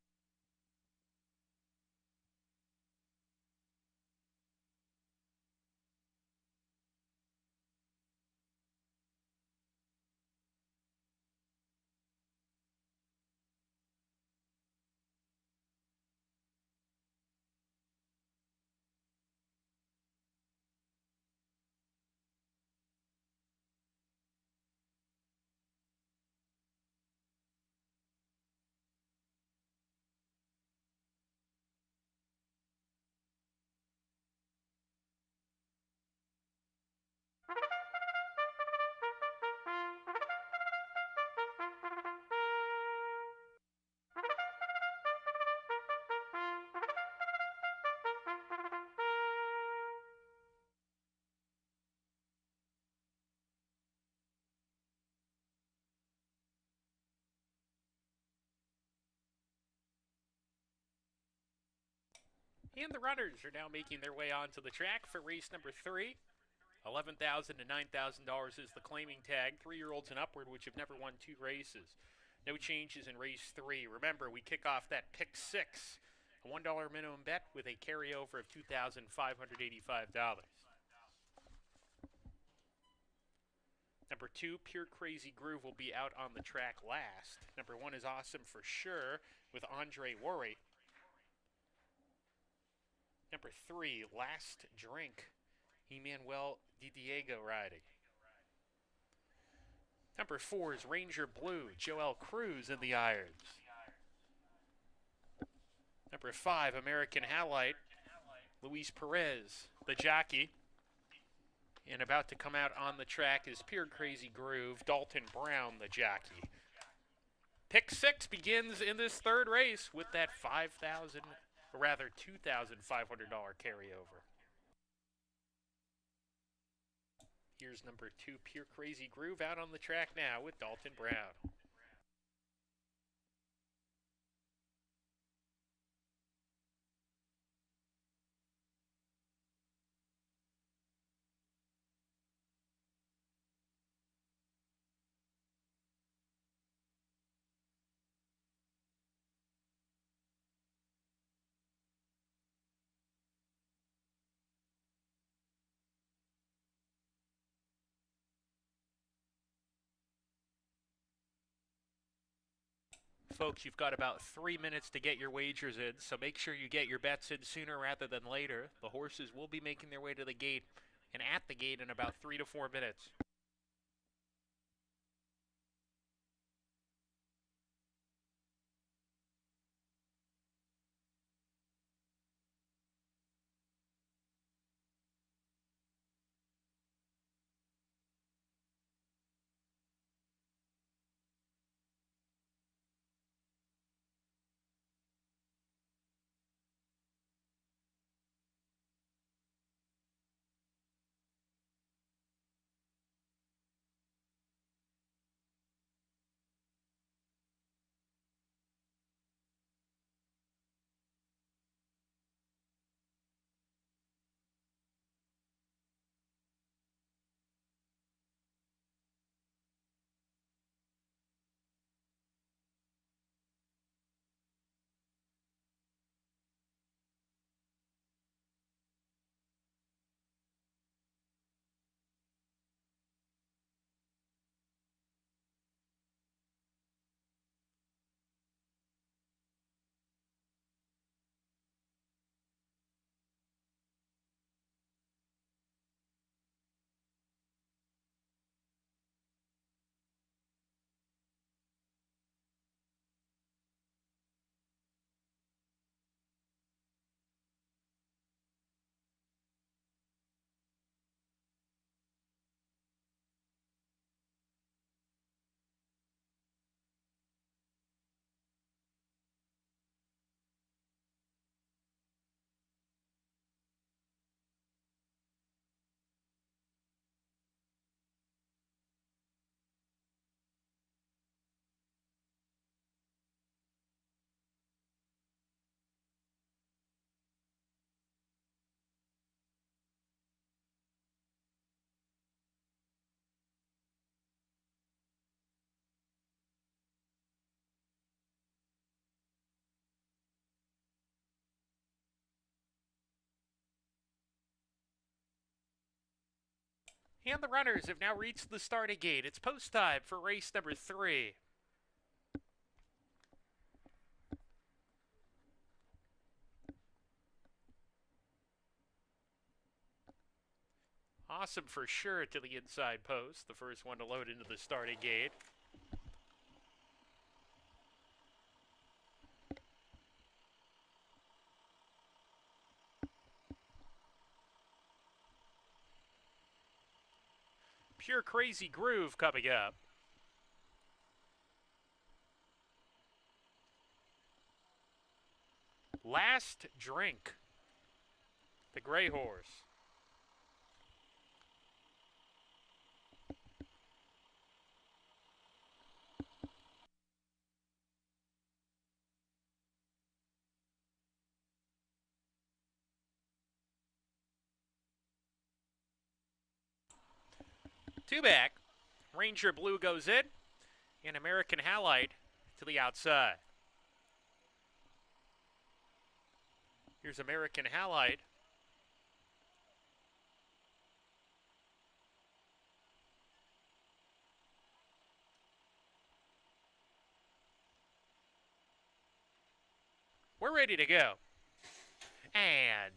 And the runners are now making their way onto the track for race number 3. $11,000 to $9,000 is the claiming tag. 3-year-olds and upward, which have never won 2 races. No changes in race 3. Remember, we kick off that pick 6. A $1 minimum bet with a carryover of $2,585. Number 2, Pure Crazy Groove, will be out on the track last. Number 1 is Awesome for Sure with Andre Worry. Number 3, Last Drink, Emmanuel Di Diego riding. Number 4 is Ranger Blue, Joel Cruz in the irons. Number 5, American Halite, Luis Perez, the jockey. And about to come out on the track is Pure Crazy Groove, Dalton Brown, the jockey. Pick 6 begins in this 3rd race with that $2,500 carryover. Here's number 2, Pure Crazy Groove, out on the track now with Dalton Brown. Folks, you've got about 3 minutes to get your wagers in, so make sure you get your bets in sooner rather than later. The horses will be making their way to the gate and at the gate in about 3 to 4 minutes. And the runners have now reached the starting gate. It's post time for race number 3. Awesome for sure to the inside post. The first one to load into the starting gate. Pure Crazy Groove coming up. Last Drink, the gray horse. Two back. Ranger Blue goes in, and American Halite to the outside. Here's American Halite. We're ready to go. And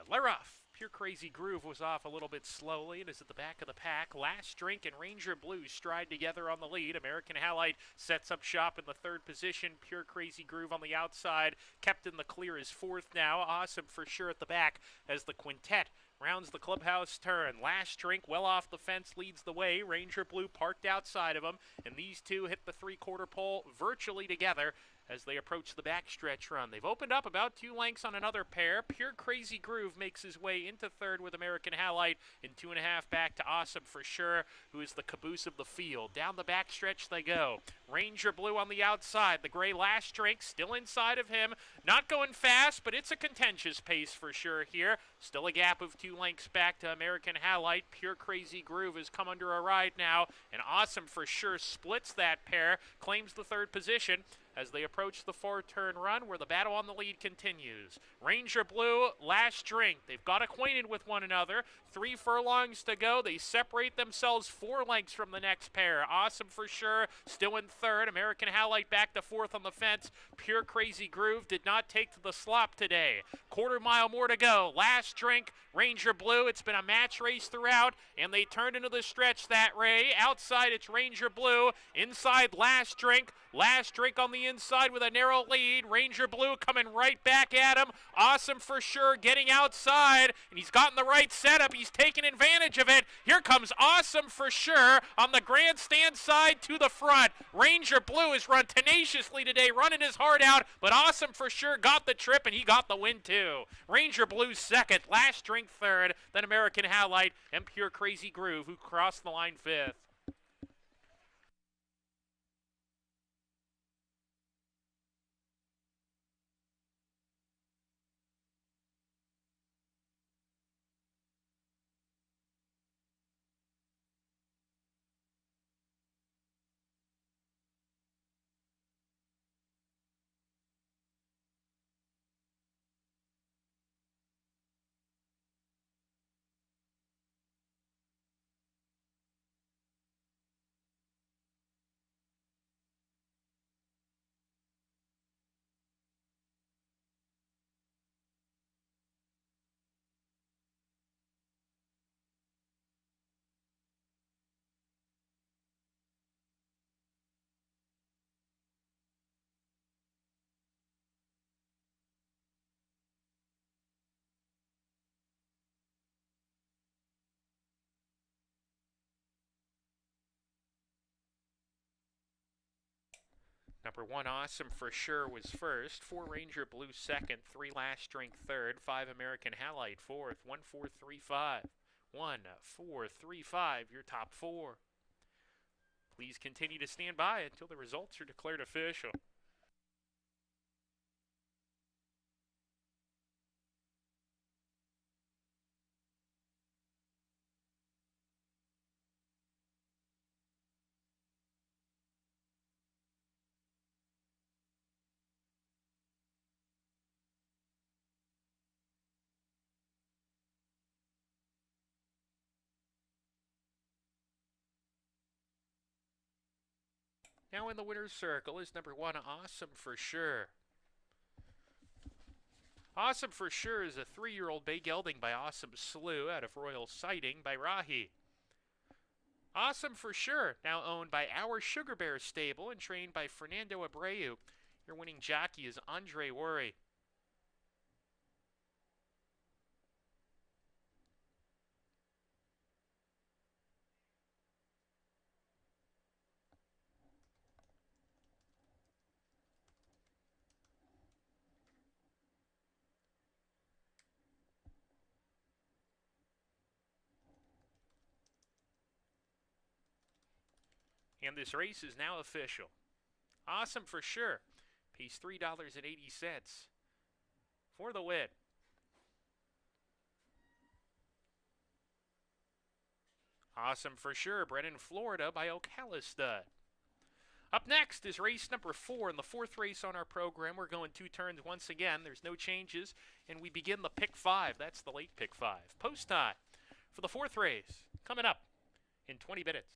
they're off. Pure Crazy Groove was off a little bit slowly and is at the back of the pack. Last Drink and Ranger Blue stride together on the lead. American Halite sets up shop in the third position. Pure Crazy Groove on the outside. Kept in the clear is fourth now. Awesome for sure at the back as the quintet rounds the clubhouse turn. Last Drink well off the fence leads the way. Ranger Blue parked outside of him. And these two hit the three-quarter pole virtually together as they approach the backstretch run. They've opened up about 2 lengths on another pair. Pure Crazy Groove makes his way into third with American Halite, and 2.5 back to Awesome for sure, who is the caboose of the field. Down the backstretch they go. Ranger Blue on the outside. The gray Last Drink still inside of him. Not going fast, but it's a contentious pace for sure here. Still a gap of 2 lengths back to American Halite. Pure Crazy Groove has come under a ride now, and Awesome for sure splits that pair, claims the third position as they approach the 4-turn run where the battle on the lead continues. Ranger Blue, Last Drink. They've got acquainted with one another. 3 furlongs to go. They separate themselves 4 lengths from the next pair. Awesome for sure, still in third. American Halite back to fourth on the fence. Pure Crazy Groove did not take to the slop today. Quarter mile more to go. Last Drink, Ranger Blue. It's been a match race throughout, and they turned into the stretch that way. Outside, it's Ranger Blue. Inside, Last Drink. Last Drink on the inside with a narrow lead. Ranger Blue coming right back at him. Awesome for sure getting outside, and he's gotten the right setup. He's taking advantage of it. Here comes Awesome for sure on the grandstand side to the front. Ranger Blue has run tenaciously today, running his heart out, but Awesome for sure got the trip, and he got the win too. Ranger Blue second, Last Drink third, then American Halite and Pure Crazy Groove, who crossed the line fifth. Number 1, Awesome for sure, was first. 4, Ranger Blue second. 3, Last Drink third. 5, American Halite fourth. 1, 4, 3, 5. 1, 4, 3, 5, your top 4. Please continue to stand by until the results are declared official. Now in the winner's circle is number 1, Awesome for Sure. Awesome for Sure is a 3-year-old bay gelding by Awesome Slew out of Royal Sighting by Rahi. Awesome for Sure, now owned by Our Sugar Bear Stable and trained by Fernando Abreu. Your winning jockey is Andre Worry. And this race is now official. Awesome for Sure pays $3.80 for the win. Awesome for Sure, bred in Florida by Ocala Stud. Up next is race number 4 in the 4th race on our program. We're going 2 turns once again. There's no changes, and we begin the pick 5. That's the late pick 5. Post time for the 4th race coming up in 20 minutes.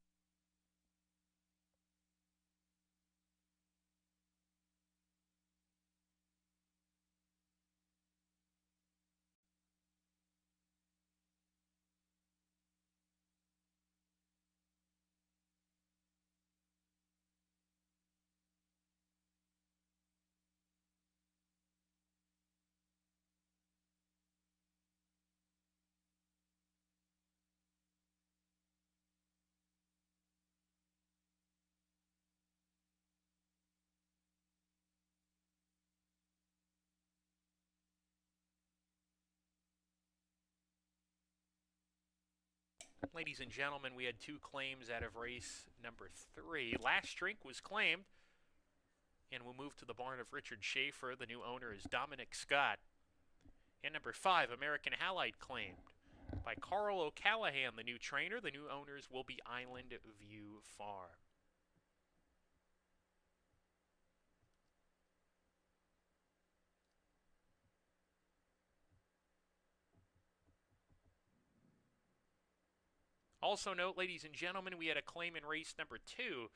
Ladies and gentlemen, we had 2 claims out of race number 3. Last Drink was claimed, and we'll move to the barn of Richard Schaefer. The new owner is Dominic Scott. And number 5, American Halite, claimed by Carl O'Callahan, the new trainer. The new owners will be Island View Farm. Also note, ladies and gentlemen, we had a claim in race number 2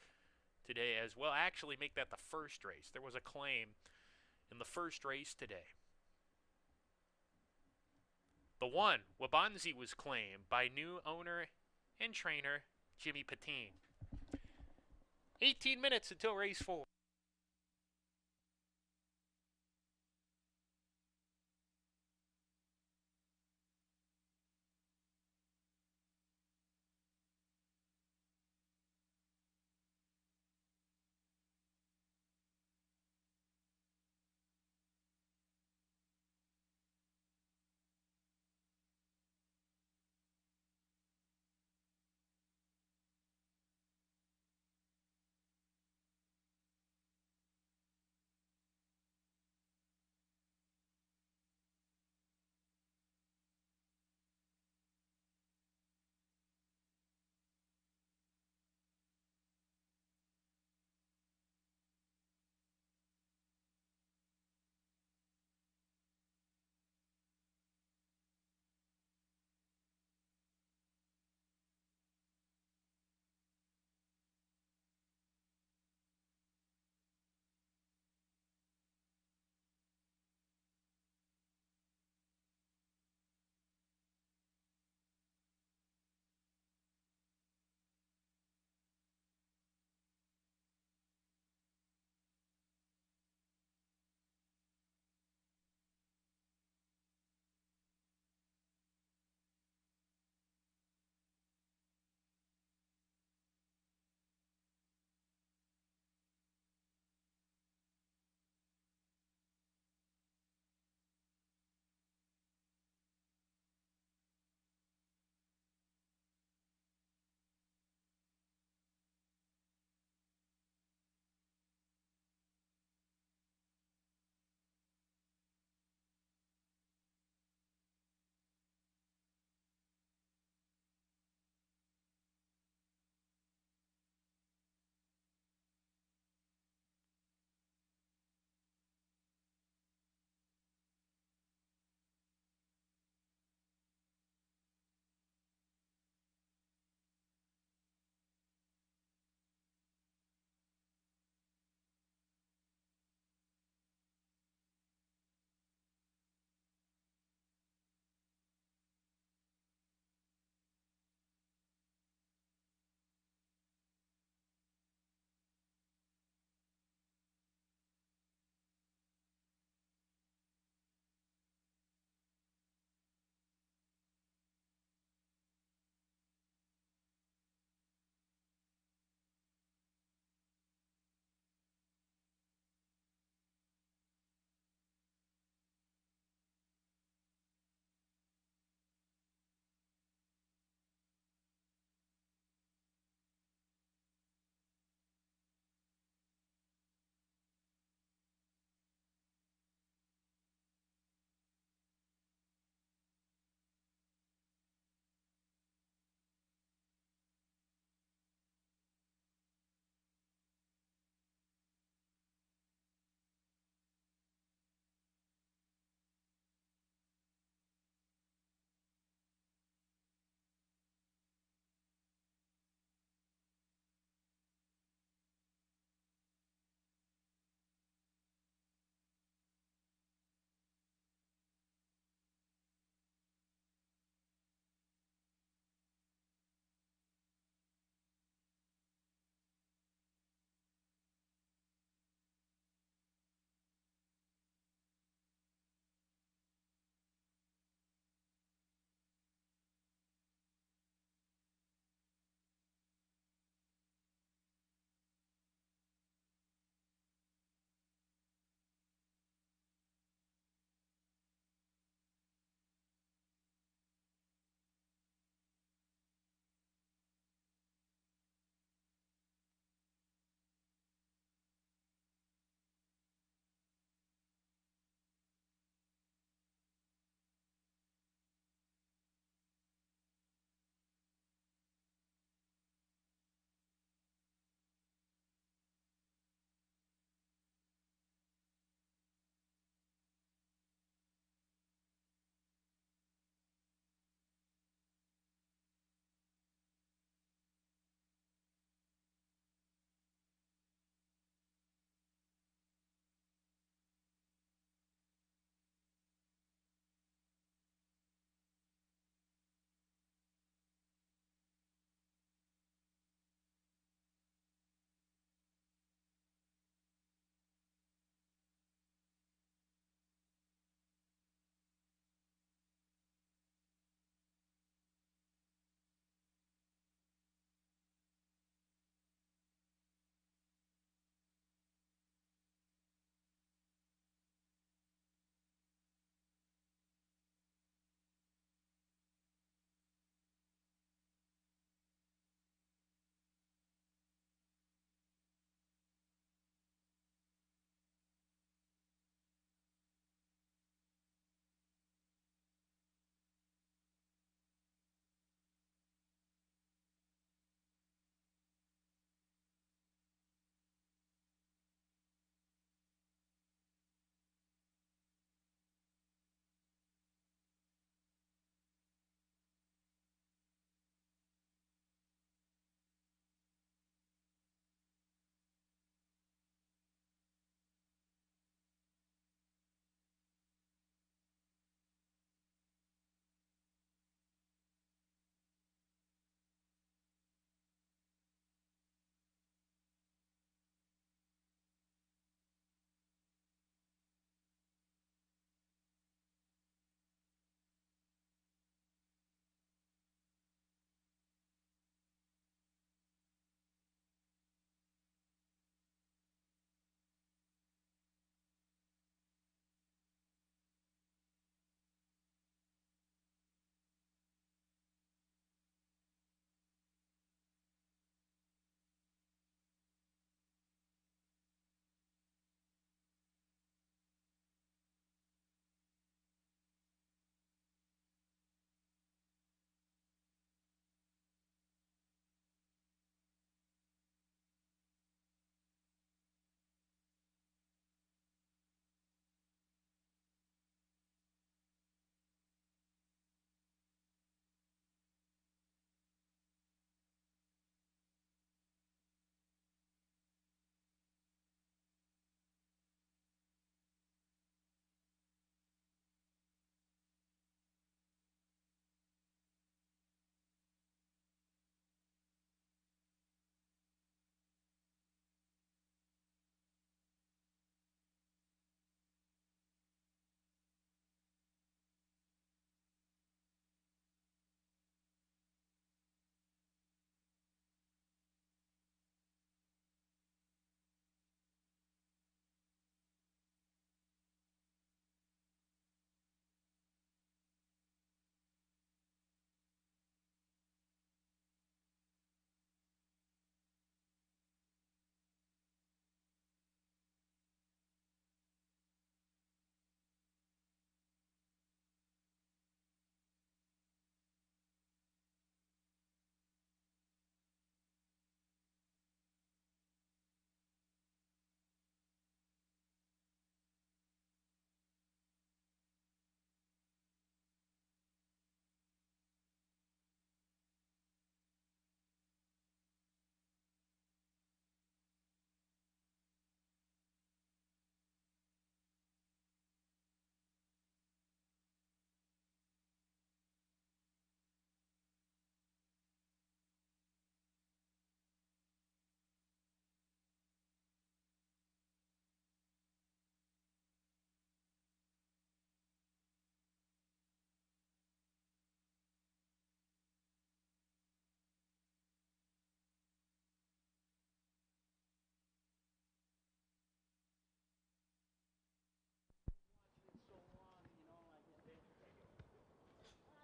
today as well. Actually, make that the first race. There was a claim in the first race today. The 1, Wabanzi, was claimed by new owner and trainer Jimmy Patine. 18 minutes until race 4.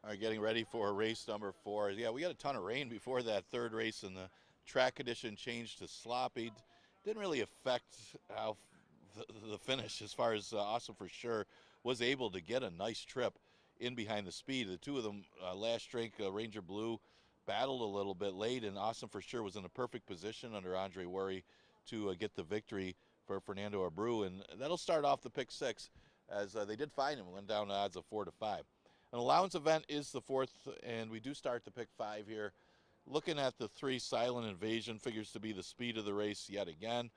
All right, getting ready for race number 4. Yeah, we got a ton of rain before that third race, and the track condition changed to sloppy. Didn't really affect how the finish, as far as Awesome for Sure was able to get a nice trip in behind the speed. The two of them, last drink, Ranger Blue, battled a little bit late, and Awesome for Sure was in a perfect position under Andre Worry to get the victory for Fernando Abreu, and that'll start off the pick 6, as they did find him, went down to odds of 4-5. An allowance event is the 4th, and we do start the pick 5 here. Looking at the 3, Silent Invasion figures to be the speed of the race yet again.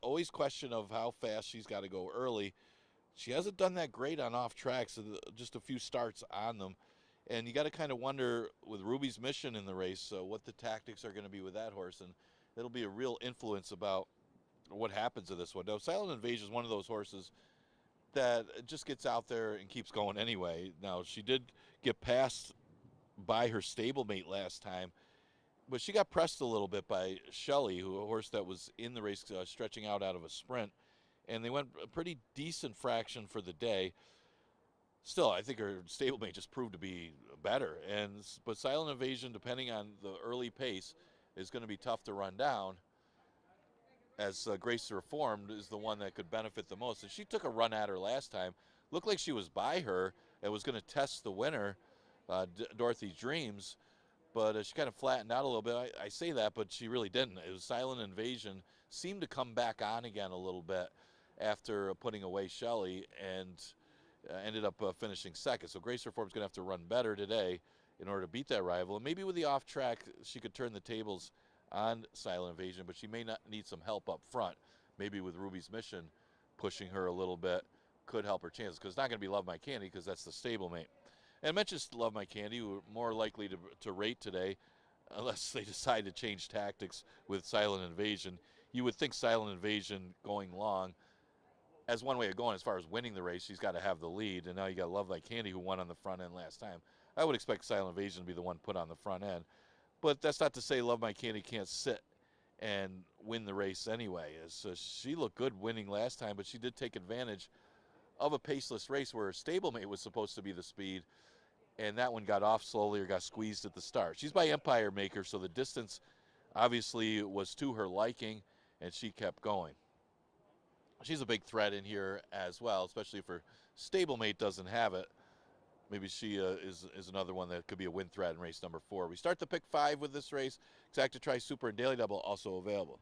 Always question of how fast she's got to go early. She hasn't done that great on off tracks, so just a few starts on them. And you got to kind of wonder, with Ruby's Mission in the race, what the tactics are going to be with that horse, and it'll be a real influence about what happens to this one. Now, Silent Invasion is one of those horses that just gets out there and keeps going anyway. Now, she did get passed by her stablemate last time, but she got pressed a little bit by Shelley, a horse that was in the race, stretching out of a sprint, and they went a pretty decent fraction for the day. Still, I think her stablemate just proved to be better, but Silent Invasion, depending on the early pace, is going to be tough to run down, as Grace Reformed is the one that could benefit the most. And she took a run at her last time. Looked like she was by her and was going to test the winner, Dorothy's Dreams, but she kind of flattened out a little bit. I say that, but she really didn't. It was Silent Invasion seemed to come back on again a little bit after putting away Shelley, and ended up finishing second. So Grace Reform's going to have to run better today in order to beat that rival. And maybe with the off track, she could turn the tables on Silent Invasion, but she may not need some help up front. Maybe with Ruby's Mission pushing her a little bit could help her chances, because it's not going to be Love My Candy, because that's the stablemate. And I mentioned Love My Candy, who are more likely to rate today, unless they decide to change tactics with Silent Invasion. You would think Silent Invasion going long, as one way of going as far as winning the race, she's got to have the lead. And now you got Love Like Candy, who won on the front end last time. I would expect Silent Invasion to be the one put on the front end. But that's not to say Love My Candy can't sit and win the race anyway. She looked good winning last time, but she did take advantage of a paceless race where her stablemate was supposed to be the speed, and that one got off slowly or got squeezed at the start. She's by Empire Maker, so the distance obviously was to her liking, and she kept going. She's a big threat in here as well, especially if her stablemate doesn't have it. Maybe she is another one that could be a win threat in race number 4. We start the pick 5 with this race. Exacta Tri Super and Daily Double also available.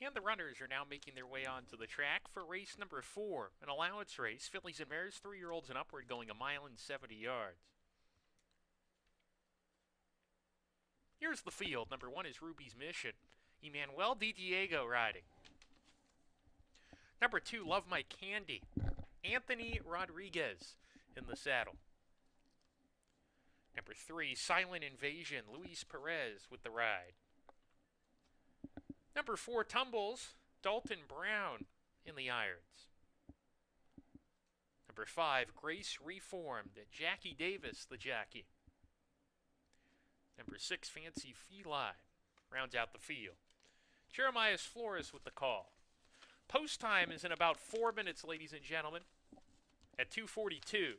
And the runners are now making their way onto the track for race number 4, an allowance race. Fillies and mares, 3-year-olds and upward, going 1.70 miles. Here's the field. Number 1 is Ruby's Mission. Emmanuel Di Diego riding. Number 2, Love My Candy. Anthony Rodriguez in the saddle. Number 3, Silent Invasion. Luis Perez with the ride. Number 4, Tumbles. Dalton Brown in the irons. Number 5, Grace Reformed. Jackie Davis, the jockey. Number 6, Fancy Feline rounds out the field. Jeremias Flores with the call. Post time is in about 4 minutes, ladies and gentlemen, at 2:42.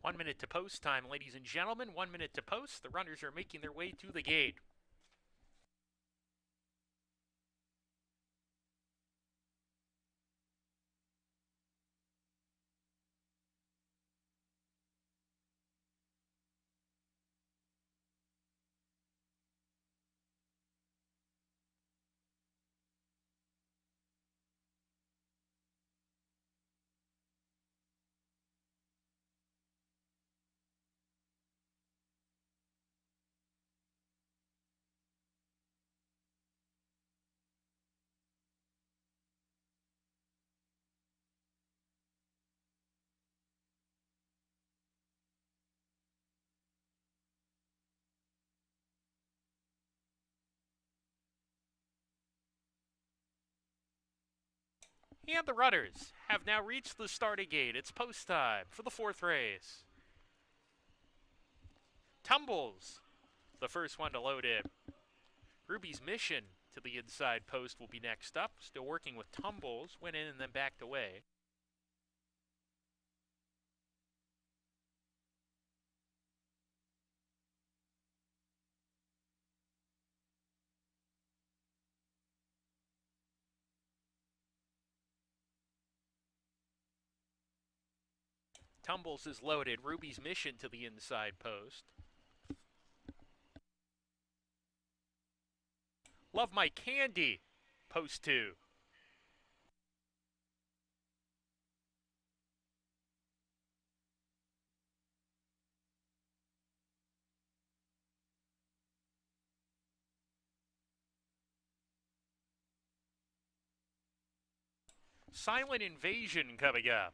One minute to post time, ladies and gentlemen. 1 minute to post. The runners are making their way to the gate. And the runners have now reached the starting gate. It's post time for the 4th race. Tumbles, the first one to load in. Ruby's Mission to the inside post will be next up. Still working with Tumbles. Went in and then backed away. Tumbles is loaded. Ruby's Mission to the inside post. Love My Candy, post 2. Silent Invasion coming up.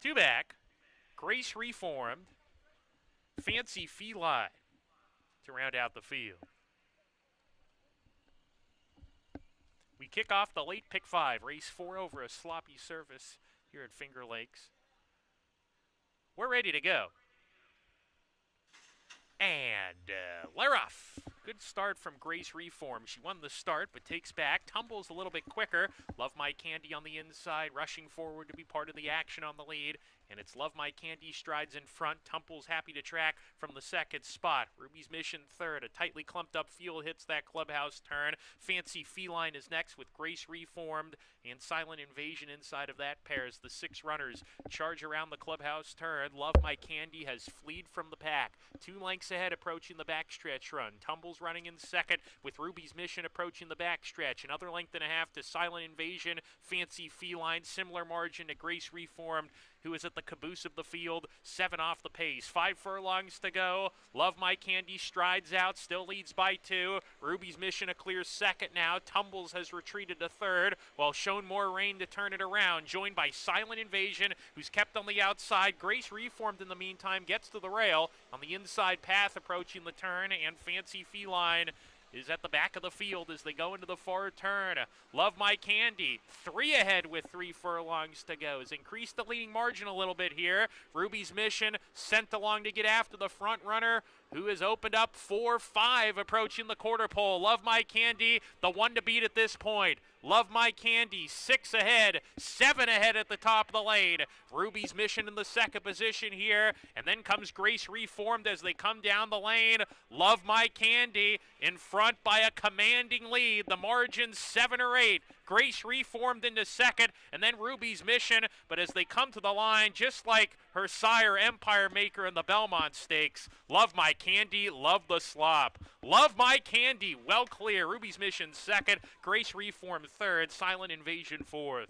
Two back. Grace Reformed. Fancy Feline to round out the field. We kick off the late pick 5. Race 4 over a sloppy surface here at Finger Lakes. We're ready to go. And they're off. Good start from Grace Reform. She won the start, but takes back, tumbles a little bit quicker. Love My Candy on the inside, rushing forward to be part of the action on the lead. And it's Love My Candy strides in front. Tumbles happy to track from the second spot. Ruby's Mission third. A tightly clumped up field hits that clubhouse turn. Fancy Feline is next with Grace Reformed. And Silent Invasion inside of that pair as the 6 runners charge around the clubhouse turn. Love My Candy has fleed from the pack. 2 lengths ahead approaching the backstretch run. Tumbles running in second with Ruby's Mission approaching the backstretch. Another length and a half to Silent Invasion. Fancy Feline. Similar margin to Grace Reformed, who is at the caboose of the field. 7 off the pace. 5 furlongs to go. Love My Candy strides out. Still leads by 2. Ruby's Mission a clear second now. Tumbles has retreated to third, while Shown More Rain to turn it around. Joined by Silent Invasion, who's kept on the outside. Grace Reformed in the meantime gets to the rail on the inside path approaching the turn. And Fancy Feline is at the back of the field as they go into the far turn. Love My Candy, 3 ahead with 3 furlongs to go. Has increased the leading margin a little bit here. Ruby's Mission sent along to get after the front runner, who has opened up 4-5 approaching the quarter pole. Love My Candy, the one to beat at this point. Love My Candy, 6 ahead, 7 ahead at the top of the lane. Ruby's Mission in the second position here, and then comes Grace Reformed as they come down the lane. Love My Candy in front by a commanding lead. The margin 7 or 8. Grace Reformed into second, and then Ruby's Mission. But as they come to the line, just like her sire Empire Maker in the Belmont Stakes, Love My Candy, love the slop. Love My Candy, well clear. Ruby's Mission second, Grace Reformed third, Silent Invasion fourth.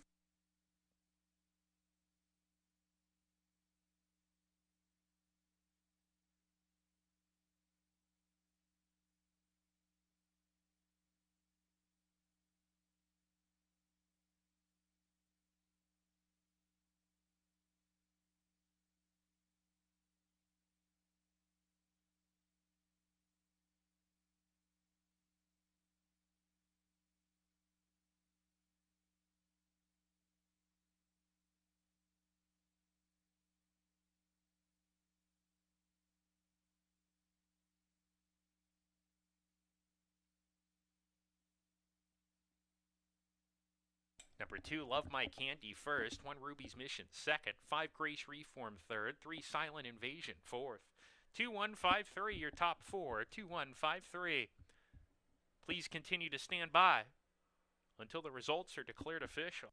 Number 2, Love My Candy first, 1 Ruby's Mission second, 5 Grace Reform third, 3 Silent Invasion fourth. 2153, your top 4, 2153. Please continue to stand by until the results are declared official.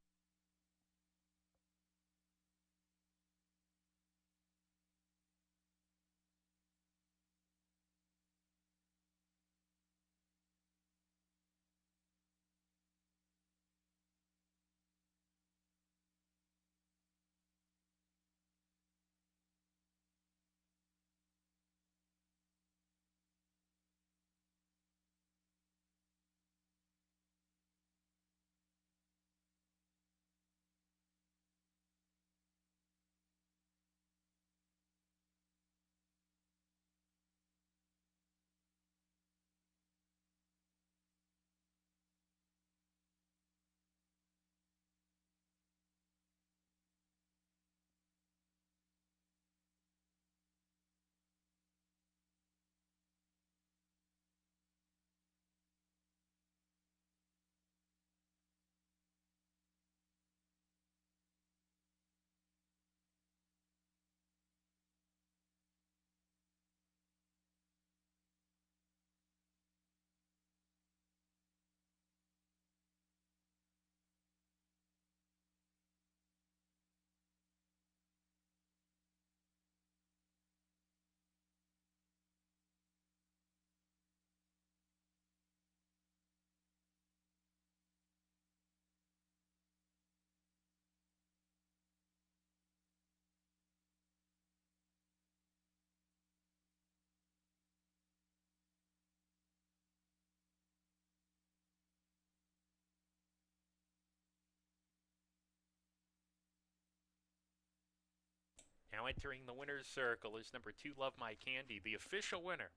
Now entering the winner's circle is number 2, Love My Candy, the official winner.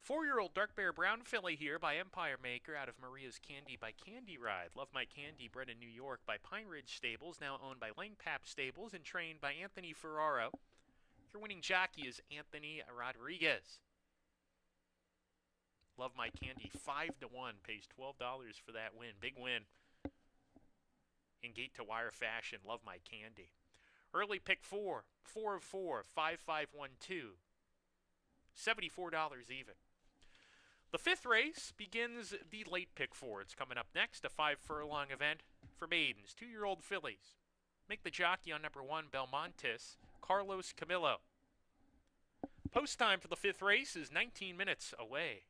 4-year-old Dark Bear Brown filly here by Empire Maker out of Maria's Candy by Candy Ride. Love My Candy, bred in New York by Pine Ridge Stables, now owned by Langpap Stables and trained by Anthony Ferraro. Your winning jockey is Anthony Rodriguez. Love My Candy, 5-1, pays $12 for that win. Big win in gate-to-wire fashion, Love My Candy. Early pick 4, 4 of 4, 5512, $74 even. The 5th race begins the late pick 4. It's coming up next, a 5-furlong event for maidens, 2-year-old fillies. Make the jockey on number 1, Belmontis, Carlos Camillo. Post time for the 5th race is 19 minutes away.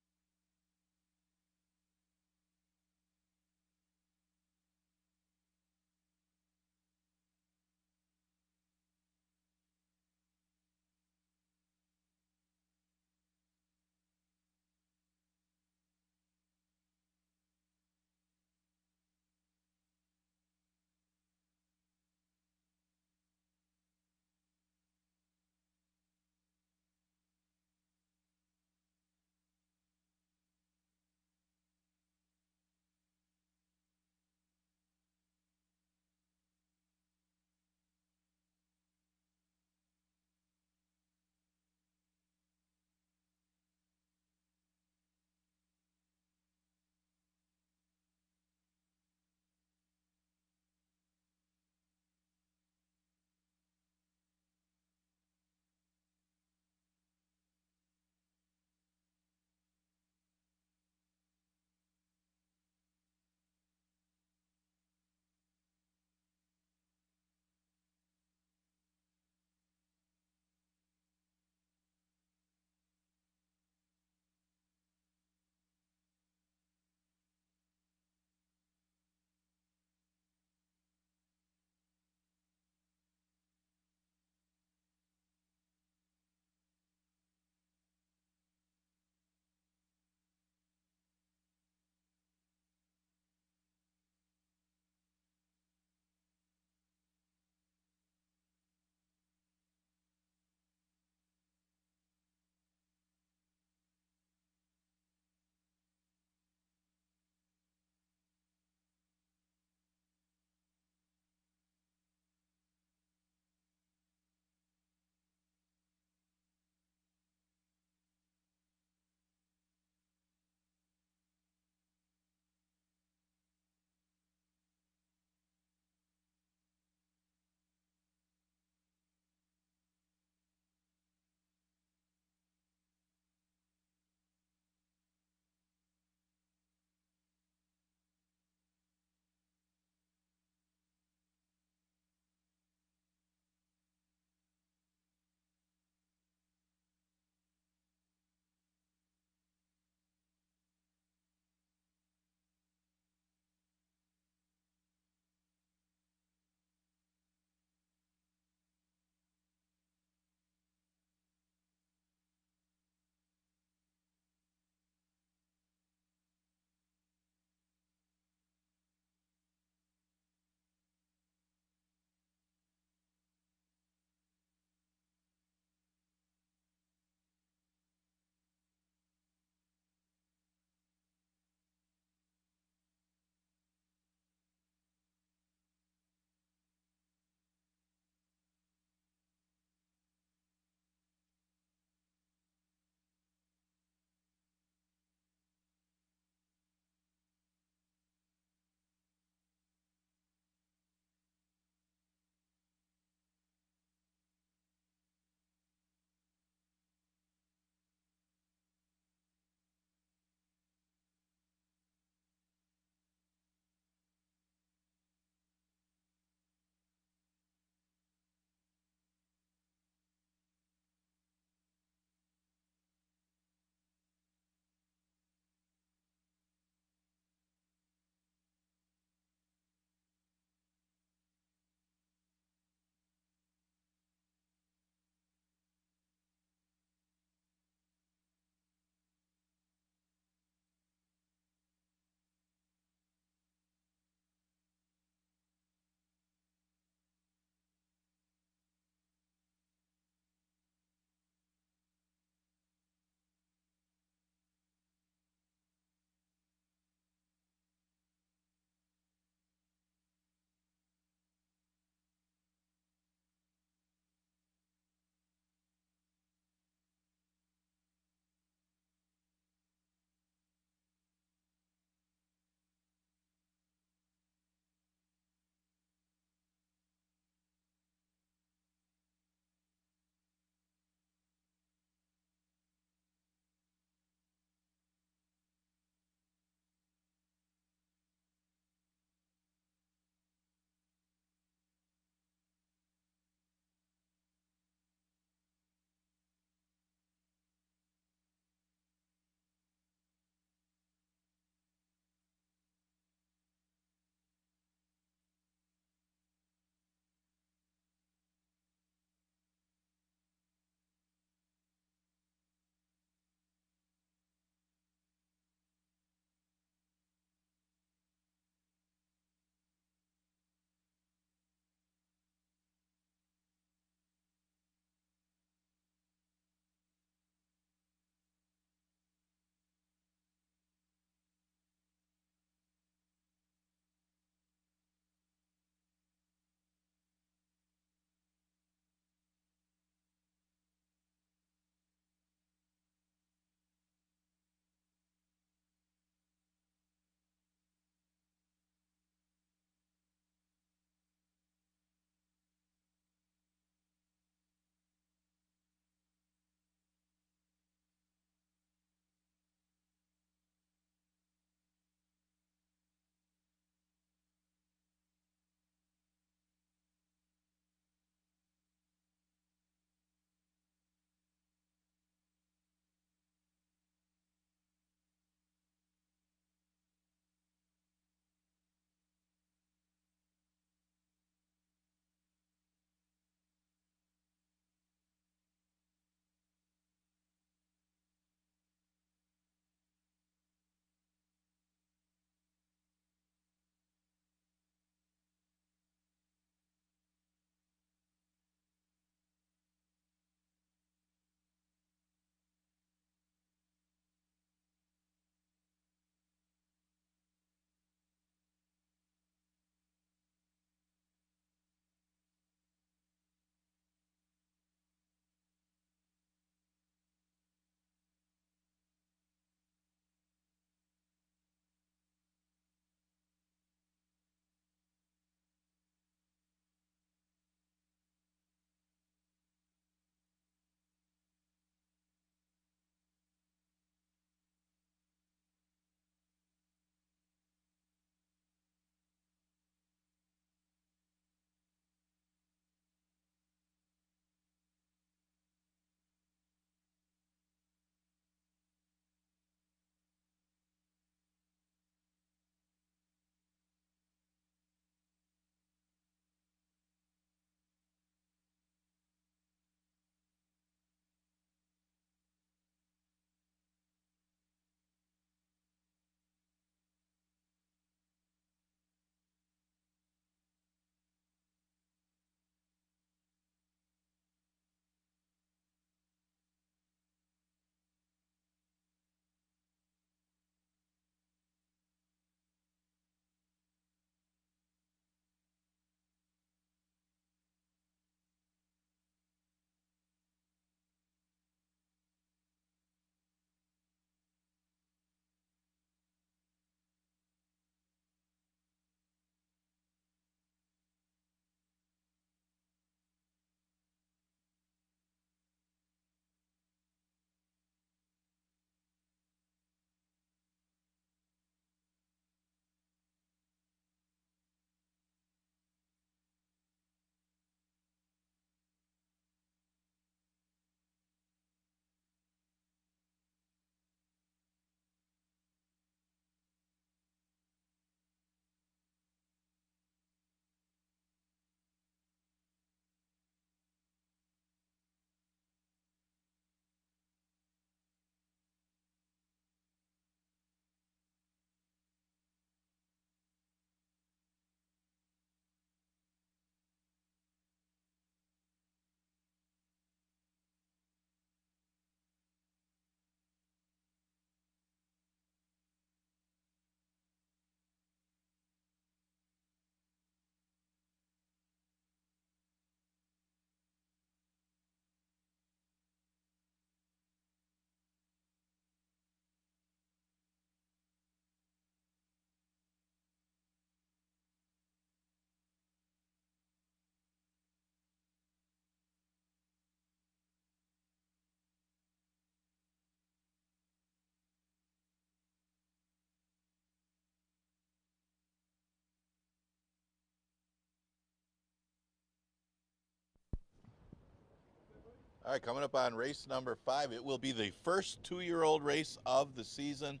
All right, coming up on race number 5, it will be the first 2-year-old race of the season.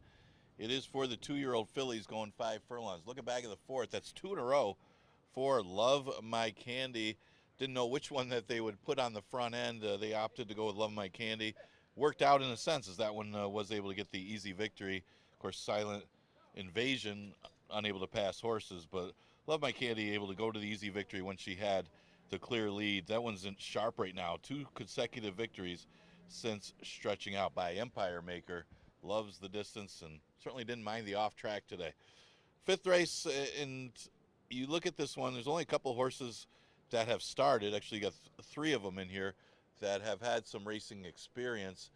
It is for the 2-year-old fillies going 5 furlongs. Looking back at the 4th, that's 2 in a row for Love My Candy. Didn't know which one that they would put on the front end. They opted to go with Love My Candy. Worked out in a sense, as that one was able to get the easy victory. Of course, Silent Invasion unable to pass horses, but Love My Candy able to go to the easy victory when she had the clear lead. That one's in sharp right now. 2 consecutive victories since stretching out by Empire Maker. Loves the distance and certainly didn't mind the off track today. 5th race, and you look at this one, there's only a couple horses that have started. Actually, you got 3 of them in here that have had some racing experience.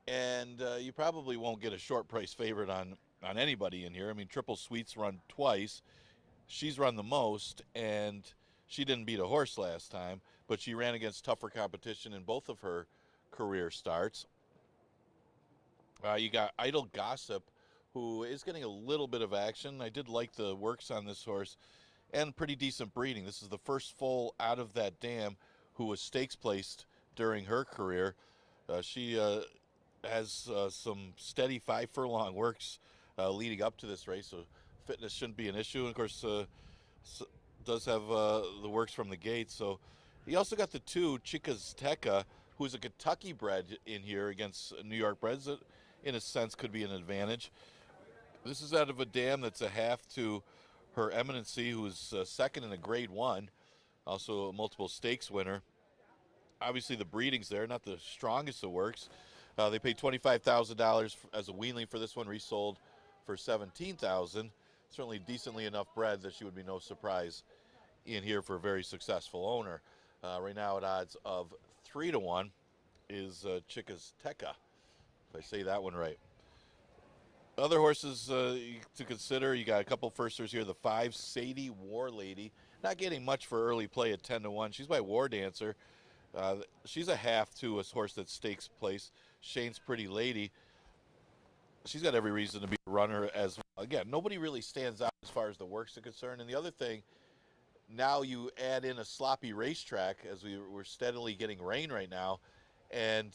And you probably won't get a short price favorite on anybody in here. I mean, Triple Sweet's run twice. She's run the most, and she didn't beat a horse last time, but she ran against tougher competition in both of her career starts. You got Idle Gossip, who is getting a little bit of action. I did like the works on this horse, and pretty decent breeding. This is the first foal out of that dam who was stakes placed during her career. She has some steady 5 furlong works leading up to this race, so fitness shouldn't be an issue. And of course, does have the works from the gate. So he also got the 2 Chicas Teca, who's a Kentucky bred in here against New York breds. That, in a sense, could be an advantage. This is out of a dam that's a half to Her Eminency, who's second in a Grade 1, also a multiple stakes winner. Obviously, the breeding's there, not the strongest of works. They paid $25,000 as a weanling for this one, resold for $17,000. Certainly decently enough bred that she would be no surprise in here for a very successful owner. Right now at odds of 3-1 is Chicas Teca, if I say that one right. Other horses to consider, you got a couple firsters here. The 5 Sadie War Lady, not getting much for early play at 10-1. She's by War Dancer. She's a half to a horse that stakes place. Shane's Pretty Lady. She's got every reason to be a runner as well. Again, nobody really stands out as far as the works are concerned. And the other thing, now you add in a sloppy racetrack, as we're steadily getting rain right now, and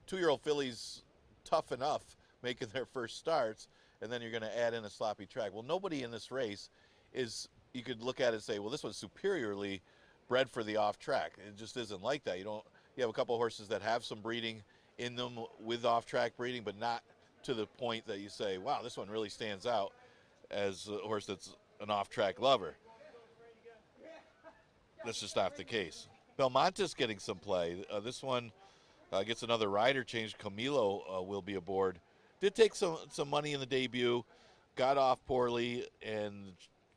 2-year-old fillies tough enough making their first starts, and then you're going to add in a sloppy track. Well, nobody in this race is, you could look at it and say, well, this one's superiorly bred for the off track. It just isn't like that. You have a couple of horses that have some breeding in them with off track breeding, but not to the point that you say, wow, this one really stands out as a horse that's an off track lover. That's just not the case. Belmonte's getting some play. This one gets another rider change. Camilo will be aboard. Did take some money in the debut, got off poorly, and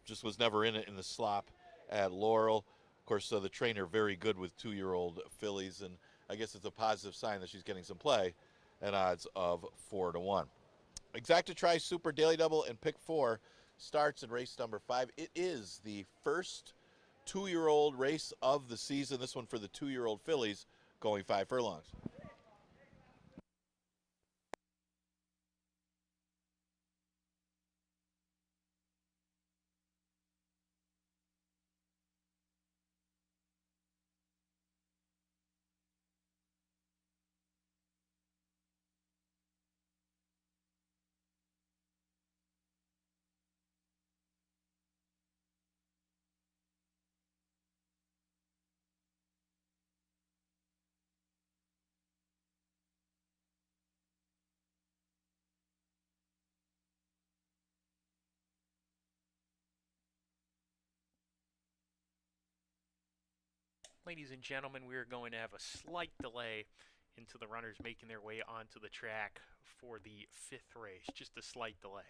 just was never in it in the slop at Laurel. Of course, the trainer very good with 2-year-old fillies, and I guess it's a positive sign that she's getting some play at odds of 4-1. Exacta Tri Super Daily Double and Pick 4 starts in race number 5. It is the first 2-year-old race of the season. This one for the 2-year-old fillies going 5 furlongs. Ladies and gentlemen, we are going to have a slight delay into the runners making their way onto the track for the 5th race. Just a slight delay.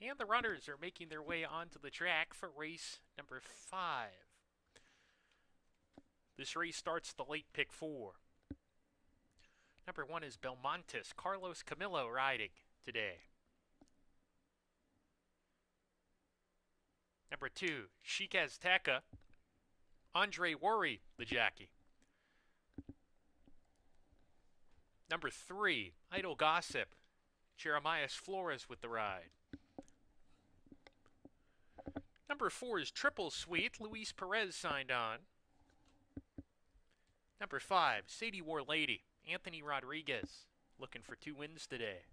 And the runners are making their way onto the track for race number 5. This race starts the late pick 4. Number 1 is Belmontes, Carlos Camillo riding today. Number 2, Chic Azteca, Andre Worry, the jockey. Number 3, Idle Gossip, Jeremias Flores with the ride. Number 4 is Triple Sweet, Luis Perez signed on. Number 5, Sadie War Lady, Anthony Rodriguez, looking for 2 wins today.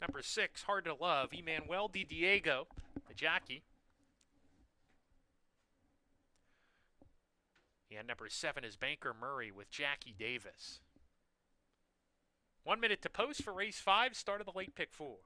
Number 6, Hard to Love, Emmanuel Di Diego, the jockey. And number 7 is Banker Murray with Jackie Davis. 1 minute to post for race 5, start of the late pick 4.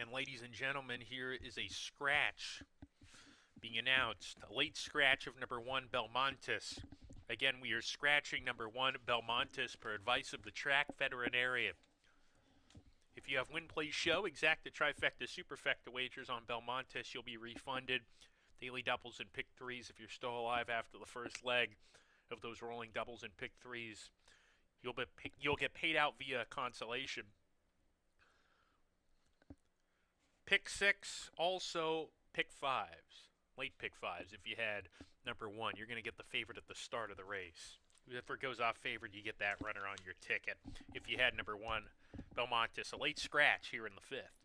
And ladies and gentlemen, here is a scratch being announced. A late scratch of number 1, Belmontes. Again, we are scratching number 1, Belmontes, per advice of the track veterinarian. If you have win, play, show, exacta, trifecta, superfecta wagers on Belmontes, you'll be refunded. Daily doubles and pick threes if you're still alive after the first leg of those rolling doubles and pick threes. You'll get paid out via consolation. Pick 6, also pick 5s. Late pick 5s. If you had number 1, you're going to get the favorite at the start of the race. If it goes off favored, you get that runner on your ticket. If you had number 1, Belmontes, a late scratch here in the 5th.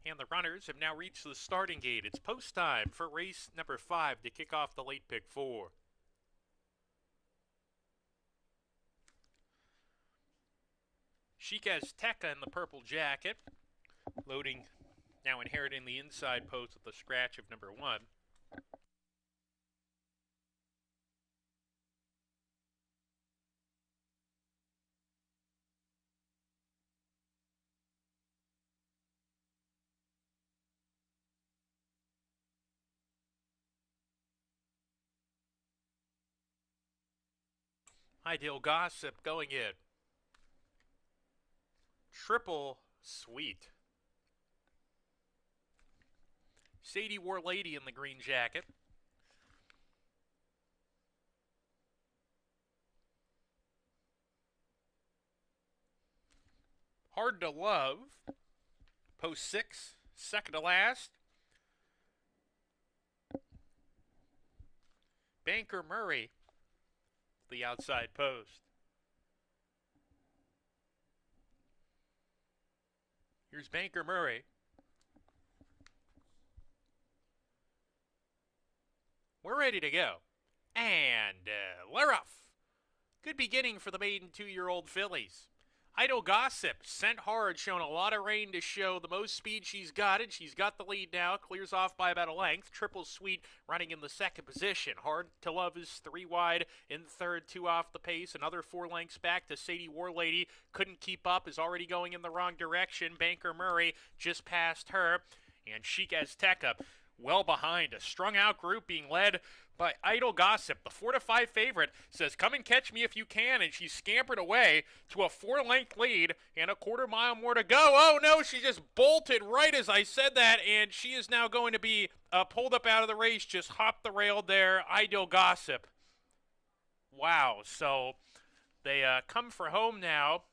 And the runners have now reached the starting gate. It's post time for race number 5 to kick off the late pick 4. Chic Azteca in the purple jacket, loading, now inheriting the inside post with the scratch of number 1. Ideal Gossip going in. Triple Sweet. Sadie War Lady in the green jacket. Hard to Love. Post 6, second to last. Banker Murray, the outside post. Here's Banker Murray. We're ready to go. And we're off. Good beginning for the Maiden 2-year-old fillies. Idle Gossip, sent hard, shown a lot of rain to show the most speed she's got, and she's got the lead now, clears off by about a length. Triple Sweet running in the second position. Hard to Love is 3 wide in third, 2 off the pace. Another 4 lengths back to Sadie War Lady. Couldn't keep up, is already going in the wrong direction. Banker Murray just past her, and Chic Azteca well behind. A strung out group being led by Idle Gossip. The 4-5 favorite says, "Come and catch me if you can," and she scampered away to a 4-length lead and a quarter mile more to go. Oh no, she just bolted right as I said that, and she is now going to be pulled up out of the race. Just hopped the rail there, Idle Gossip. Wow, so they come for home now,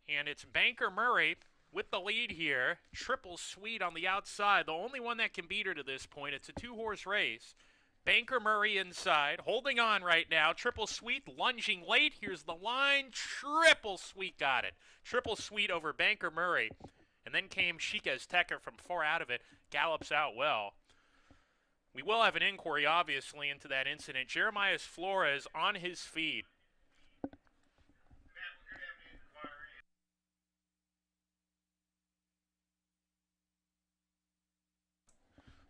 and it's Banker Murray with the lead here. Triple Sweet on the outside, the only one that can beat her to this point. It's a 2-horse race. Banker Murray inside, holding on right now. Triple Sweet lunging late. Here's the line. Triple Sweet got it. Triple Sweet over Banker Murray. And then came Chic Azteca from far out of it. Gallops out well. We will have an inquiry, obviously, into that incident. Jeremiah Flores on his feet.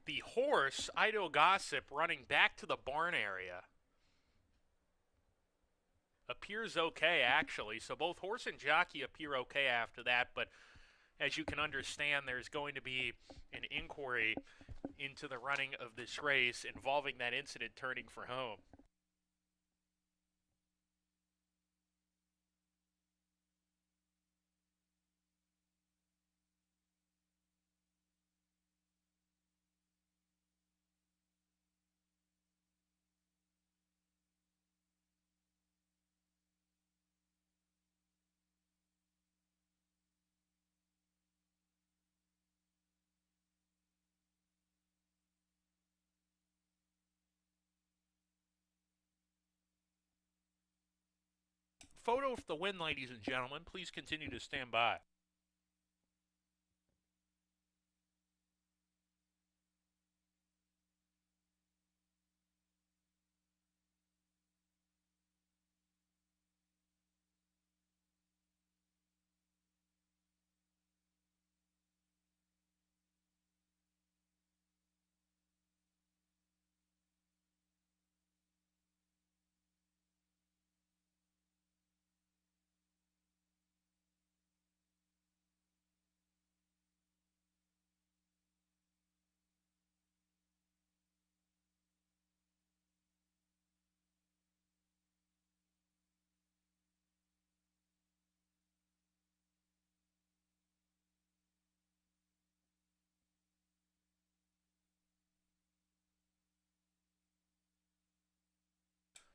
The horse, Idle Gossip, running back to the barn area. Appears okay, actually. So both horse and jockey appear okay after that. But as you can understand, there's going to be an inquiry into the running of this race involving that incident turning for home. Photo for the win, ladies and gentlemen. Please continue to stand by.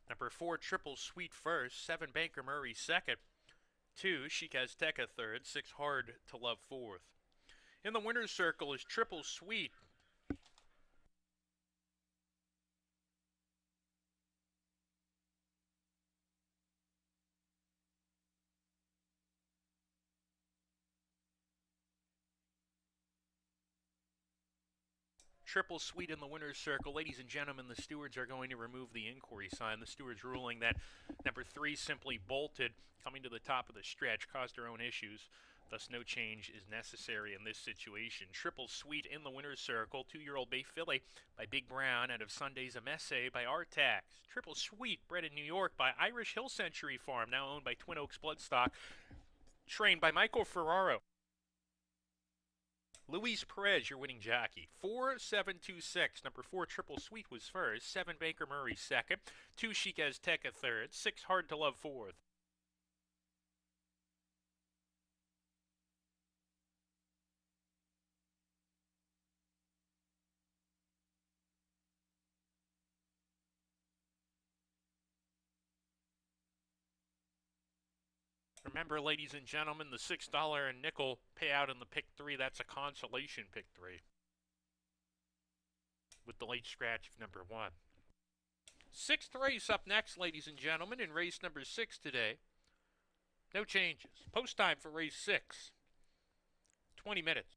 Number 4, Triple Sweet first. 7, Banker Murray second. 2, Chic Azteca third. 6, Hard to Love fourth. In the winner's circle is Triple Sweet. Triple Sweet in the winner's circle. Ladies and gentlemen, the stewards are going to remove the inquiry sign. The stewards ruling that number 3 simply bolted, coming to the top of the stretch, caused her own issues. Thus, no change is necessary in this situation. Triple Sweet in the winner's circle. 2-year-old Bay Filly by Big Brown out of Sunday's Amesse by Artax. Triple Sweet, bred in New York by Irish Hill Century Farm, now owned by Twin Oaks Bloodstock, trained by Michael Ferraro. Luis Perez, your winning jockey. 4-7-2-6. Number 4, Triple Sweet was first. 7, Baker Murray second. 2, Chic Azteca third. 6, Hard to Love fourth. Remember, ladies and gentlemen, the $6 and nickel payout in the pick 3, that's a consolation pick 3. With the late scratch of number 1. Sixth race up next, ladies and gentlemen, in race number 6 today. No changes. Post time for race 6. 20 minutes.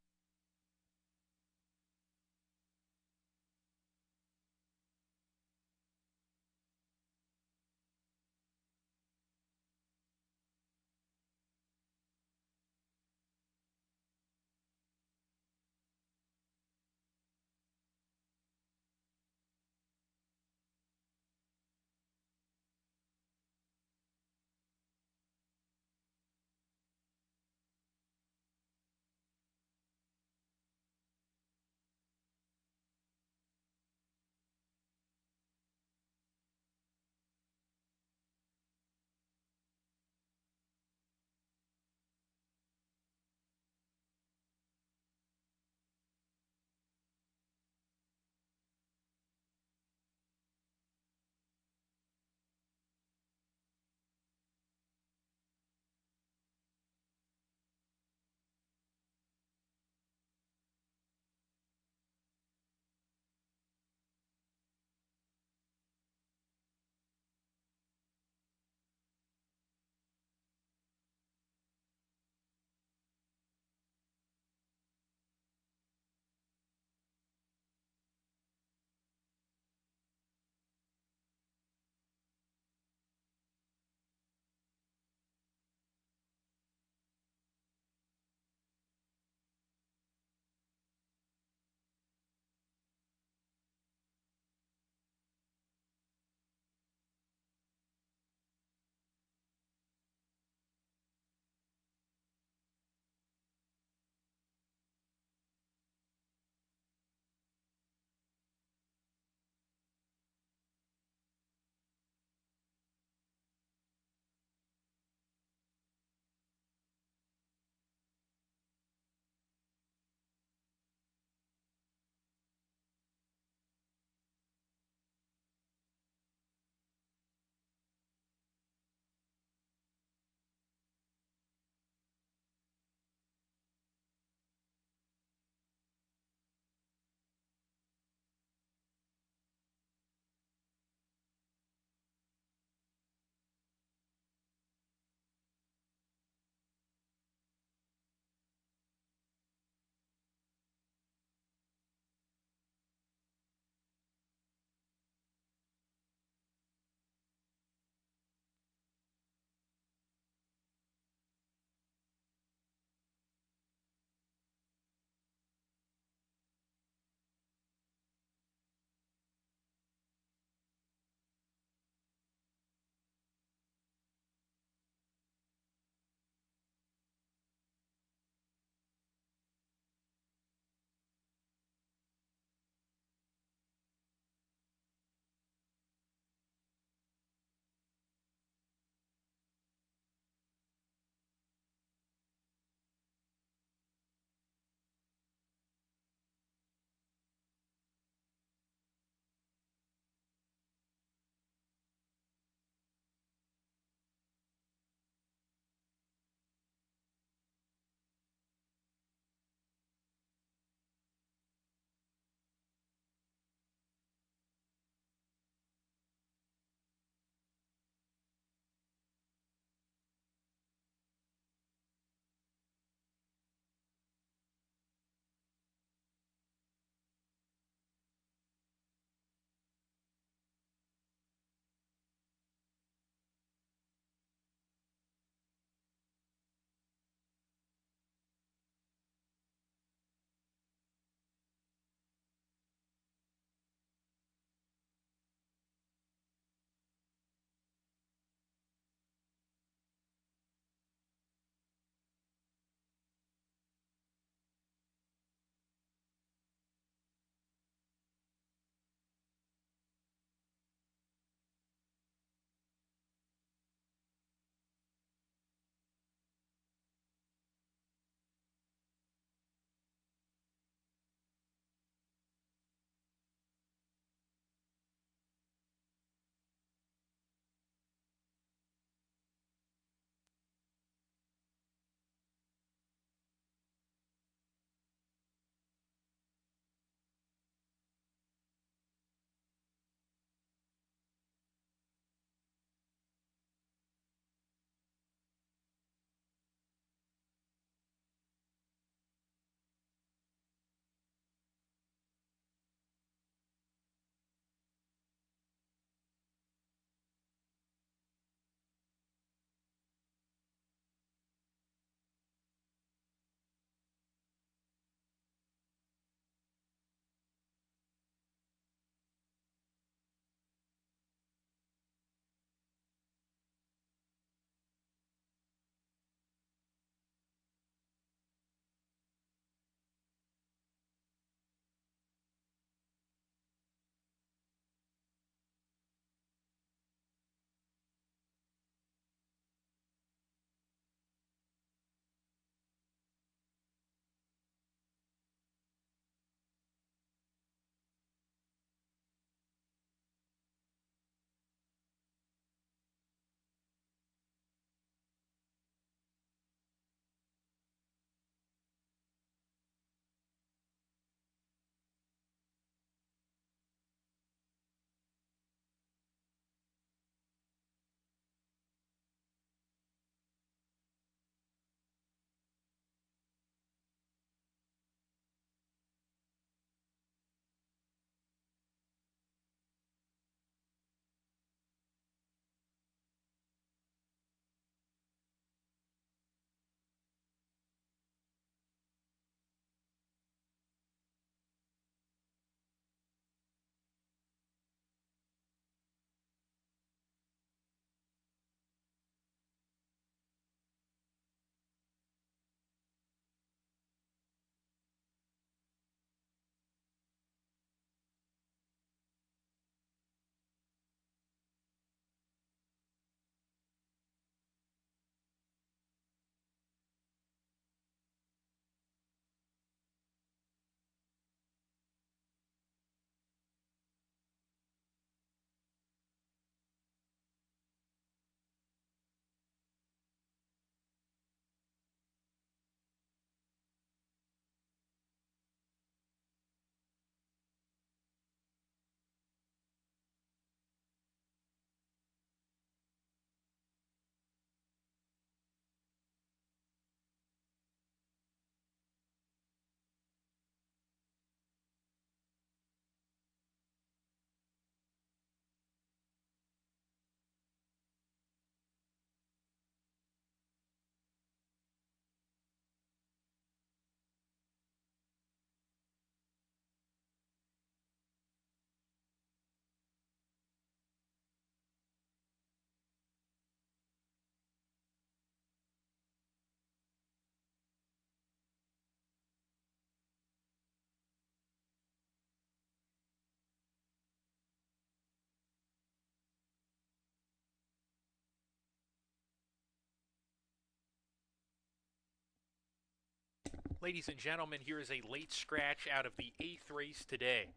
Ladies and gentlemen, here is a late scratch out of the 8th race today.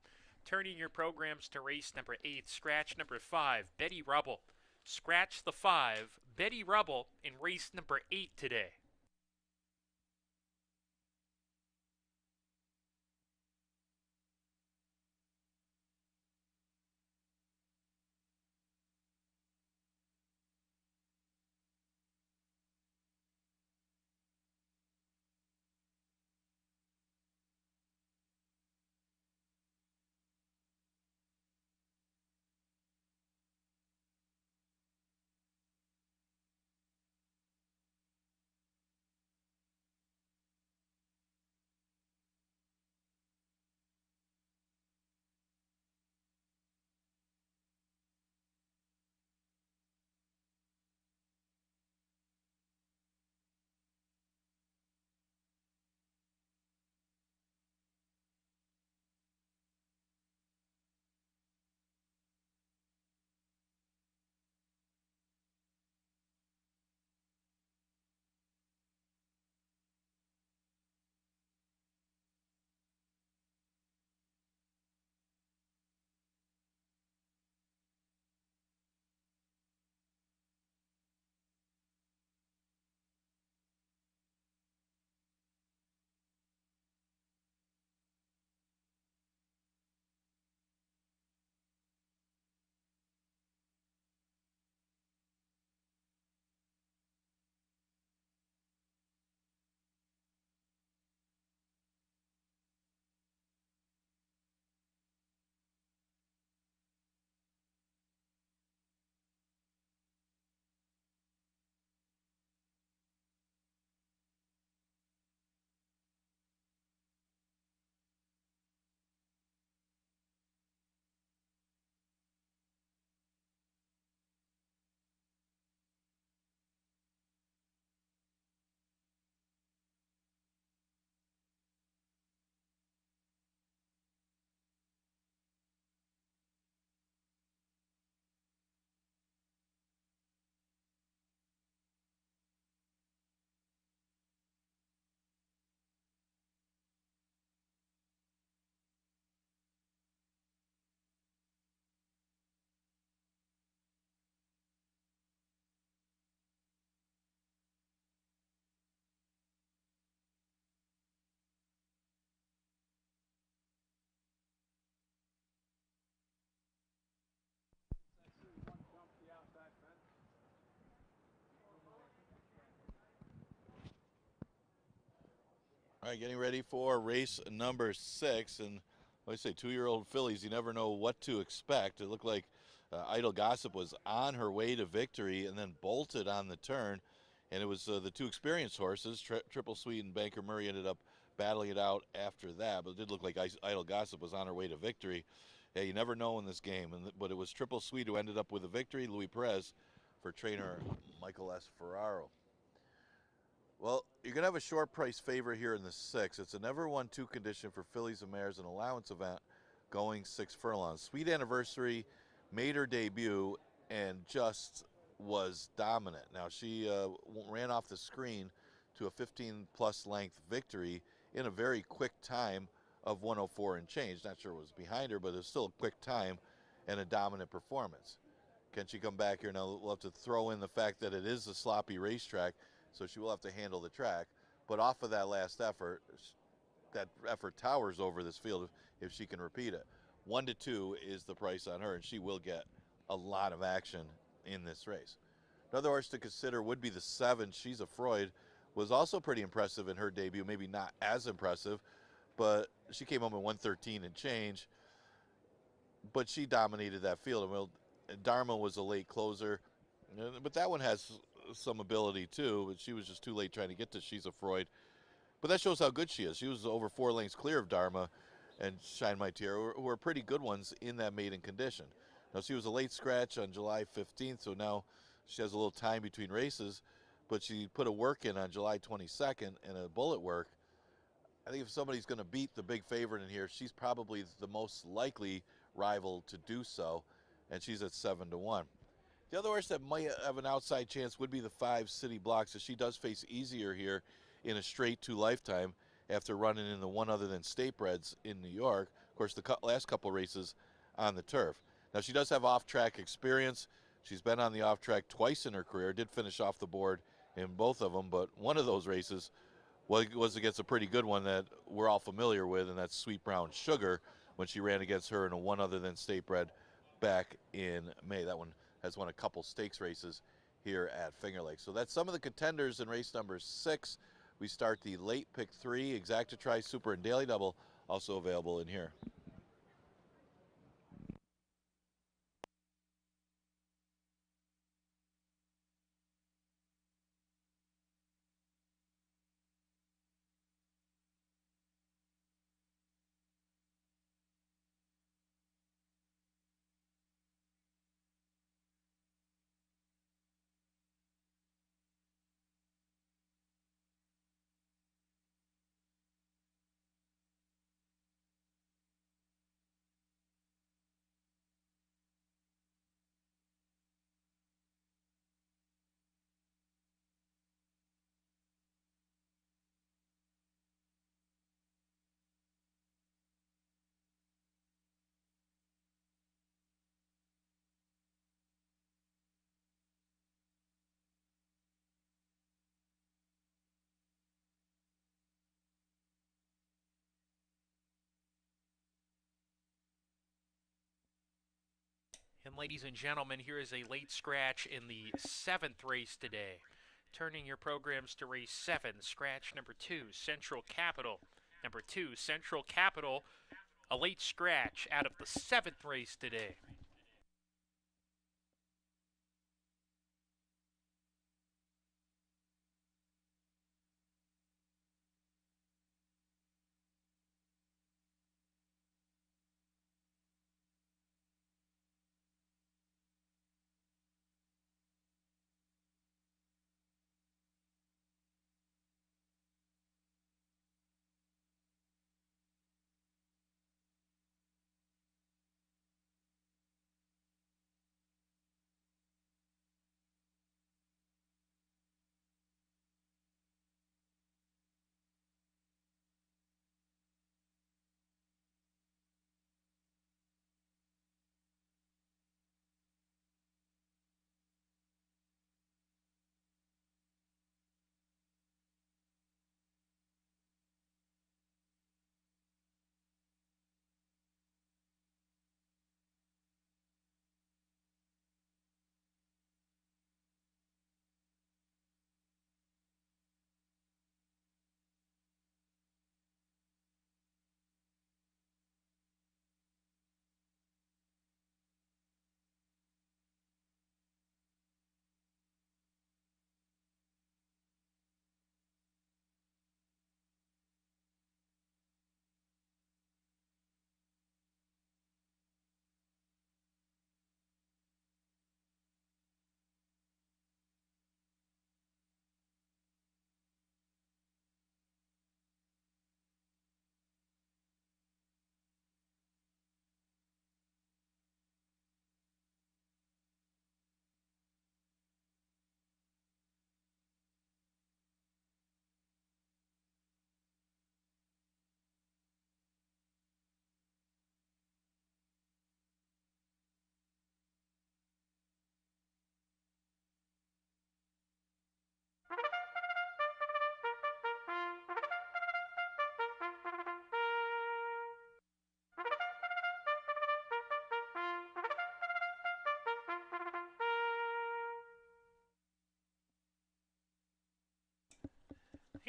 Turning your programs to race number 8, scratch number 5, Betty Rubble. Scratch the 5, Betty Rubble in race number 8 today. All right, getting ready for race number 6. And like I say, 2-year-old fillies, you never know what to expect. It looked like Idle Gossip was on her way to victory and then bolted on the turn. And it was the two experienced horses, Triple Sweet and Banker Murray, ended up battling it out after that. But it did look like Idle Gossip was on her way to victory. Yeah, you never know in this game. But it was Triple Sweet who ended up with a victory, Louis Perez, for trainer Michael S. Ferraro. Well, you're going to have a short price favorite here in the 6. It's a never won 2 condition for fillies and mares, an allowance event going 6 furlongs. Sweet Anniversary made her debut and just was dominant. Now, she ran off the screen to a 15-plus length victory in a very quick time of 104 and change. Not sure what was behind her, but it was still a quick time and a dominant performance. Can she come back here? Now, we'll have to throw in the fact that it is a sloppy racetrack, so she will have to handle the track. But off of that last effort, that effort towers over this field if she can repeat it. 1 to 2 is the price on her, and she will get a lot of action in this race. Another horse to consider would be the 7, She's a Freud. Was also pretty impressive in her debut, maybe not as impressive, but she came home at 113 and change. But she dominated that field. And Dharma was a late closer, but that one has some ability too, but she was just too late trying to get to She's a Freud. But that shows how good she is. She was over 4 lengths clear of Dharma and Shine My Tear, who are pretty good ones in that maiden condition. Now, she was a late scratch on July 15th, so now she has a little time between races, but she put a work in on July 22nd and a bullet work. I think if somebody's going to beat the big favorite in here, she's probably the most likely rival to do so, and she's at 7 to 1. The other horse that might have an outside chance would be the 5 City Blocks, as she does face easier here in a straight 2 lifetime. after running in the one other than state breds in New York. Of course, the last couple races on the turf. Now, she does have off-track experience. She's been on the off-track twice in her career, did finish off the board in both of them, but one of those races was against a pretty good one that we're all familiar with, and that's Sweet Brown Sugar, when she ran against her in a one other than state bred back in May. That one has won a couple stakes races here at Finger Lakes. So that's some of the contenders in race number 6. We start the late pick 3, Exacta Tri Super and Daily Double, also available in here. And ladies and gentlemen, here is a late scratch in the 7th race today. Turning your programs to race 7, scratch number 2, Central Capital. Number 2, Central Capital, a late scratch out of the 7th race today.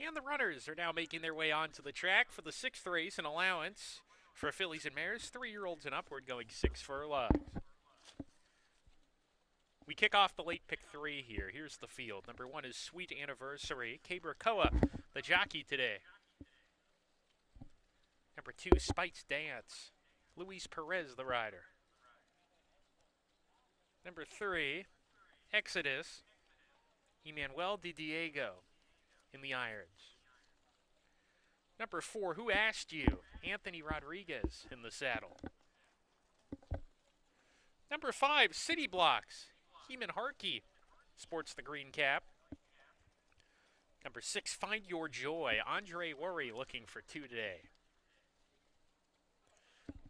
And the runners are now making their way onto the track for the 6th race, an allowance for fillies and mares, 3-year-olds and upward, going 6 furlongs. We kick off the late pick 3 here. Here's the field. Number 1 is Sweet Anniversary. Cabracoa, the jockey today. Number 2, Spites Dance. Luis Perez, the rider. Number 3, Exodus. Emmanuel Di Diego in the irons. Number 4, Who Asked You? Anthony Rodriguez in the saddle. Number 5, City Blocks. Heeman Harkey sports the green cap. Number 6, Find Your Joy. Andre Worry looking for 2 today.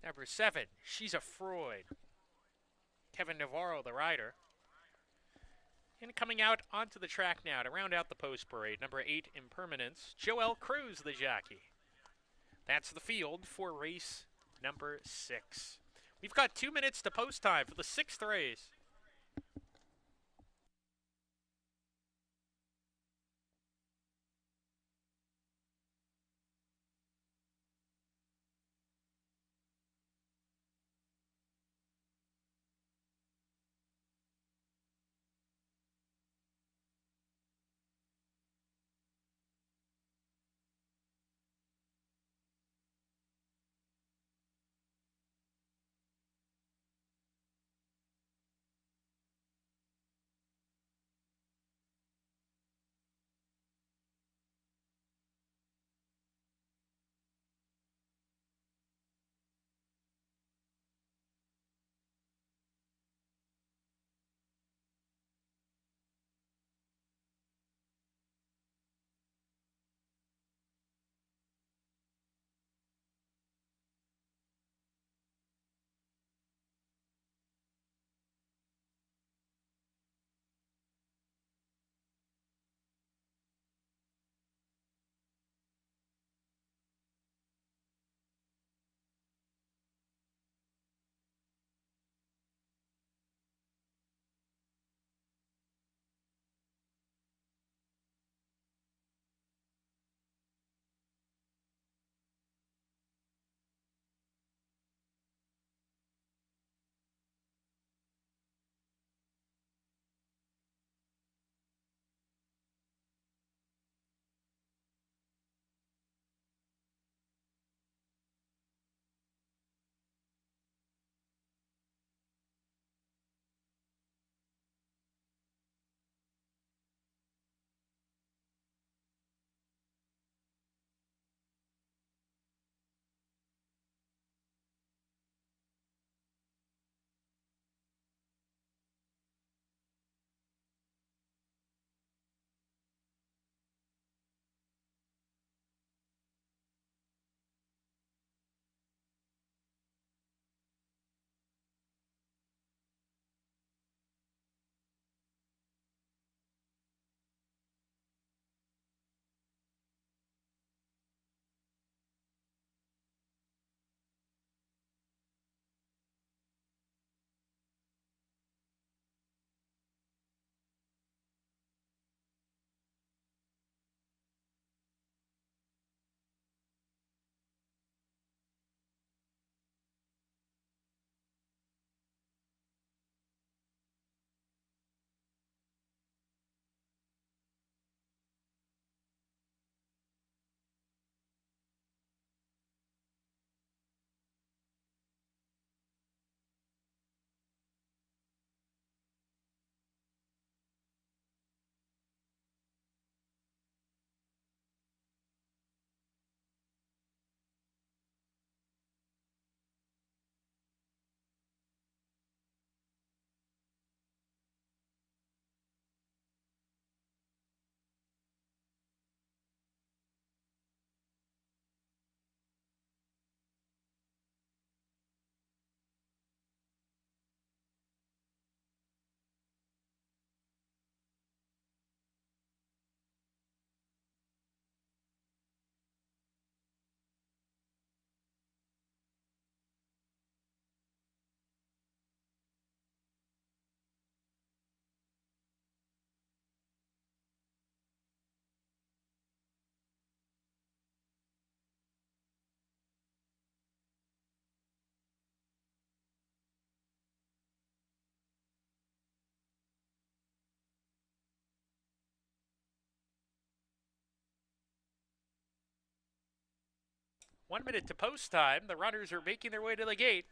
Number 7, She's a Freud. Kevin Navarro, the rider. And coming out onto the track now to round out the post parade, number 8, Impermanence. Joel Cruz, the jockey. That's the field for race number 6. We've got 2 minutes to post time for the 6th race. One minute to post time. The runners are making their way to the gate.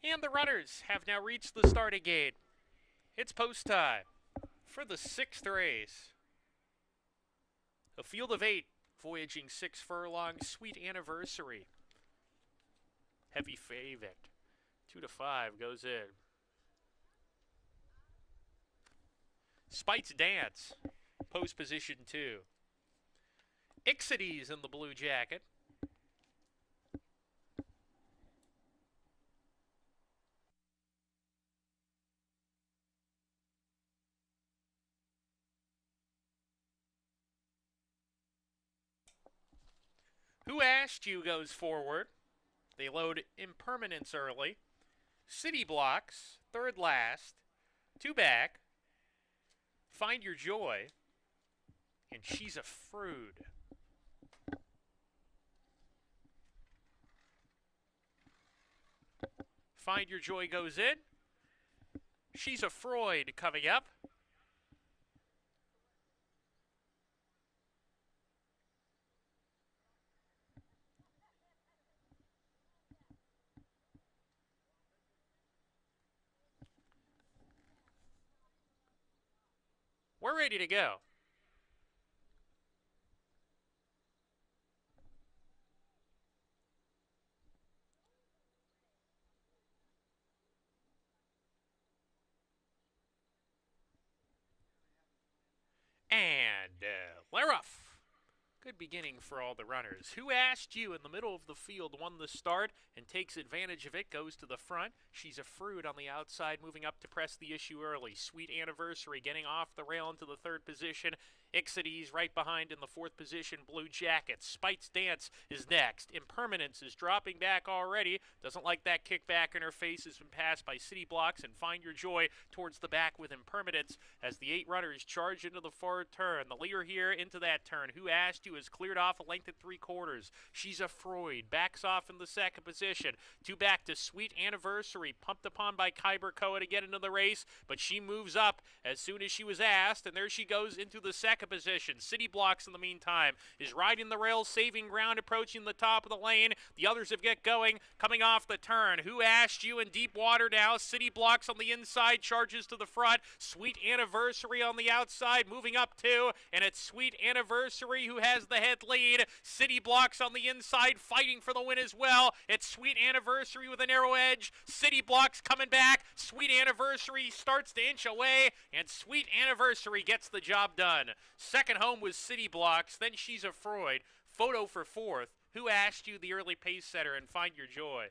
And the runners have now reached the starting gate. It's post time for the 6th race. A field of 8, voyaging 6 furlongs, Sweet Anniversary. Heavy favorite. 2 to 5 goes in. Spite's Dance, post position 2. Ixides in the blue jacket. Who Asked You goes forward. They load Impermanence early. City Blocks, third last. 2 back. Find Your Joy. And She's a Frood. Find Your Joy goes in. She's a Freud coming up. We're ready to go. And they're off. Good beginning for all the runners. Who Asked You in the middle of the field won the start and takes advantage of it, goes to the front. She's a Frood on the outside, moving up to press the issue early. Sweet Anniversary getting off the rail into the 3rd position. Ixides right behind in the 4th position, Blue Jacket. Spite's Dance is next. Impermanence is dropping back already. Doesn't like that kickback in her face. Has been passed by City Blocks, and Find Your Joy towards the back with Impermanence as the 8 runners charge into the far turn. The leader here into that turn. Who Asked You is cleared off a length at 3/4. She's a Freud. Backs off in the 2nd position. 2 back to Sweet Anniversary, pumped upon by Kyber Koa to get into the race, but she moves up as soon as she was asked, and there she goes into the 2nd position. City Blocks, in the meantime, is riding the rails, saving ground, approaching the top of the lane. The others have get going, coming off the turn. Who Asked You in deep water now. City Blocks on the inside, charges to the front. Sweet Anniversary on the outside, moving up too, and it's Sweet Anniversary who has the head lead. City Blocks on the inside, fighting for the win as well. It's Sweet Anniversary with a narrow edge. City Blocks coming back. Sweet Anniversary starts to inch away, and Sweet Anniversary gets the job done. Second home was City Blocks, then She's a Freud. Photo for 4th. Who Asked You, the early pace setter, and Find Your Joy.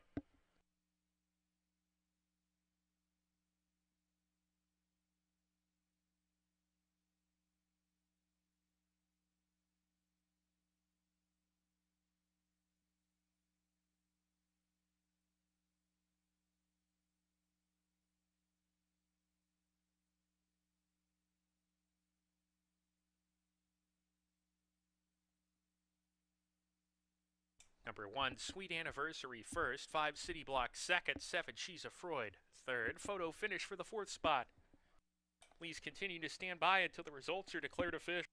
Number 1, Sweet Anniversary first, 5 City Blocks second, 7 She's a Freud third. Photo finish for the 4th spot. Please continue to stand by until the results are declared official.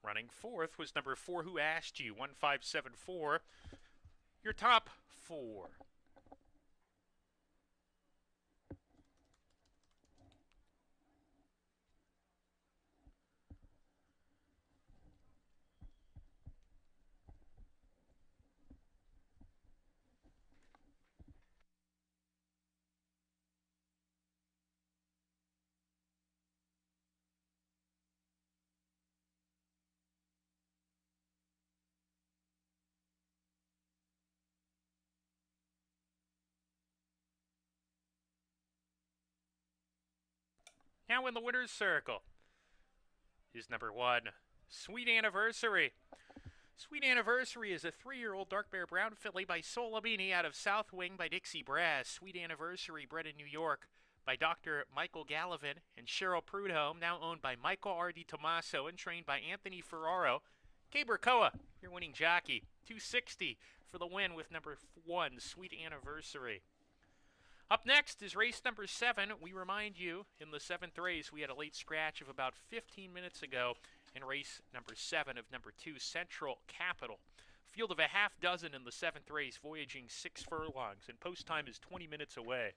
Running 4th was number 4, Who Asked You, 1574. Your top 4. Now in the winner's circle is number 1, Sweet Anniversary. Sweet Anniversary is a 3-year-old dark bear brown filly by Solomini out of South Wing by Dixie Brass. Sweet Anniversary, bred in New York by Dr. Michael Gallivan and Cheryl Prudhomme, now owned by Michael R. Di Tommaso and trained by Anthony Ferraro. Cabercoa, your winning jockey, 260 for the win with number 1, Sweet Anniversary. Up next is race number 7. We remind you, in the 7th race, we had a late scratch of about 15 minutes ago in race number 7 of number 2, Central Capital. Field of a half dozen in the 7th race, voyaging 6 furlongs, and post time is 20 minutes away.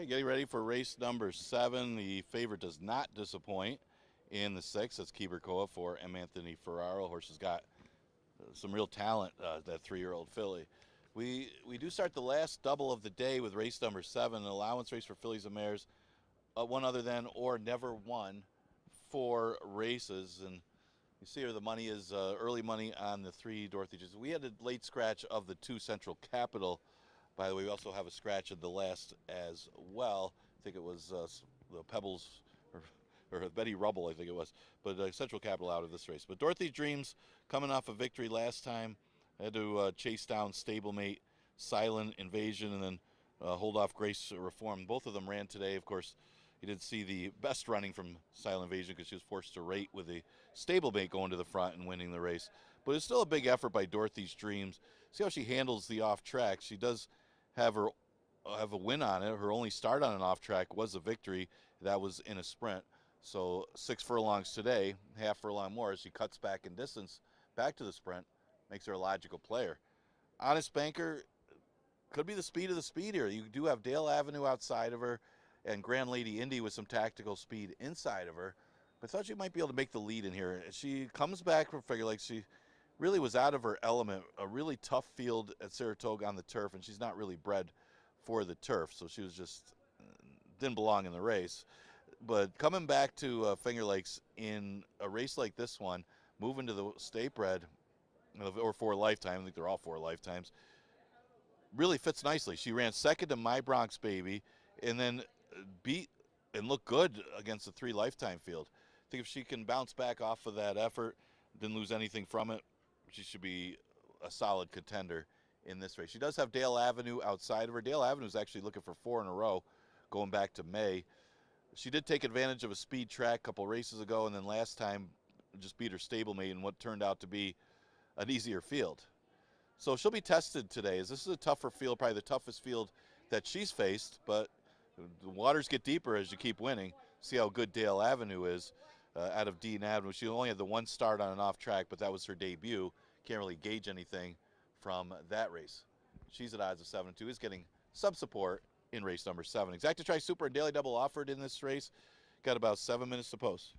Okay, getting ready for race number 7. The favorite does not disappoint in the 6. That's Kiberkoa for M. Anthony Ferraro. Horse has got some real talent, that 3-year-old filly. We do start the last double of the day with race number 7, an allowance race for fillies and mares, one other than or never won 4 races. And you see here the money is early money on the 3 Dorothy Jesus. We had a late scratch of the 2 Central Capital. By the way, we also have a scratch of the last as well. I think it was the Pebbles or Betty Rubble, I think it was. But Central Capital out of this race. But Dorothy Dreams coming off a victory last time. Had to chase down stablemate Silent Invasion and then hold off Grace Reform. Both of them ran today. Of course, you didn't see the best running from Silent Invasion because she was forced to rate with a stablemate going to the front and winning the race. But it's still a big effort by Dorothy's Dreams. See how she handles the off track. She does have a win on it. Her only start on an off track was a victory. That was in a sprint. So 6 furlongs today, half furlong more as she cuts back in distance back to the sprint, makes her a logical player. Honest Banker could be the speed of the speed here. You do have Dale Avenue outside of her and Grand Lady Indy with some tactical speed inside of her. But I thought she might be able to make the lead in here. She comes back from Finger Lakes. She really was out of her element. A really tough field at Saratoga on the turf, and she's not really bred for the turf, so she was just didn't belong in the race. But coming back to Finger Lakes in a race like this one, moving to the state bred or 4 lifetime, I think they're all 4 lifetimes, really fits nicely. She ran second to My Bronx Baby and then beat and looked good against the 3 lifetime field. I think if she can bounce back off of that effort, didn't lose anything from it, she should be a solid contender in this race. She does have Dale Avenue outside of her. Dale Avenue is actually looking for 4 in a row going back to May. She did take advantage of a speed track a couple races ago, and then last time just beat her stablemate in what turned out to be an easier field. So she'll be tested today, as this is a tougher field, probably the toughest field that she's faced, but the waters get deeper as you keep winning. See how good Dale Avenue is out of Dean Avenue. She only had the 1 start on an off track, but that was her debut. Can't really gauge anything from that race. She's at odds of 7-2, is getting some support in race number 7. Exacta Tri Super and Daily Double offered in this race. Got about 7 minutes to post.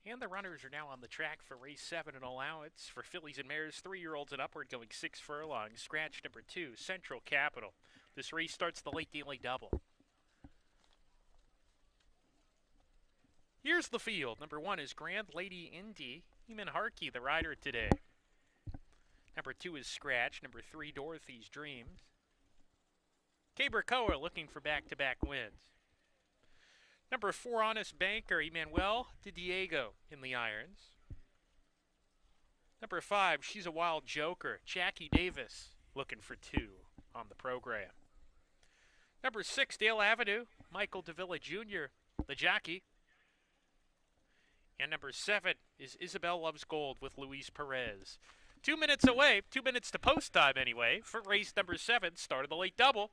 And the runners are now on the track for race 7, an allowance for fillies and mares 3-year-olds and upward going 6 furlongs. Scratch number 2, Central Capital. This race starts the late daily double. Here's the field. Number 1 is Grand Lady Indy. Eamon Harkey, the rider today. Number 2 is Scratch. Number 3, Dorothy's Dreams. Cabracoa looking for back-to-back wins. Number 4, Honest Banker, Emmanuel de Diego in the irons. Number 5, She's a Wild Joker, Jackie Davis looking for 2 on the program. Number 6, Dale Avenue, Michael Davila Jr., the jockey. And number 7 is Isabel Loves Gold with Luis Perez. 2 minutes away, 2 minutes to post time anyway, for race number 7, start of the late double.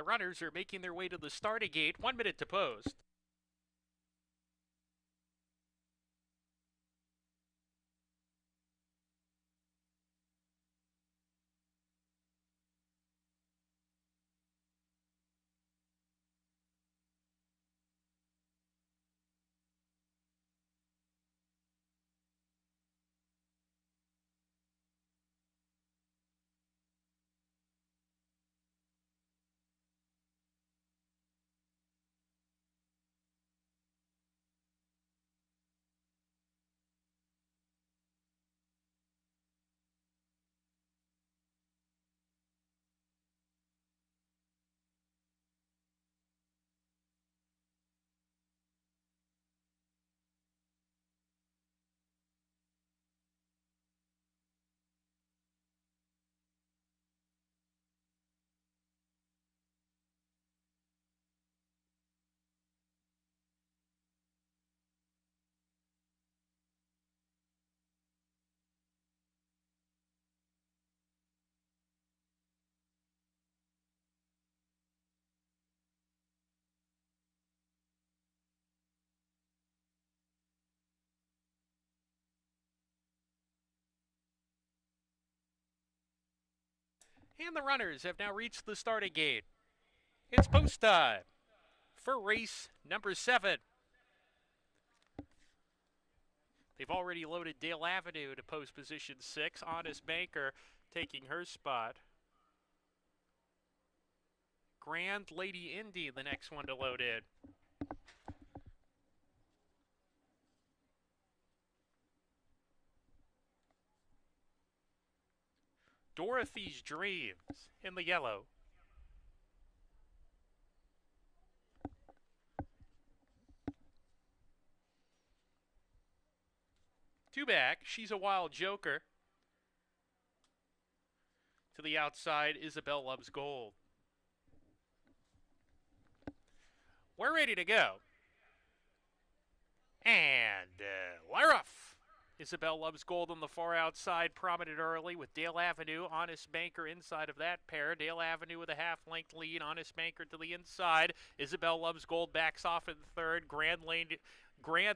The runners are making their way to the starting gate. 1 minute to post. And the runners have now reached the starting gate. It's post time for race number 7. They've already loaded Dale Avenue to post position 6. Honest Banker taking her spot. Grand Lady Indy, the next one to load in. Dorothy's Dreams in the yellow. Two back, She's a Wild Joker. To the outside, Isabel Loves Gold. We're ready to go. And we're off. Isabel Loves Gold on the far outside, prominent early with Dale Avenue. Honest Banker inside of that pair. Dale Avenue with a half-length lead. Honest Banker to the inside. Isabel Loves Gold backs off in third. Grand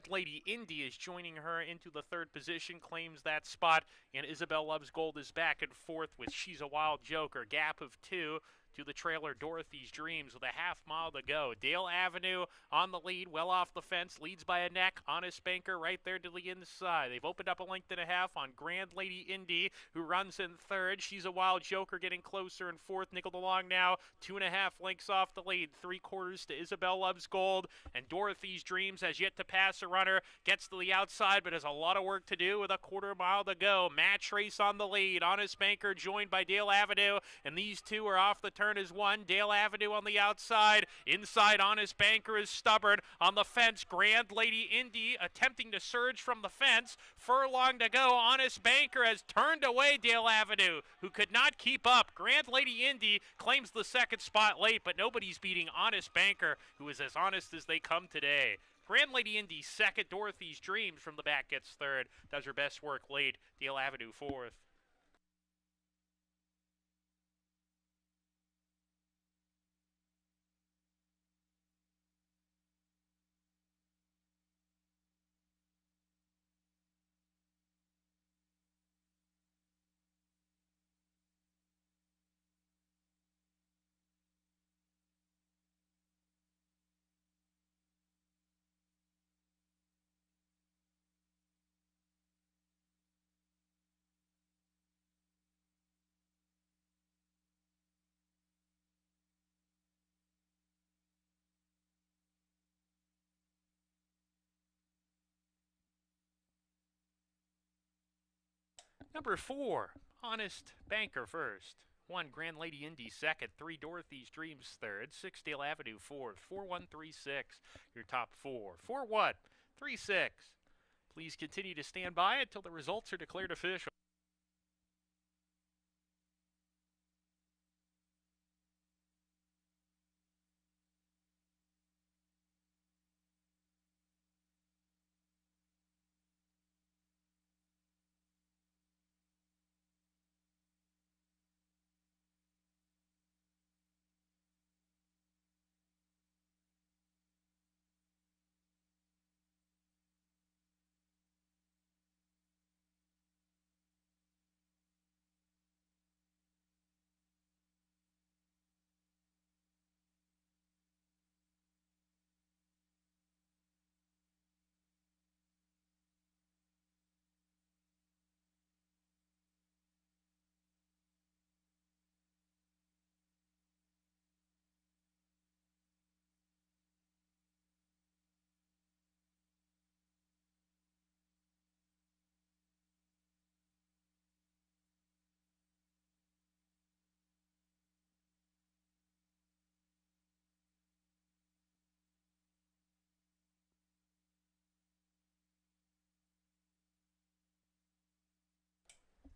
Lady Indy is joining her into the third position, claims that spot, and Isabel Loves Gold is back in fourth with She's a Wild Joker. Gap of 2 to the trailer Dorothy's Dreams with a half mile to go. Dale Avenue on the lead, well off the fence, leads by a neck. Honest Banker right there to the inside. They've opened up a length and a half on Grand Lady Indy, who runs in third. She's a Wild Joker getting closer in fourth, nickeled along now, 2.5 lengths off the lead, 3/4 to Isabel Loves Gold, and Dorothy's Dreams has yet to pass a runner, gets to the outside, but has a lot of work to do with a 1/4 mile to go. Match race on the lead. Honest Banker joined by Dale Avenue, and these two are off the turn as one. Dale Avenue on the outside. Inside, Honest Banker is stubborn. On the fence, Grand Lady Indy attempting to surge from the fence. Furlong to go. Honest Banker has turned away Dale Avenue, who could not keep up. Grand Lady Indy claims the second spot late, but nobody's beating Honest Banker, who is as honest as they come today. Grand Lady Indy second. Dorothy's Dreams from the back gets third. Does her best work late. Dale Avenue fourth. Number 4, Honest Banker first. 1, Grand Lady Indy second. 3, Dorothy's Dreams third. 6, Dale Avenue fourth. 4-1-3-6, your top 4. 4-1-3-6. Please continue to stand by until the results are declared official.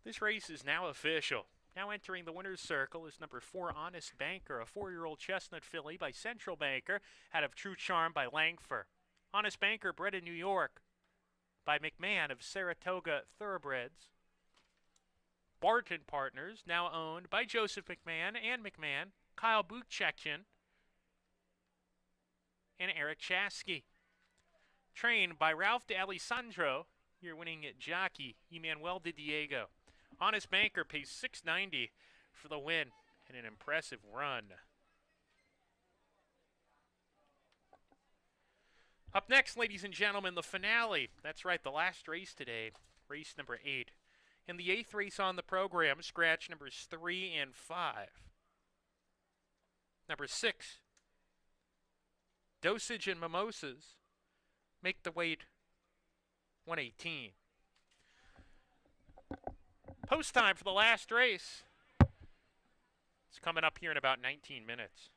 This race is now official. Now entering the winner's circle is number 4, Honest Banker, a 4-year-old chestnut filly by Central Banker, out of True Charm by Langfer. Honest Banker, bred in New York by McMahon of Saratoga Thoroughbreds. Barton Partners, now owned by Joseph McMahon and McMahon, Kyle Buchechin, and Eric Chasky. Trained by Ralph de Alessandro, your winning jockey, Emmanuel de Diego. Honest Banker pays $6.90 for the win in an impressive run. Up next, ladies and gentlemen, the finale. That's right, the last race today, race number 8. In the 8th race on the program, scratch numbers 3 and 5. Number 6, Dosage and Mimosas, make the weight 118. Post time for the last race. It's coming up here in about 19 minutes.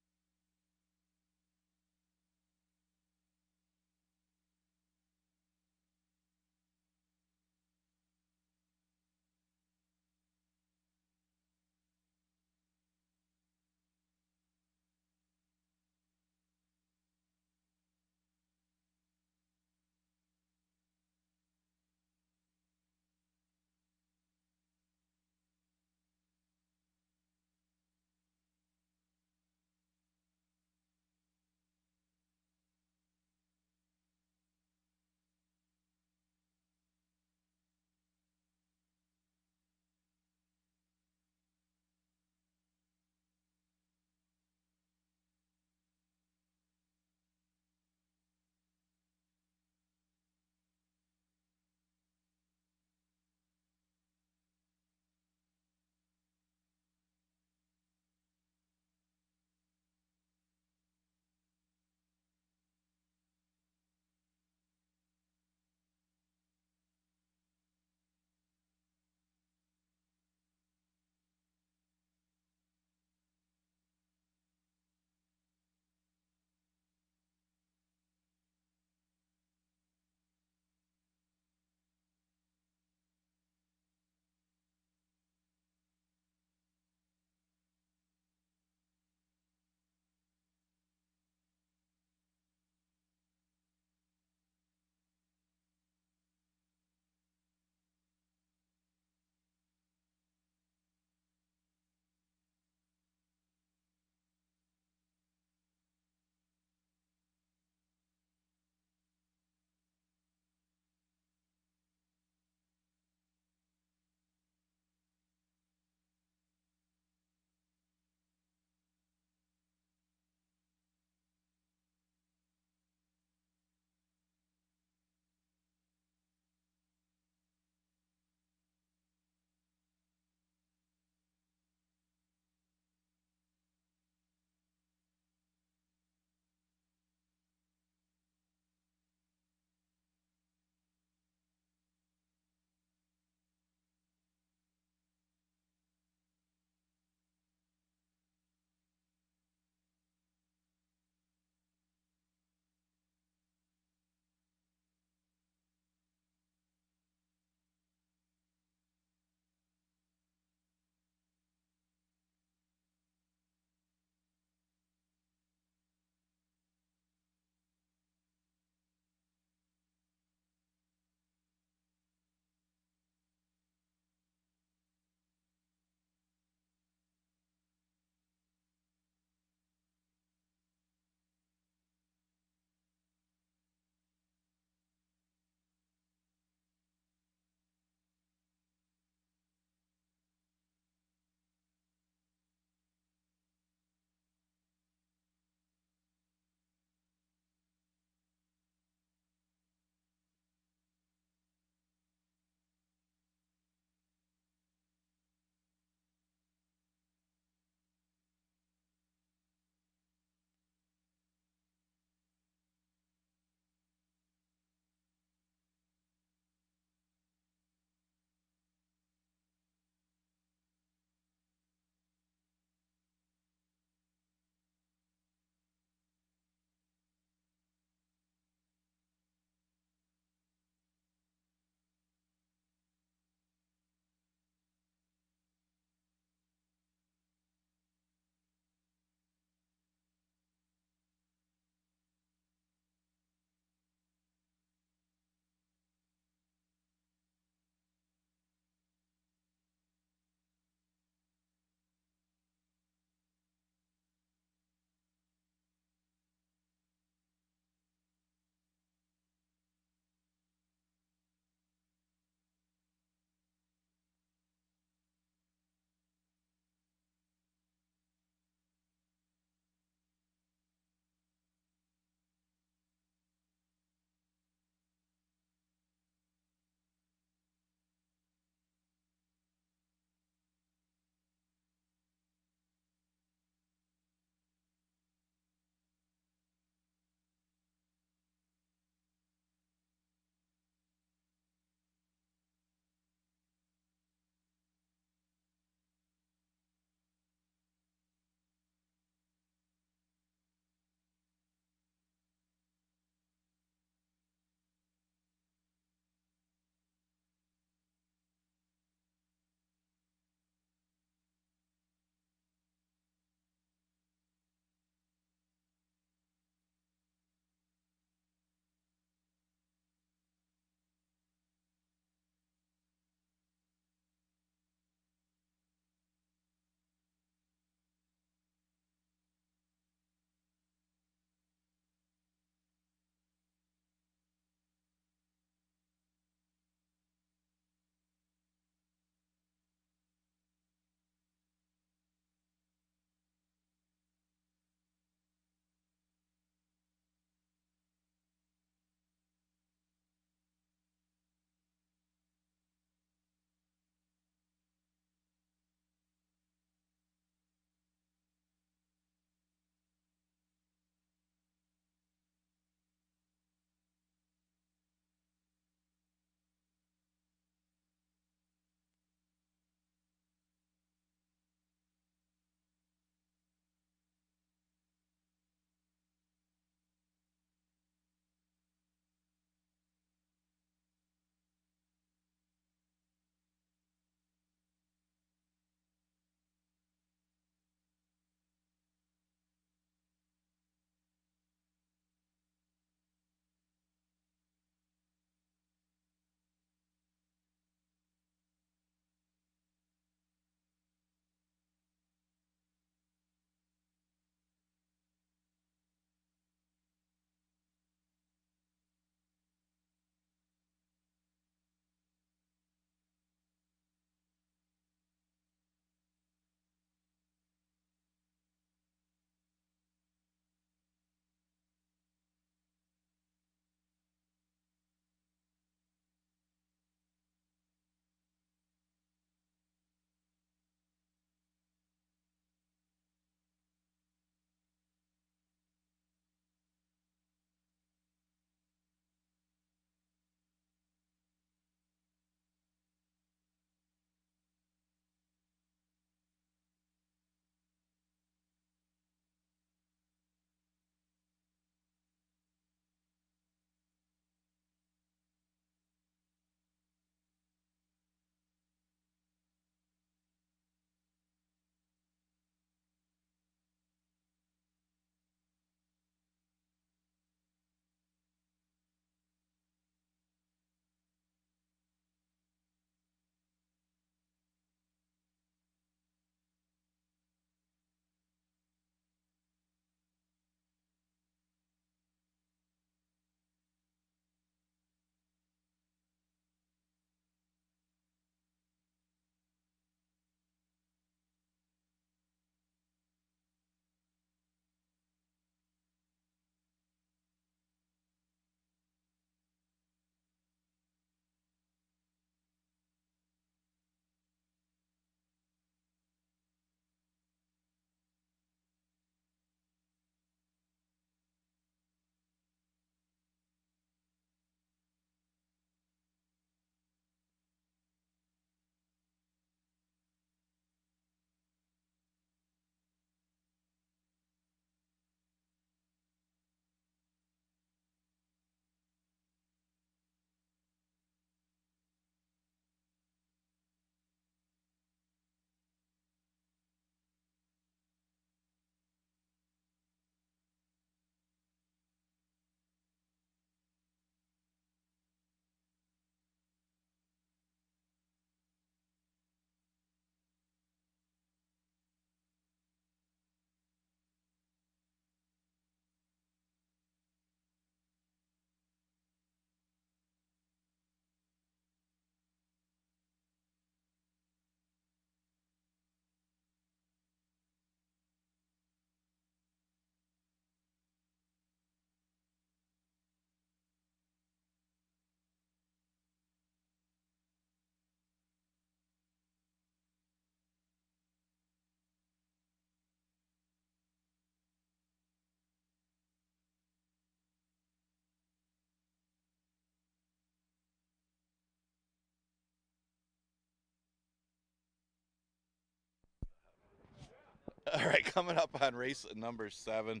All right, coming up on race number 7.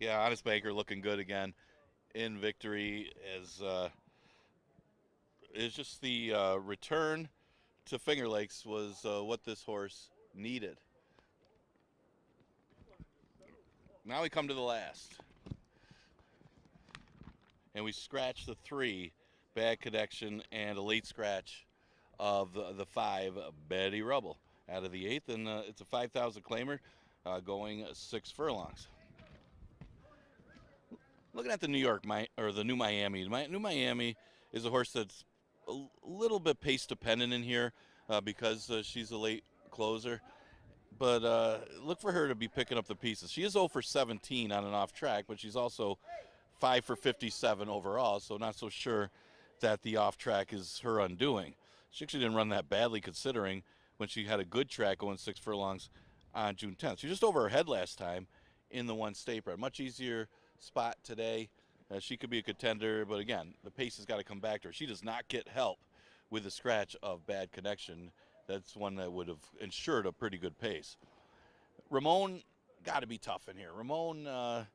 Yeah, Honest Banker looking good again in victory is just the return to Finger Lakes was what this horse needed. Now we come to the last. And we scratch the 3, Bad Connection, and a late scratch of the 5, Betty Rubble, out of the 8th. And it's a 5,000 claimer going 6 furlongs. Looking at the the New Miami. New Miami is a horse that's a little bit pace dependent in here because she's a late closer. But look for her to be picking up the pieces. She is 0 for 17 on an off track, but she's also 5 for 57 overall, so not so sure that the off track is her undoing. She actually didn't run that badly considering when she had a good track going 6 furlongs on June 10th. She was just over her head last time in the 1 state bred. Much easier spot today. She could be a contender, but again, the pace has got to come back to her. She does not get help with the scratch of Bad Connection. That's one that would have ensured a pretty good pace. Ramon got to be tough in here. Ramon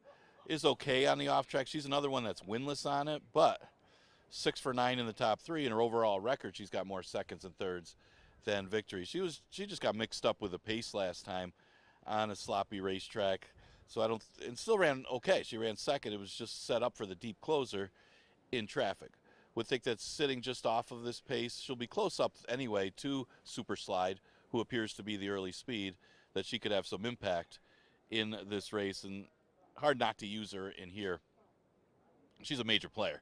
is okay on the off track. She's another one that's winless on it, but 6 for 9 in the top 3. In her overall record, she's got more seconds and thirds than victory. She just got mixed up with the pace last time on a sloppy racetrack. So and still ran okay. She ran second. It was just set up for the deep closer in traffic. Would think that sitting just off of this pace, she'll be close up anyway to Super Slide, who appears to be the early speed, that she could have some impact in this race, and hard not to use her in here. She's a major player.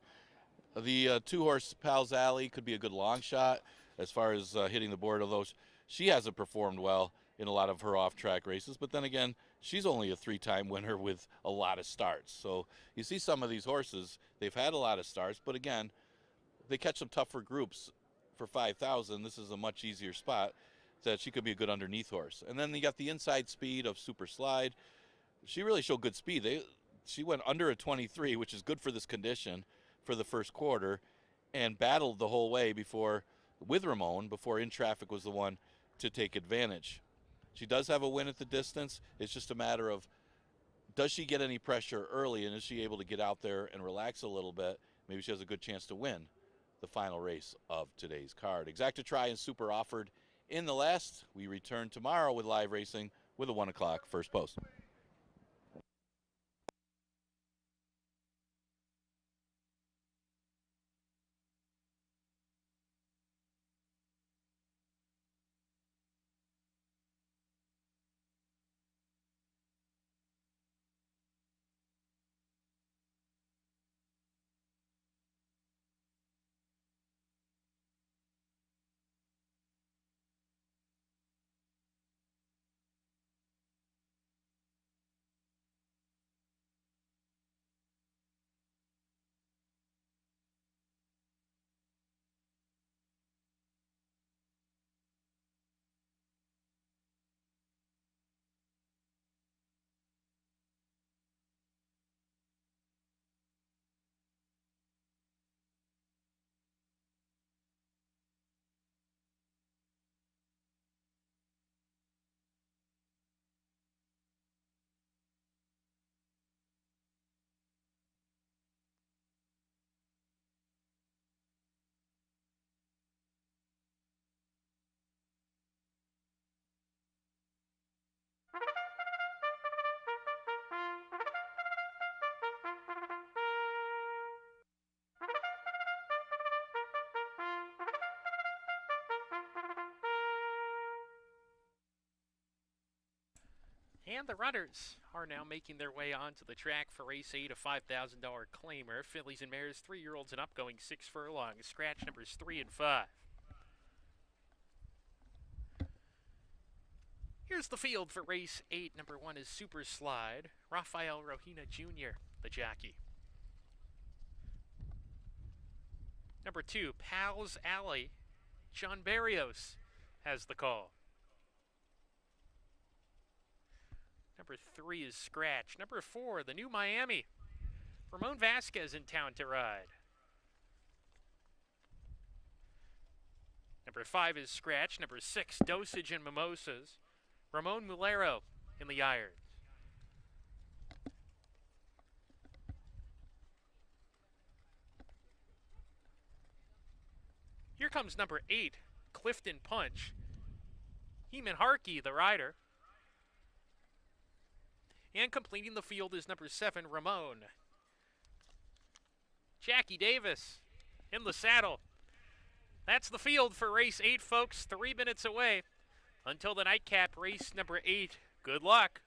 The 2-horse Pal's Alley could be a good long shot as far as hitting the board, although she hasn't performed well in a lot of her off-track races. But then again, she's only a 3-time winner with a lot of starts. So you see some of these horses, they've had a lot of starts, but again, they catch some tougher groups for 5,000. This is a much easier spot that she could be a good underneath horse. And then you got the inside speed of Super Slide. She really showed good speed. She went under a 23, which is good for this condition for the first quarter, and battled the whole way with Ramon before In Traffic was the one to take advantage. She does have a win at the distance. It's just a matter of, does she get any pressure early, and is she able to get out there and relax a little bit? Maybe she has a good chance to win the final race of today's card. Exacta Try and Super offered in the last. We return tomorrow with live racing with a 1 o'clock first post. And the runners are now making their way onto the track for race 8, a $5,000 claimer. Fillies and mares, 3-year-olds and up, going 6 furlongs. Scratch numbers 3 and 5. Here's the field for race 8. Number 1 is Super Slide. Rafael Rohina Jr., the jockey. Number 2, Pal's Alley. John Barrios has the call. Number 3 is Scratch. Number 4, the New Miami. Ramon Vasquez in town to ride. Number 5 is Scratch. Number 6, Dosage and Mimosas. Ramon Mulero in the irons. Here comes number 8, Clifton Punch. Heeman Harkey, the rider. And completing the field is number 7, Ramon. Jackie Davis in the saddle. That's the field for race 8, folks. 3 minutes away until the nightcap race number 8. Good luck.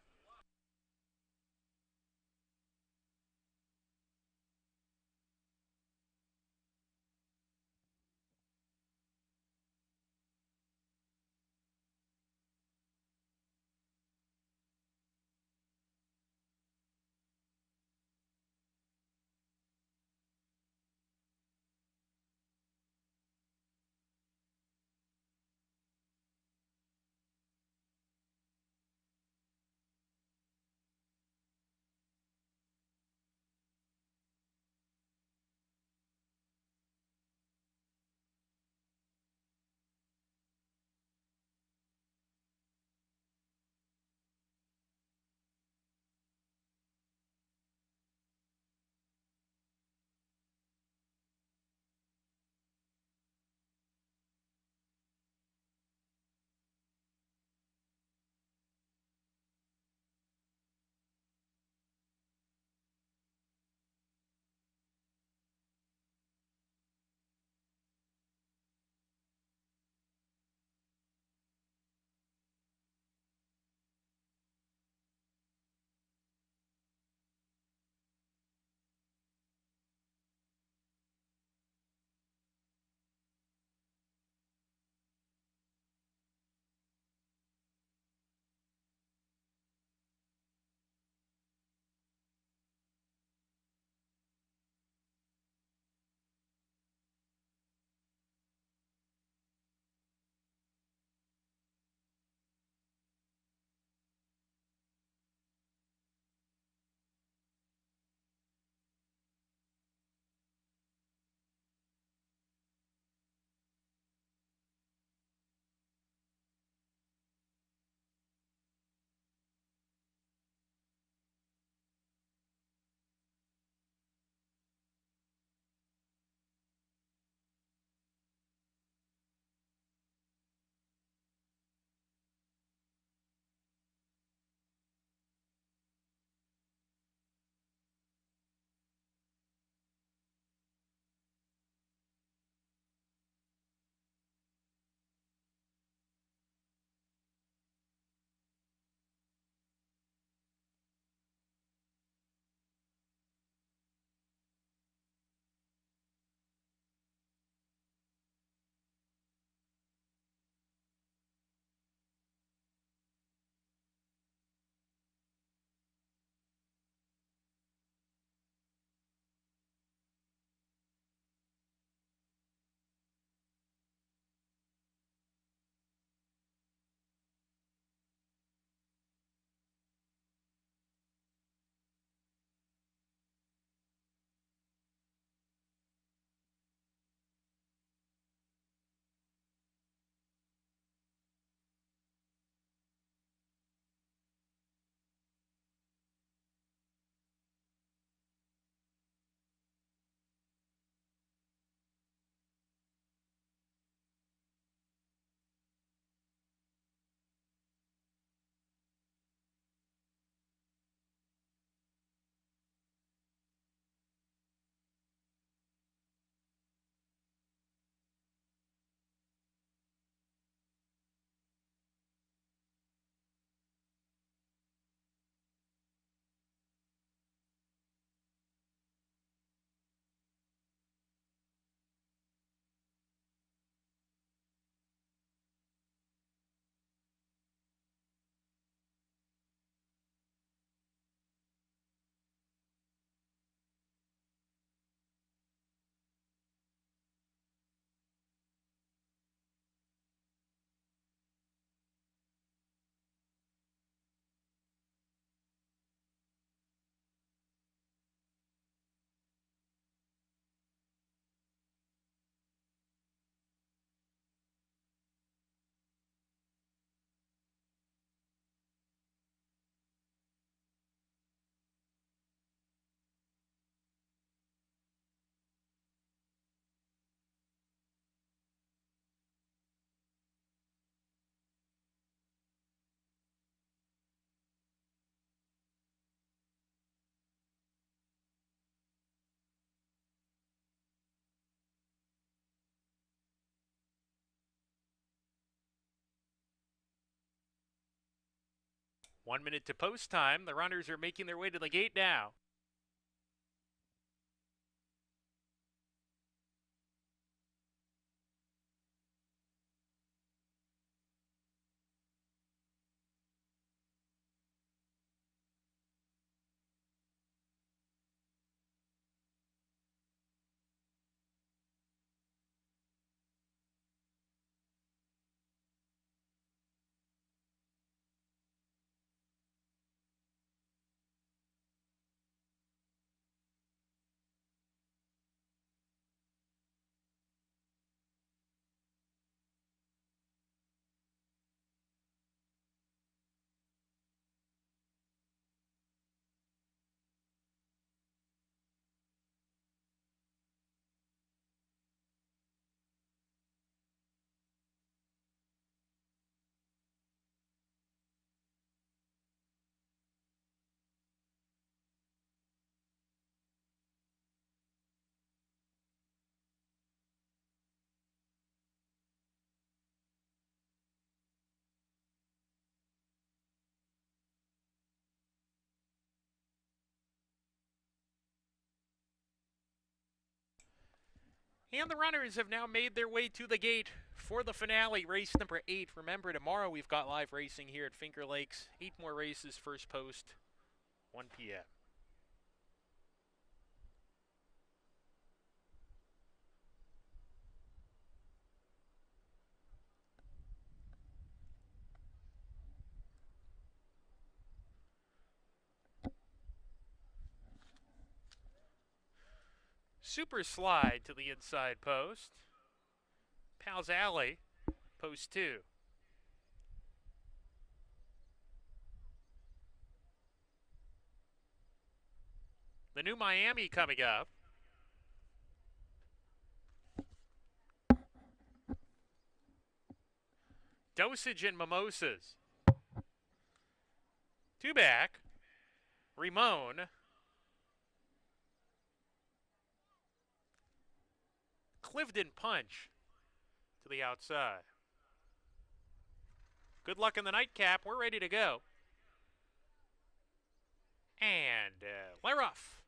1 minute to post time. The runners are making their way to the gate now. And the runners have now made their way to the gate for the finale, race number 8. Remember, tomorrow we've got live racing here at Finger Lakes. 8 more races, first post, 1 p.m. Super slide to the inside post. Pal's Alley, post 2. The new Miami coming up. Dosage and Mimosas. 2 back. Ramon. Clifton Punch to the outside. Good luck in the nightcap. We're ready to go. And Leroff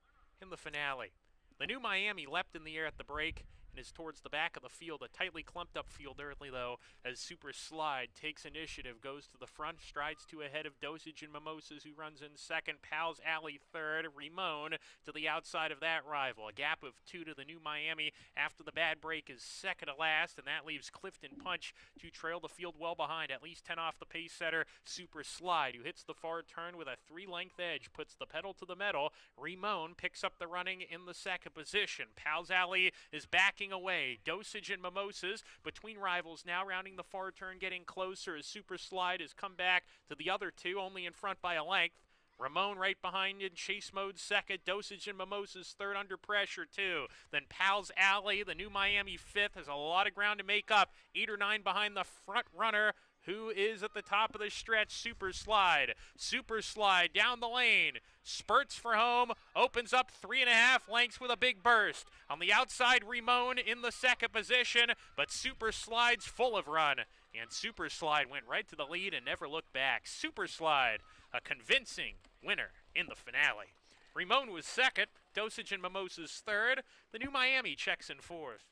in the finale. The new Miami leapt in the air at the break and is towards the back of the field. A tightly clumped up field early, though, as Super Slide takes initiative, goes to the front, strides 2 ahead of Dosage and Mimosas, who runs in second. Pal's Alley third. Ramon to the outside of that rival. A gap of 2 to the new Miami after the bad break is second to last, and that leaves Clifton Punch to trail the field well behind, at least 10 off the pace setter, Super Slide, who hits the far turn with a 3-length edge, puts the pedal to the metal. Ramon picks up the running in the second position. Pal's Alley is backing away. Dosage and Mimosas between rivals now, rounding the far turn, getting closer as Super Slide has come back to the other 2, only in front by a length. Ramon right behind in chase mode second. Dosage and Mimosas third, under pressure too. Then Pal's Alley, the new Miami fifth, has a lot of ground to make up. 8 or 9 behind the front runner, who is at the top of the stretch, Super Slide. Super Slide down the lane, spurts for home, opens up 3.5 lengths with a big burst. On the outside, Ramon in the second position, but Super Slide's full of run. And Super Slide went right to the lead and never looked back. Super Slide, a convincing winner in the finale. Ramon was second, Dosage and Mimosas third. The new Miami checks in fourth.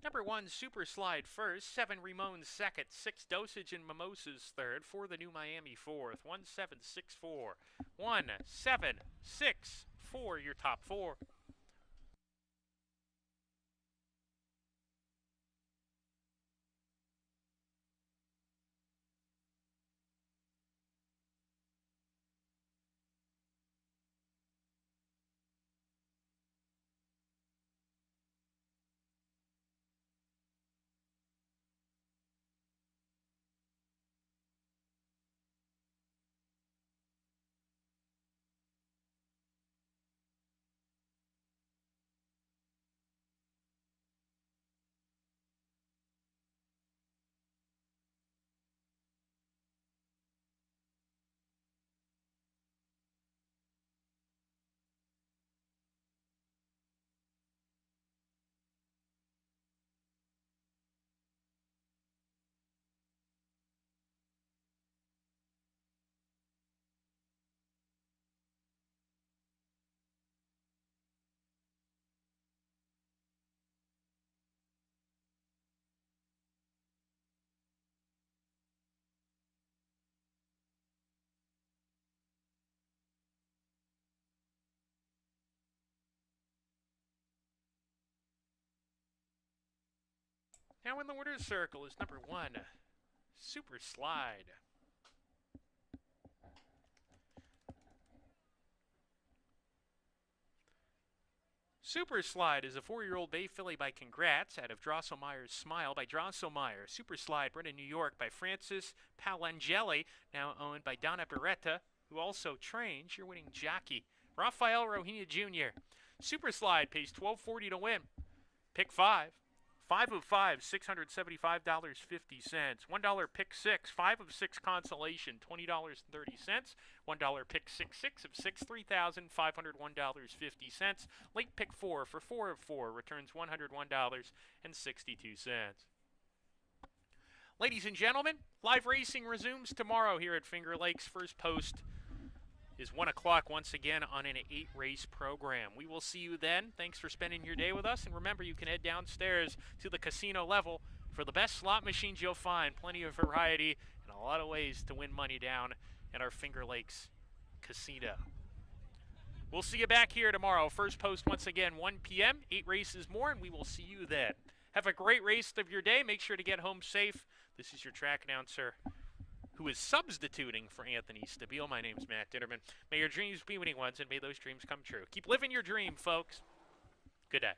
Number 1, Super Slide first, 7 Ramon second, 6 Dosage and Mimosas third, 4 the new Miami fourth, 1764, 1764, your top 4. Now in the winner's circle is number 1, Super Slide. Super Slide is a 4-year-old Bay filly by Congrats out of Drosselmeyer's Smile by Drosselmeyer. Super Slide, bred in New York by Francis Palangeli, now owned by Donna Beretta, who also trains your winning jockey, Rafael Rohina Jr. Super Slide pays $12.40 to win. Pick 5. 5 of 5, $675.50. $1 pick 6, 5 of 6 consolation, $20.30. $1 pick 6 of 6, $3,501.50. Late pick 4 for 4 of 4 returns $101.62. Ladies and gentlemen, live racing resumes tomorrow here at Finger Lakes. First post is 1 o'clock once again on an 8-race program. We will see you then. Thanks for spending your day with us. And remember, you can head downstairs to the casino level for the best slot machines you'll find. Plenty of variety and a lot of ways to win money down at our Finger Lakes Casino. We'll see you back here tomorrow. First post once again, 1 p.m., 8 races more, and we will see you then. Have a great rest of your day. Make sure to get home safe. This is your track announcer, who is substituting for Anthony Stabile. My name's Matt Ditterman. May your dreams be winning ones, and may those dreams come true. Keep living your dream, folks. Good day.